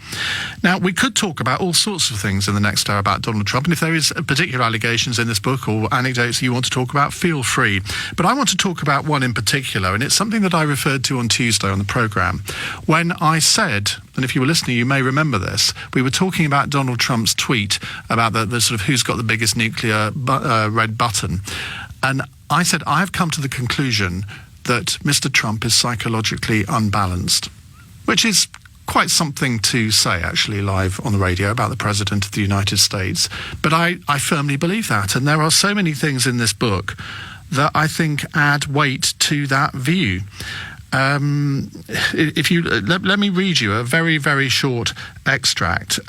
Speaker 20: Now, we could talk about all sorts of things in the next hour about Donald Trump, and if there is particular allegations in this book or anecdotes you want to talk about, feel free. But I want to talk about one in particular, and it's something that I referred to on Tuesday on the programme, when I said, and if you were listening, you may remember this, we were talking about Donald Trump's tweet about the sort of who's got the biggest nuclear red button. And I said, I have come to the conclusion that Mr. Trump is psychologically unbalanced, which is quite something to say, actually, live on the radio about the President of the United States. But I firmly believe that. And there are so many things in this book that I think add weight to that view. If you let me read you a very, very short extract.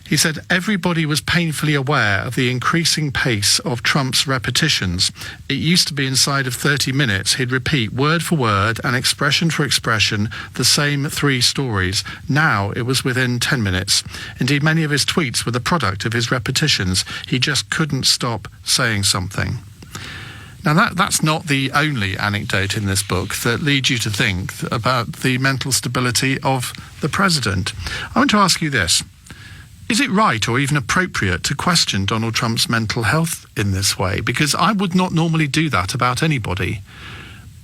Speaker 20: He said, everybody was painfully aware of the increasing pace of Trump's repetitions. It used to be inside of 30 minutes. He'd repeat word for word and expression for expression the same 3 stories. Now it was within 10 minutes. Indeed, many of his tweets were the product of his repetitions. He just couldn't stop saying something. Now, that's not the only anecdote in this book that leads you to think about the mental stability of the president. I want to ask you this. Is it right or even appropriate to question Donald Trump's mental health in this way? Because I would not normally do that about anybody.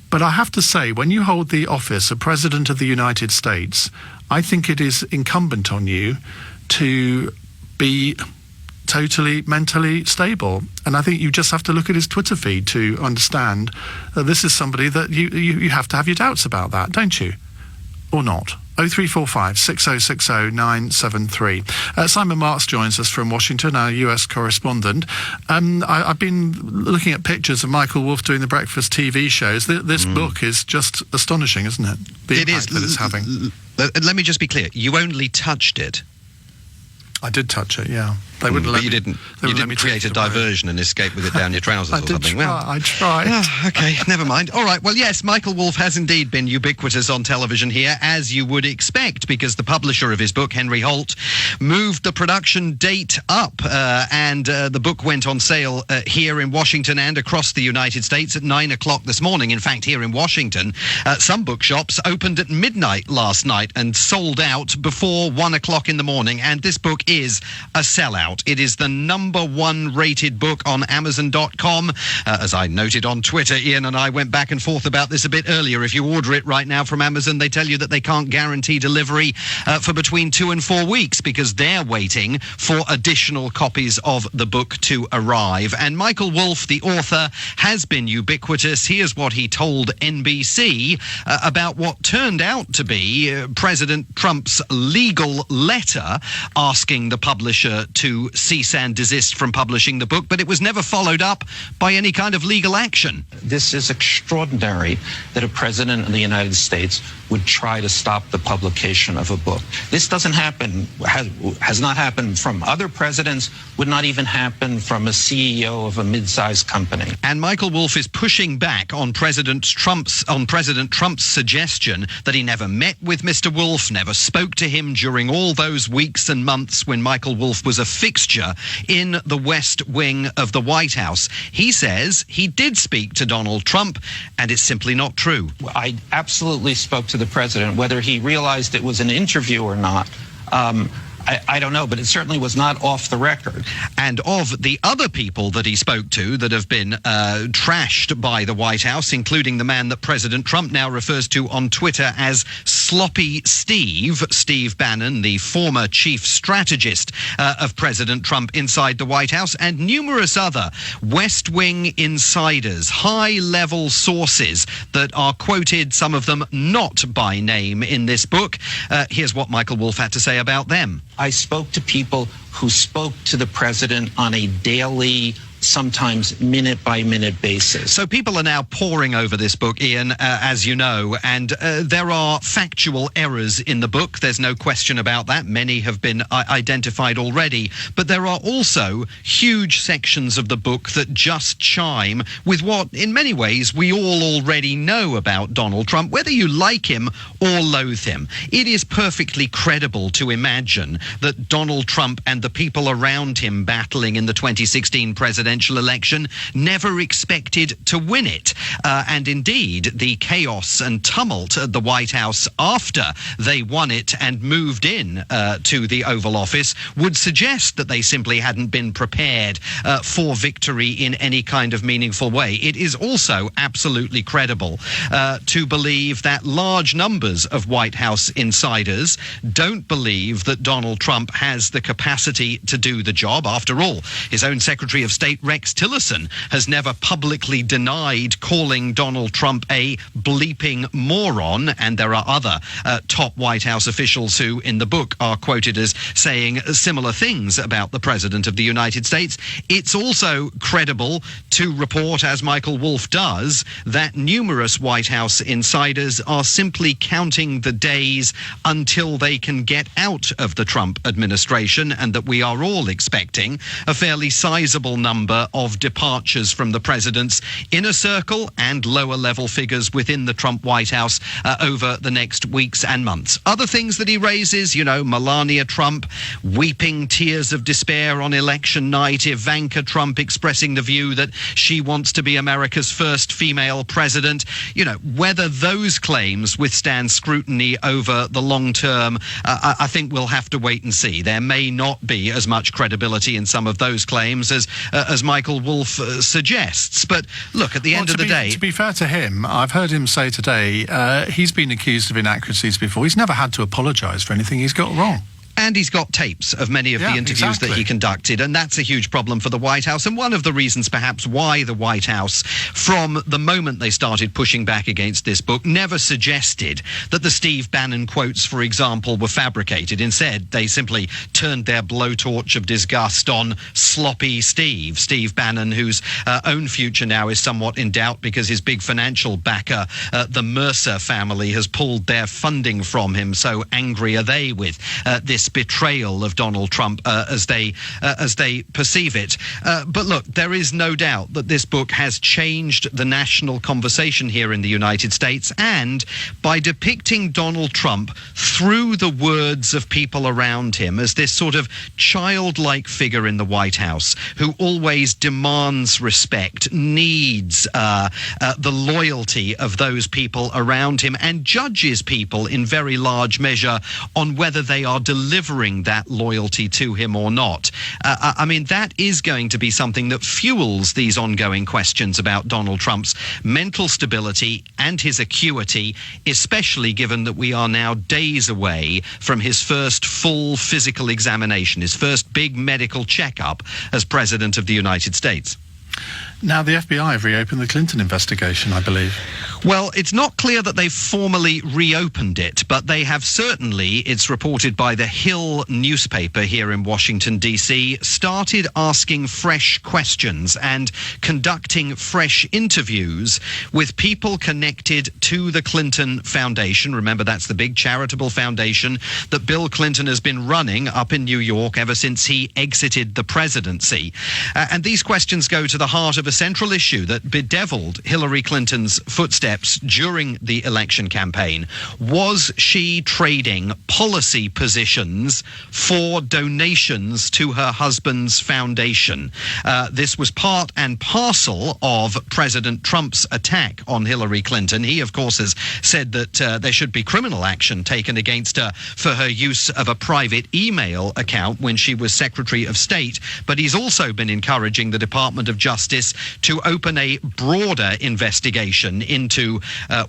Speaker 20: But I have to say, when you hold the office of President of the United States, I think it is incumbent on you to be totally mentally stable. And I think you just have to look at his Twitter feed to understand that this is somebody that you have to have your doubts about that, don't you? Or not? 0345 6060 973. Simon Marks joins us from Washington, our US correspondent. I've been looking at pictures of Michael Wolff doing the breakfast TV shows. This book is just astonishing, isn't it? The impact that it's having.
Speaker 21: Let me just be clear. You only touched it.
Speaker 20: I did touch it, yeah. They wouldn't let
Speaker 21: you
Speaker 20: me,
Speaker 21: didn't. You didn't create a diversion and escape with it down your trousers or something.
Speaker 20: I tried.
Speaker 21: Oh, okay, never mind. All right. Well, yes, Michael Wolff has indeed been ubiquitous on television here, as you would expect, because the publisher of his book, Henry Holt, moved the production date up, and the book went on sale here in Washington and across the United States at 9 o'clock this morning. In fact, here in Washington, some bookshops opened at midnight last night and sold out before 1 o'clock in the morning. And this book is a sellout. It is the #1 rated book on Amazon.com. As I noted on Twitter, Iain and I went back and forth about this a bit earlier. If you order it right now from Amazon, they tell you that they can't guarantee delivery for between 2 and 4 weeks because they're waiting for additional copies of the book to arrive. And Michael Wolff, the author, has been ubiquitous. Here's what he told NBC about what turned out to be President Trump's legal letter asking the publisher to cease and desist from publishing the book, but it was never followed up by any kind of legal action.
Speaker 5: This is extraordinary that a president of the United States would try to stop the publication of a book. This doesn't happen, has not happened from other presidents, would not even happen from a CEO of a mid-sized company.
Speaker 21: And Michael Wolff is pushing back on President Trump's suggestion that he never met with Mr. Wolff, never spoke to him during all those weeks and months when Michael Wolff was a fixture in the West Wing of the White House. He says he did speak to Donald Trump, and it's simply not true.
Speaker 5: I absolutely spoke to the president. Whether he realized it was an interview or not, I don't know, but it certainly was not off the record.
Speaker 21: And of the other people that he spoke to that have been trashed by the White House, including the man that President Trump now refers to on Twitter as Sloppy Steve Bannon, the former chief strategist of President Trump inside the White House, and numerous other West Wing insiders, high-level sources that are quoted, some of them not by name in this book. Here's what Michael Wolff had to say about them.
Speaker 5: I spoke to people who spoke to the president on a daily, sometimes minute-by-minute basis.
Speaker 21: So people are now poring over this book, Iain, as you know, and there are factual errors in the book. There's no question about that. Many have been identified already. But there are also huge sections of the book that just chime with what, in many ways, we all already know about Donald Trump, whether you like him or loathe him. It is perfectly credible to imagine that Donald Trump and the people around him battling in the 2016 presidential election never expected to win it. And indeed, the chaos and tumult at the White House after they won it and moved in to the Oval Office would suggest that they simply hadn't been prepared for victory in any kind of meaningful way. It is also absolutely credible to believe that large numbers of White House insiders don't believe that Donald Trump has the capacity to do the job. After all, his own Secretary of State, Rex Tillerson, has never publicly denied calling Donald Trump a bleeping moron, and there are other top White House officials who, in the book, are quoted as saying similar things about the President of the United States. It's also credible to report, as Michael Wolff does, that numerous White House insiders are simply counting the days until they can get out of the Trump administration, and that we are all expecting a fairly sizable number of departures from the president's inner circle and lower level figures within the Trump White House over the next weeks and months. Other things that he raises, you know, Melania Trump weeping tears of despair on election night, Ivanka Trump expressing the view that she wants to be America's first female president. You know, whether those claims withstand scrutiny over the long term, I think we'll have to wait and see. There may not be as much credibility in some of those claims as Michael Wolff suggests. But look, at the end of the day...
Speaker 20: To be fair to him, I've heard him say today he's been accused of inaccuracies before. He's never had to apologise for anything he's got wrong.
Speaker 21: and he's got tapes of many of the interviews that he conducted, and that's a huge problem for the White House, and one of the reasons perhaps why the White House, from the moment they started pushing back against this book, never suggested that the Steve Bannon quotes, for example, were fabricated. Instead, they simply turned their blowtorch of disgust on sloppy Steve Bannon, whose own future now is somewhat in doubt because his big financial backer, the Mercer family, has pulled their funding from him. So angry are they with this betrayal of Donald Trump as they perceive it. But look, there is no doubt that this book has changed the national conversation here in the United States, and by depicting Donald Trump through the words of people around him as this sort of childlike figure in the White House who always demands respect, needs the loyalty of those people around him, and judges people in very large measure on whether they are delivering that loyalty to him or not. I mean, that is going to be something that fuels these ongoing questions about Donald Trump's mental stability and his acuity, especially given that we are now days away from his first full physical examination, his first big medical checkup as President of the United States.
Speaker 20: Now, the FBI have reopened the Clinton investigation, I believe.
Speaker 21: Well, it's not clear that they've formally reopened it, but they have certainly, it's reported by the Hill newspaper here in Washington, D.C., started asking fresh questions and conducting fresh interviews with people connected to the Clinton Foundation. Remember, that's the big charitable foundation that Bill Clinton has been running up in New York ever since he exited the presidency. And these questions go to the heart of a central issue that bedeviled Hillary Clinton's footsteps during the election campaign. Was she trading policy positions for donations to her husband's foundation? This was part and parcel of President Trump's attack on Hillary Clinton. He, of course, has said that there should be criminal action taken against her for her use of a private email account when she was Secretary of State. But he's also been encouraging the Department of Justice to open a broader investigation into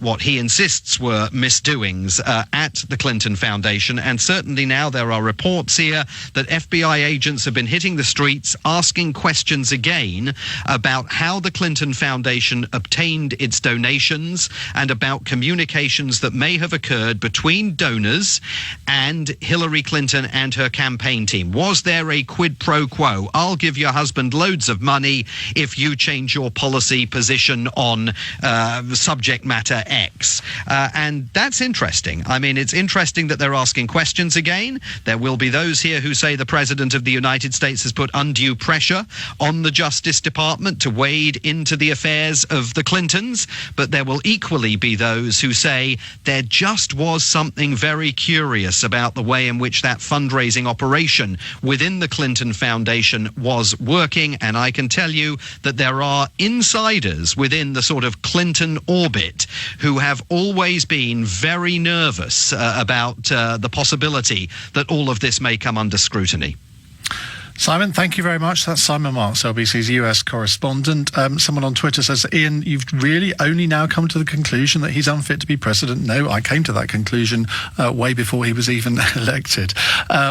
Speaker 21: what he insists were misdoings at the Clinton Foundation. And certainly now there are reports here that FBI agents have been hitting the streets asking questions again about how the Clinton Foundation obtained its donations and about communications that may have occurred between donors and Hillary Clinton and her campaign team. Was there a quid pro quo? I'll give your husband loads of money if you change your policy position on subject matter X. And that's interesting. I mean, it's interesting that they're asking questions again. There will be those here who say the President of the United States has put undue pressure on the Justice Department to wade into the affairs of the Clintons, but there will equally be those who say there just was something very curious about the way in which that fundraising operation within the Clinton Foundation was working. And I can tell you that there are insiders within the sort of Clinton orbit who have always been very nervous about the possibility that all of this may come under scrutiny.
Speaker 20: Simon, thank you very much. That's Simon Marks, LBC's US correspondent. Someone on Twitter says, Iain, you've really only now come to the conclusion that he's unfit to be president. No, I came to that conclusion way before he was even elected.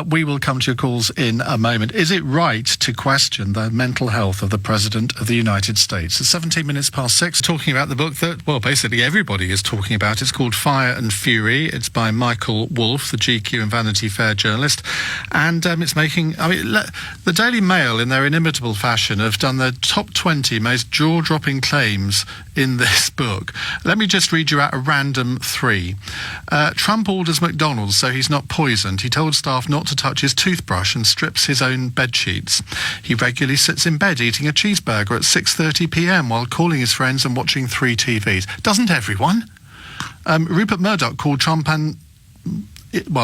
Speaker 20: We will come to your calls in a moment. Is it right to question the mental health of the President of the United States? It's 17 minutes past 6, talking about the book that, well, basically everybody is talking about. It's called Fire and Fury. It's by Michael Wolff, the GQ and Vanity Fair journalist. And it's making... The Daily Mail, in their inimitable fashion, have done the top 20 most jaw-dropping claims in this book. Let me just read you out a random 3. Trump orders McDonald's so he's not poisoned. He told staff not to touch his toothbrush and strips his own bed sheets. He regularly sits in bed eating a cheeseburger at 6:30 p.m. while calling his friends and watching 3 TVs. Doesn't everyone? Rupert Murdoch called Trump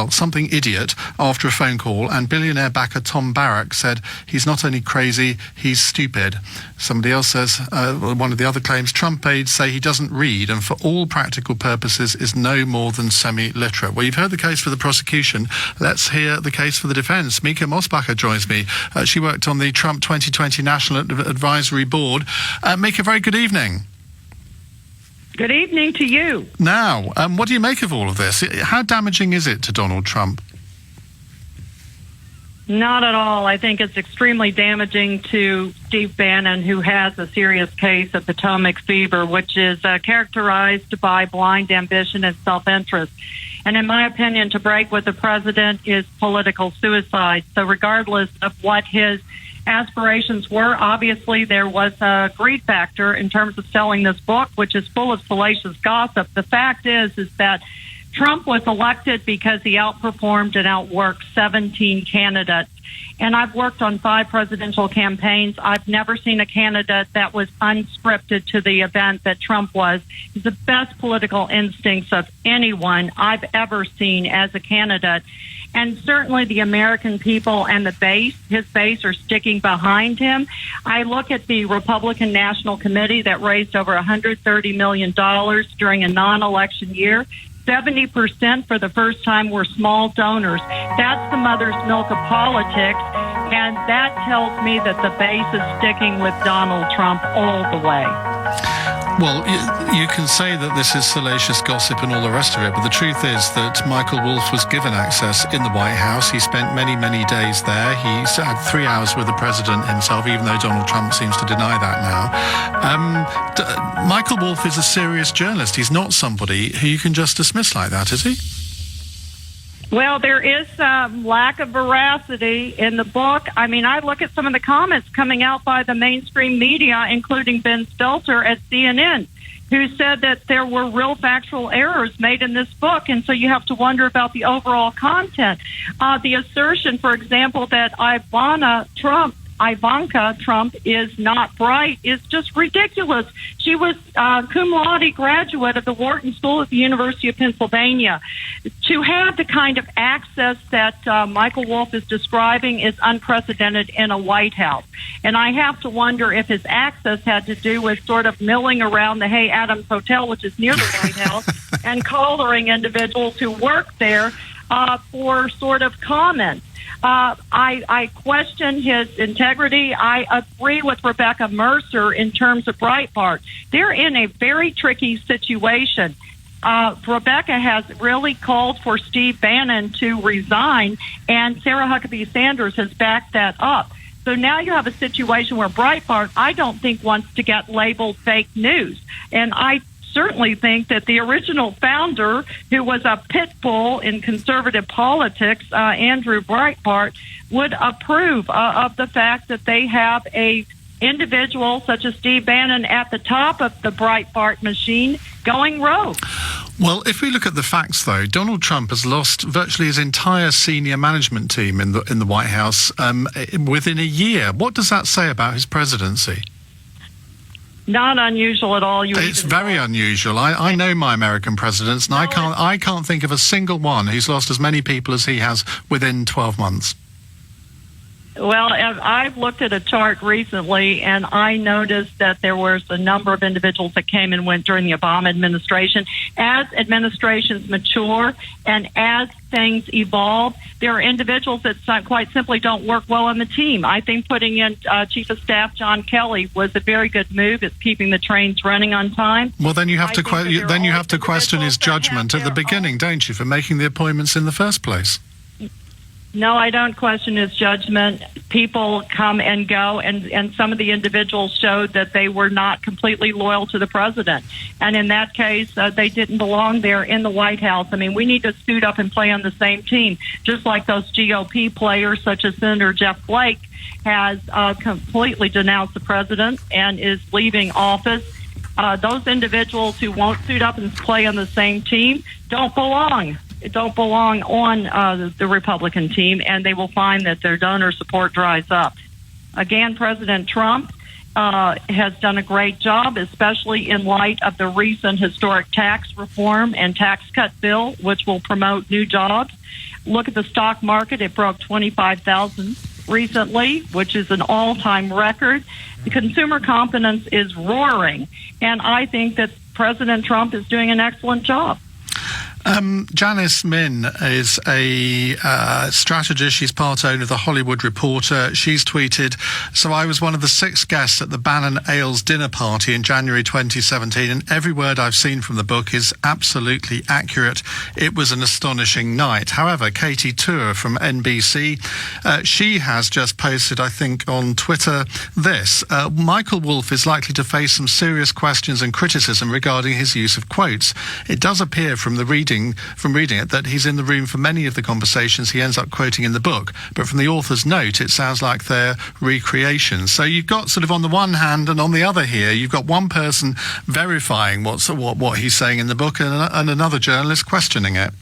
Speaker 20: something idiot after a phone call, and billionaire backer Tom Barrack said he's not only crazy, he's stupid. Somebody else says, one of the other claims, Trump aides say he doesn't read and for all practical purposes is no more than semi-literate. Well, you've heard the case for the prosecution. Let's hear the case for the defence. Mika Mosbacher joins me. She worked on the Trump 2020 National Advisory Board. Mika, very good evening.
Speaker 1: Good evening to you.
Speaker 20: Now, what do you make of all of this? How damaging is it to Donald Trump?
Speaker 6: Not at all. I think it's extremely damaging to Steve Bannon, who has a serious case of Potomac fever, which is characterized by blind ambition and self-interest. And in my opinion, to break with the president is political suicide. So regardless of what his aspirations were, obviously there was a greed factor in terms of selling this book, which is full of salacious gossip. The fact is that Trump was elected because he outperformed and outworked 17 candidates. And I've worked on 5 presidential campaigns. I've never seen a candidate that was unscripted to the event that Trump was. He's the best political instincts of anyone I've ever seen as a candidate. And certainly the American people and the base, his base, are sticking behind him. I look at the Republican National Committee that raised over $130 million during a non-election year. 70% for the first time were small donors. That's the mother's milk of politics, and that tells me that the base is sticking with Donald Trump all the way.
Speaker 20: Well, you can say that this is salacious gossip and all the rest of it, but the truth is that Michael Wolff was given access in the White House. He spent many, many days there. He had 3 hours with the president himself, even though Donald Trump seems to deny that now. Michael Wolff is a serious journalist. He's not somebody who you can just dismiss like that, is he?
Speaker 6: Well, there is some lack of veracity in the book. I mean, I look at some of the comments coming out by the mainstream media, including Ben Stelter at CNN, who said that there were real factual errors made in this book, and so you have to wonder about the overall content. The assertion, for example, that Ivanka Trump is not bright is just ridiculous. She was cum laude graduate of the Wharton School at the University of Pennsylvania. To have the kind of access that Michael Wolff is describing is unprecedented in a White House. And I have to wonder if his access had to do with sort of milling around the Hay Adams Hotel, which is near the White House, and collaring individuals who work there for sort of comments. I question his integrity. I agree with Rebecca Mercer in terms of Breitbart. They're in a very tricky situation. Rebecca has really called for Steve Bannon to resign, and Sarah Huckabee Sanders has backed that up. So now you have a situation where Breitbart, I don't think, wants to get labeled fake news. And I certainly think that the original founder, who was a pit bull in conservative politics, Andrew Breitbart, would approve of the fact that they have a individual such as Steve Bannon at the top of the Breitbart machine going rogue.
Speaker 20: Well, if we look at the facts, though, Donald Trump has lost virtually his entire senior management team in the White House within a year. What does that say about his presidency?
Speaker 6: Not unusual at all.
Speaker 20: It's very unusual. I know my American presidents, and I can't think of a single one who's lost as many people as he has within 12 months.
Speaker 6: Well, I've looked at a chart recently, and I noticed that there was a number of individuals that came and went during the Obama administration. As administrations mature and as things evolve, there are individuals that quite simply don't work well on the team. I think putting in Chief of Staff John Kelly was a very good move. It's keeping the trains running on time.
Speaker 20: Well, then you have to question his judgment at the beginning, don't you, for making the appointments in the first place?
Speaker 6: No, I don't question his judgment. People come and go, and some of the individuals showed that they were not completely loyal to the president. And in that case, they didn't belong there in the White House. I mean, we need to suit up and play on the same team, just like those GOP players, such as Senator Jeff Flake, has completely denounced the president and is leaving office. Those individuals who won't suit up and play on the same team don't belong on the Republican team, and they will find that their donor support dries up. Again, President Trump has done a great job, especially in light of the recent historic tax reform and tax cut bill, which will promote new jobs. Look at the stock market. It broke 25,000 recently, which is an all-time record. The consumer confidence is roaring, and I think that President Trump is doing an excellent job.
Speaker 20: Janice Min is a strategist. She's part owner of The Hollywood Reporter. She's tweeted, "So I was one of the 6 guests at the Bannon Ailes dinner party in January 2017, and every word I've seen from the book is absolutely accurate. It was an astonishing night." However, Katie Tour from NBC, she has just posted, I think, on Twitter this. Michael Wolff is likely to face some serious questions and criticism regarding his use of quotes. It does appear from reading it that he's in the room for many of the conversations he ends up quoting in the book, but from the author's note it sounds like they're recreations. So you've got sort of on the one hand, and on the other here you've got one person verifying what he's saying in the book and another journalist questioning it.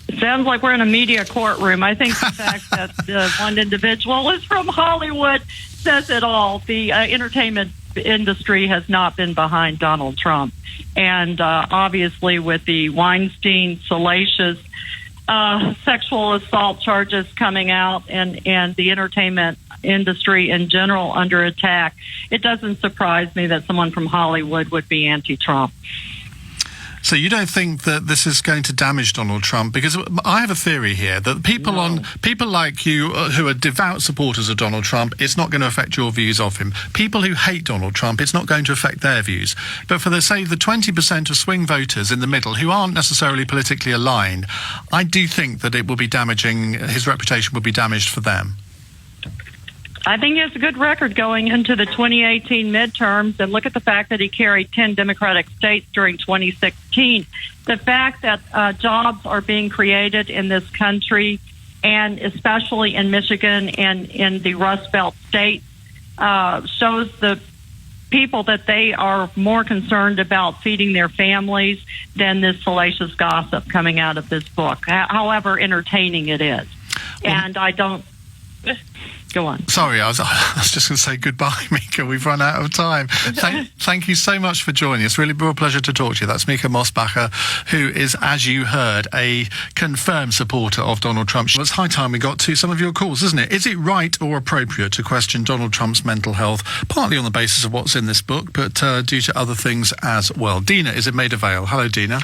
Speaker 6: It sounds like we're in a media courtroom. I think the fact that one individual is from Hollywood says it all. The entertainment industry has not been behind Donald Trump. And obviously with the Weinstein salacious sexual assault charges coming out and the entertainment industry in general under attack, it doesn't surprise me that someone from Hollywood would be anti-Trump.
Speaker 20: So you don't think that this is going to damage Donald Trump? Because I have a theory here that people like you who are devout supporters of Donald Trump, it's not going to affect your views of him. People who hate Donald Trump, it's not going to affect their views. But for the 20% of swing voters in the middle who aren't necessarily politically aligned, I do think that it will be damaging, his reputation will be damaged for them.
Speaker 6: I think he has a good record going into the 2018 midterms, and look at the fact that he carried 10 Democratic states during 2016. The fact that jobs are being created in this country, and especially in Michigan and in the Rust Belt states, shows the people that they are more concerned about feeding their families than this salacious gossip coming out of this book, however entertaining it is. And I don't... Go on.
Speaker 20: Sorry, I was just going to say goodbye, Mika. We've run out of time. Thank you so much for joining us. Really real pleasure to talk to you. That's Mika Mosbacher, who is, as you heard, a confirmed supporter of Donald Trump. It's high time we got to some of your calls, isn't it? Is it right or appropriate to question Donald Trump's mental health, partly on the basis of what's in this book, but due to other things as well? Dina is in Maida Vale. Hello, Dina.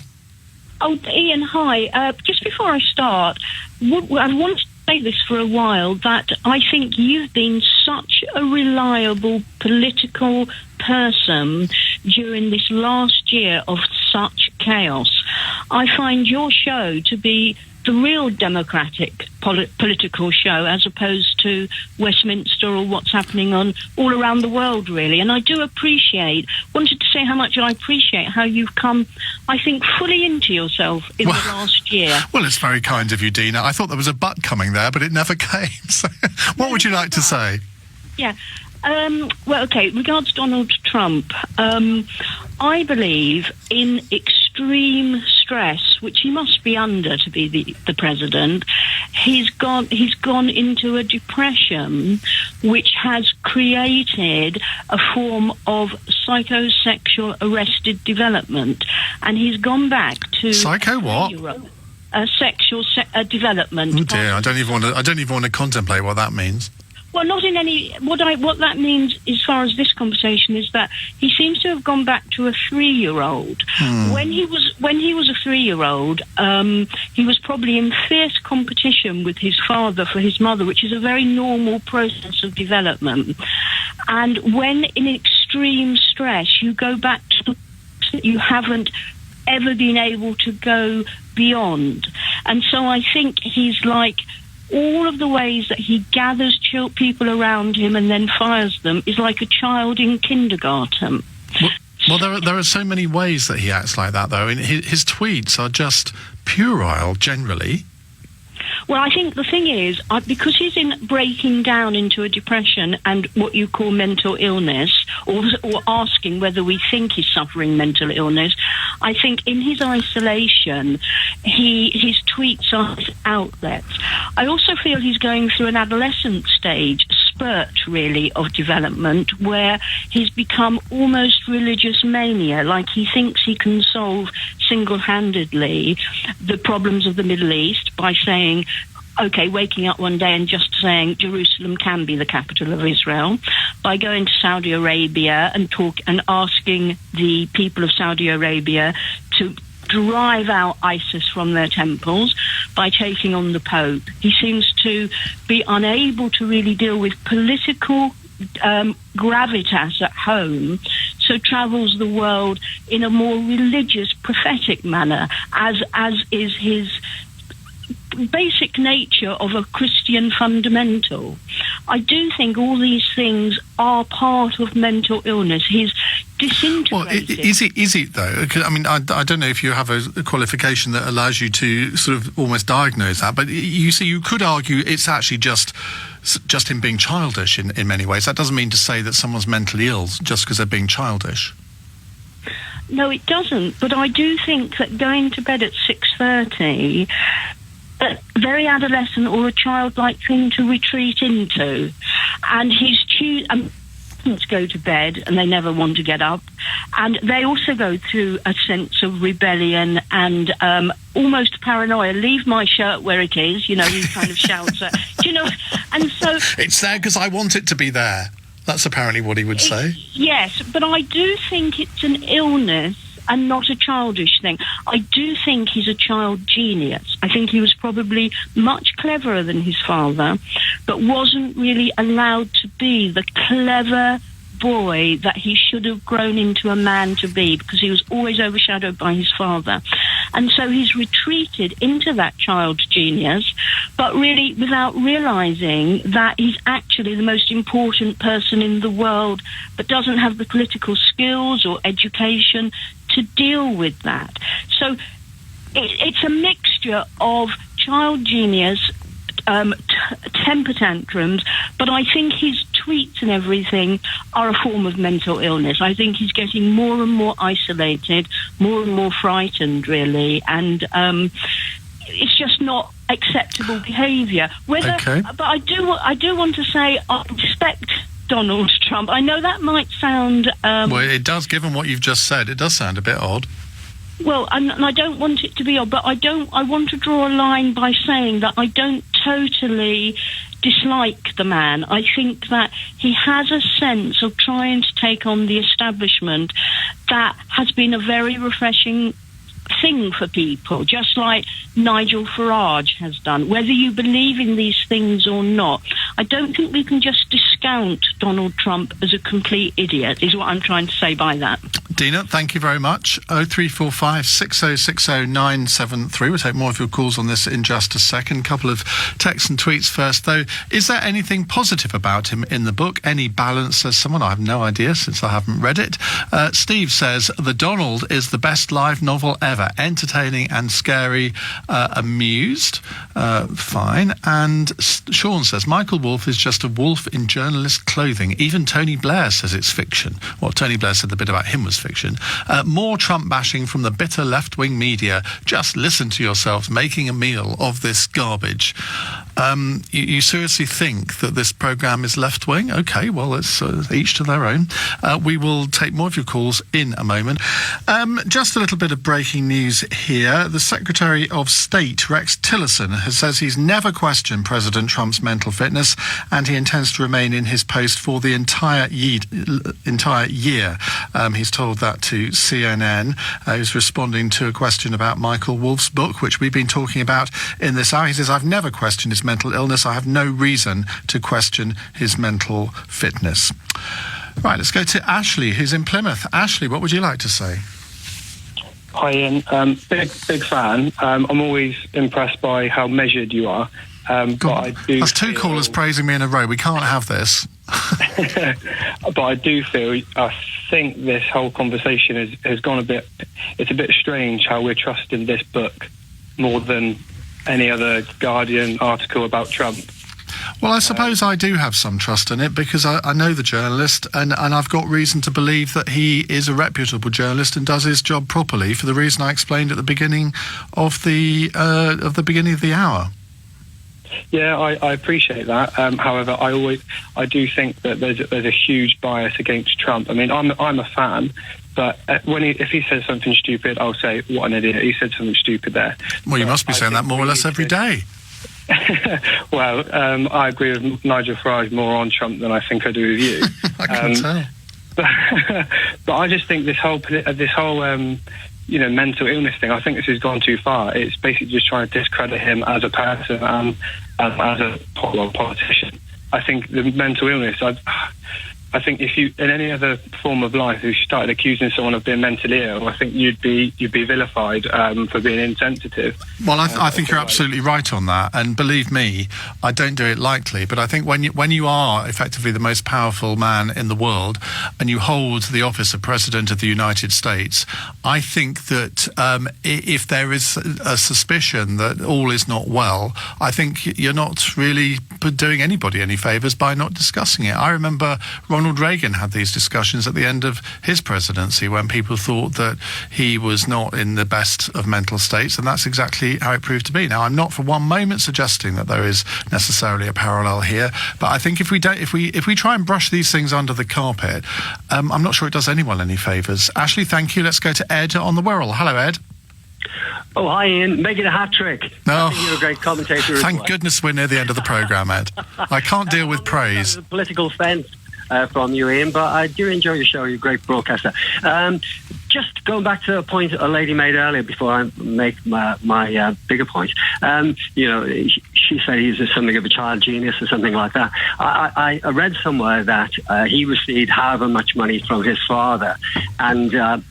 Speaker 7: Oh, Iain, hi. Just before I start, I want to say this for a while, that I think you've been such a reliable political person during this last year of such chaos. I find your show to be the real democratic political show, as opposed to Westminster or what's happening on all around the world, really. And I do wanted to say how much I appreciate how you've come, I think, fully into yourself in the last year.
Speaker 20: Well, it's very kind of you, Dina. I thought there was a but coming there, but it never came. So what would you like to say?
Speaker 7: Yeah. Well, okay, regards Donald Trump, I believe in extreme stress, which he must be under to be the president. He's gone into a depression which has created a form of psychosexual arrested development, and he's gone back to
Speaker 20: psycho what?
Speaker 7: Sexual development.
Speaker 20: Oh dear, I don't even want to contemplate what that means.
Speaker 7: Well, not in any. What that means, as far as this conversation, is that he seems to have gone back to a 3-year-old. When he was a 3-year-old, he was probably in fierce competition with his father for his mother, which is a very normal process of development. And when in extreme stress, you go back to that you haven't ever been able to go beyond. And so I think he's like, all of the ways that he gathers people around him and then fires them is like a child in kindergarten.
Speaker 20: Well, there are so many ways that he acts like that, though. His tweets are just puerile, generally.
Speaker 7: Well, I think the thing is, because he's breaking down into a depression and what you call mental illness, or asking whether we think he's suffering mental illness, I think in his isolation, his tweets are his outlets. I also feel he's going through an adolescent spurt, really, of development, where he's become almost religious mania, like he thinks he can solve single-handedly the problems of the Middle East by saying, okay, waking up one day and just saying Jerusalem can be the capital of Israel, by going to Saudi Arabia and asking the people of Saudi Arabia to drive out ISIS from their temples by taking on the Pope. He seems to be unable to really deal with political gravitas at home, so travels the world in a more religious, prophetic manner, as is his basic nature of a Christian fundamental. I do think all these things are part of mental illness. He's disintegrated.
Speaker 20: Well, is it though? 'Cause, I mean, I don't know if you have a qualification that allows you to sort of almost diagnose that, but you see, you could argue it's actually just him being childish in many ways. That doesn't mean to say that someone's mentally ill just because they're being childish.
Speaker 7: No, it doesn't. But I do think that going to bed at 6:30, a very adolescent or a childlike thing to retreat into, and he's go to bed and they never want to get up, and they also go through a sense of rebellion and almost paranoia. Leave my shirt where it is, you know. He kind of shouts at, you know, and so
Speaker 20: it's there because I want it to be there. That's apparently what he would say.
Speaker 7: Yes, but I do think it's an illness and not a childish thing. I do think he's a child genius. I think he was probably much cleverer than his father, but wasn't really allowed to be the clever boy that he should have grown into a man to be, because he was always overshadowed by his father. And so he's retreated into that child genius, but really without realizing that he's actually the most important person in the world, but doesn't have the political skills or education to deal with that. So it's a mixture of child genius, temper tantrums, but I think his tweets and everything are a form of mental illness. I think he's getting more and more isolated, more and more frightened, really, and it's just not acceptable behaviour. But I do want to say I respect Donald Trump. I know that might sound
Speaker 20: well, it does, given what you've just said. It does sound a bit odd.
Speaker 7: Well, and I don't want it to be odd, but I want to draw a line by saying that I don't totally dislike the man. I think that he has a sense of trying to take on the establishment that has been a very refreshing thing for people, just like Nigel Farage has done. Whether you believe in these things or not, I don't think we can just discount Donald Trump as a complete idiot, is what I'm trying to say by that.
Speaker 20: Dina, thank you very much. 0345 6060 973. We'll take more of your calls on this in just a second. Couple of texts and tweets first, though. Is there anything positive about him in the book? Any balance, says someone? I have no idea, since I haven't read it. Steve says, The Donald is the best live novel ever. Entertaining and scary. Amused. Fine. And Sean says, Michael Wolff is just a wolf in journalist clothing. Even Tony Blair says it's fiction. Well, Tony Blair said the bit about him was fiction. More Trump bashing from the bitter left-wing media. Just listen to yourselves making a meal of this garbage. You seriously think that this programme is left-wing? OK, well, it's each to their own. We will take more of your calls in a moment. Just a little bit of breaking news here. The Secretary of State, Rex Tillerson, says he's never questioned President Trump's mental fitness, and he intends to remain in his post for the entire year. He's told that to CNN. He's responding to a question about Michael Wolff's book, which we've been talking about in this hour. He says, I've never questioned his mental illness. I have no reason to question his mental fitness. Right, let's go to Ashley, who's in Plymouth. Ashley, what would you like to say?
Speaker 8: Hi, Ian. Big fan. I'm always impressed by how measured you are.
Speaker 20: That's two callers praising me in a row. We can't have this.
Speaker 8: But I think this whole conversation has gone it's a bit strange how we're trusting this book more than any other Guardian article about Trump.
Speaker 20: Well, I suppose I do have some trust in it because I know the journalist, and I've got reason to believe that he is a reputable journalist and does his job properly, for the reason I explained at the beginning of the beginning of the hour.
Speaker 8: Yeah, I appreciate that. However, I do think that there's a huge bias against Trump. I mean, I'm a fan, but if he says something stupid, I'll say, what an idiot, he said something stupid there.
Speaker 20: Well, you must be saying that more or less every day.
Speaker 8: Well, I agree with Nigel Farage more on Trump than I think I do with you.
Speaker 20: I can tell.
Speaker 8: But I just think this whole mental illness thing, I think this has gone too far. It's basically just trying to discredit him as a person and as a politician. I think the mental illness, I think if you, in any other form of life, if you started accusing someone of being mentally ill, I think you'd be vilified for being insensitive.
Speaker 20: Well, I think you're absolutely right on that, and believe me, I don't do it lightly. But I think when you are effectively the most powerful man in the world, and you hold the office of President of the United States, I think that if there is a suspicion that all is not well, I think you're not really doing anybody any favours by not discussing it. I remember Ronald Reagan had these discussions at the end of his presidency when people thought that he was not in the best of mental states, and that's exactly how it proved to be. Now, I'm not for one moment suggesting that there is necessarily a parallel here, but I think if we try and brush these things under the carpet, I'm not sure it does anyone any favours. Ashley, thank you. Let's go to Ed on the Wirral. Hello, Ed.
Speaker 9: Oh, hi, Ian. Making a hat trick.
Speaker 20: No.
Speaker 9: I think you're a great commentator.
Speaker 20: Thank goodness we're near the end of the programme, Ed. I can't deal with praise.
Speaker 9: Political fence from you, Ian, but I do enjoy your show. You're a great broadcaster. Just going back to a point a lady made earlier before I make my bigger point. She said he's something of a child genius or something like that. I read somewhere that he received however much money from his father, and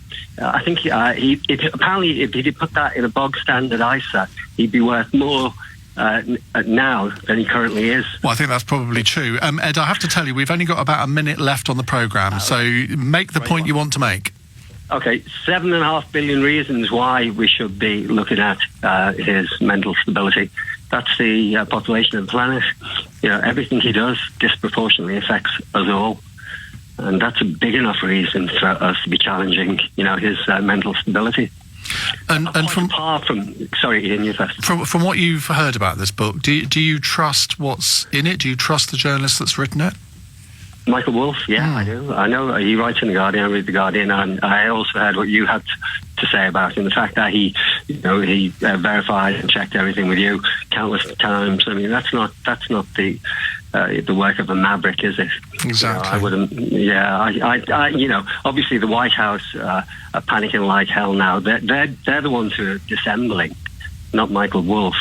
Speaker 9: I think apparently if he did put that in a bog standard ISA, he'd be worth more now than he currently is.
Speaker 20: Well, I think that's probably true. Ed, I have to tell you, we've only got about a minute left on the programme, so make the point you want to make.
Speaker 9: Okay, 7.5 billion reasons why we should be looking at his mental stability. That's the population of the planet. Everything he does disproportionately affects us all. And that's a big enough reason for us to be challenging, his mental stability.
Speaker 20: And from
Speaker 9: sorry, Ian, you first.
Speaker 20: From what you've heard about this book, do you trust what's in it? Do you trust the journalist that's written it?
Speaker 9: Michael Wolff, yeah, I do. I know he writes in The Guardian, I read The Guardian, and I also heard what you had to say about him, the fact that he verified and checked everything with you countless times. I mean, that's not the work of a maverick, is it?
Speaker 20: Exactly.
Speaker 9: I wouldn't. Yeah, obviously the White House are panicking like hell now. They're the ones who are dissembling, not Michael Wolff.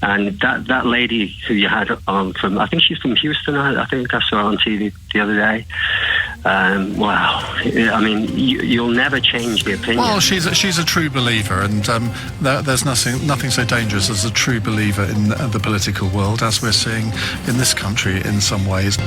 Speaker 9: And that lady who you had on from, I think she's from Houston. I think I saw her on TV the other day. I mean, you'll never change the opinion.
Speaker 20: Well, she's a true believer, and there's nothing so dangerous as a true believer in the political world, as we're seeing in this country in some ways.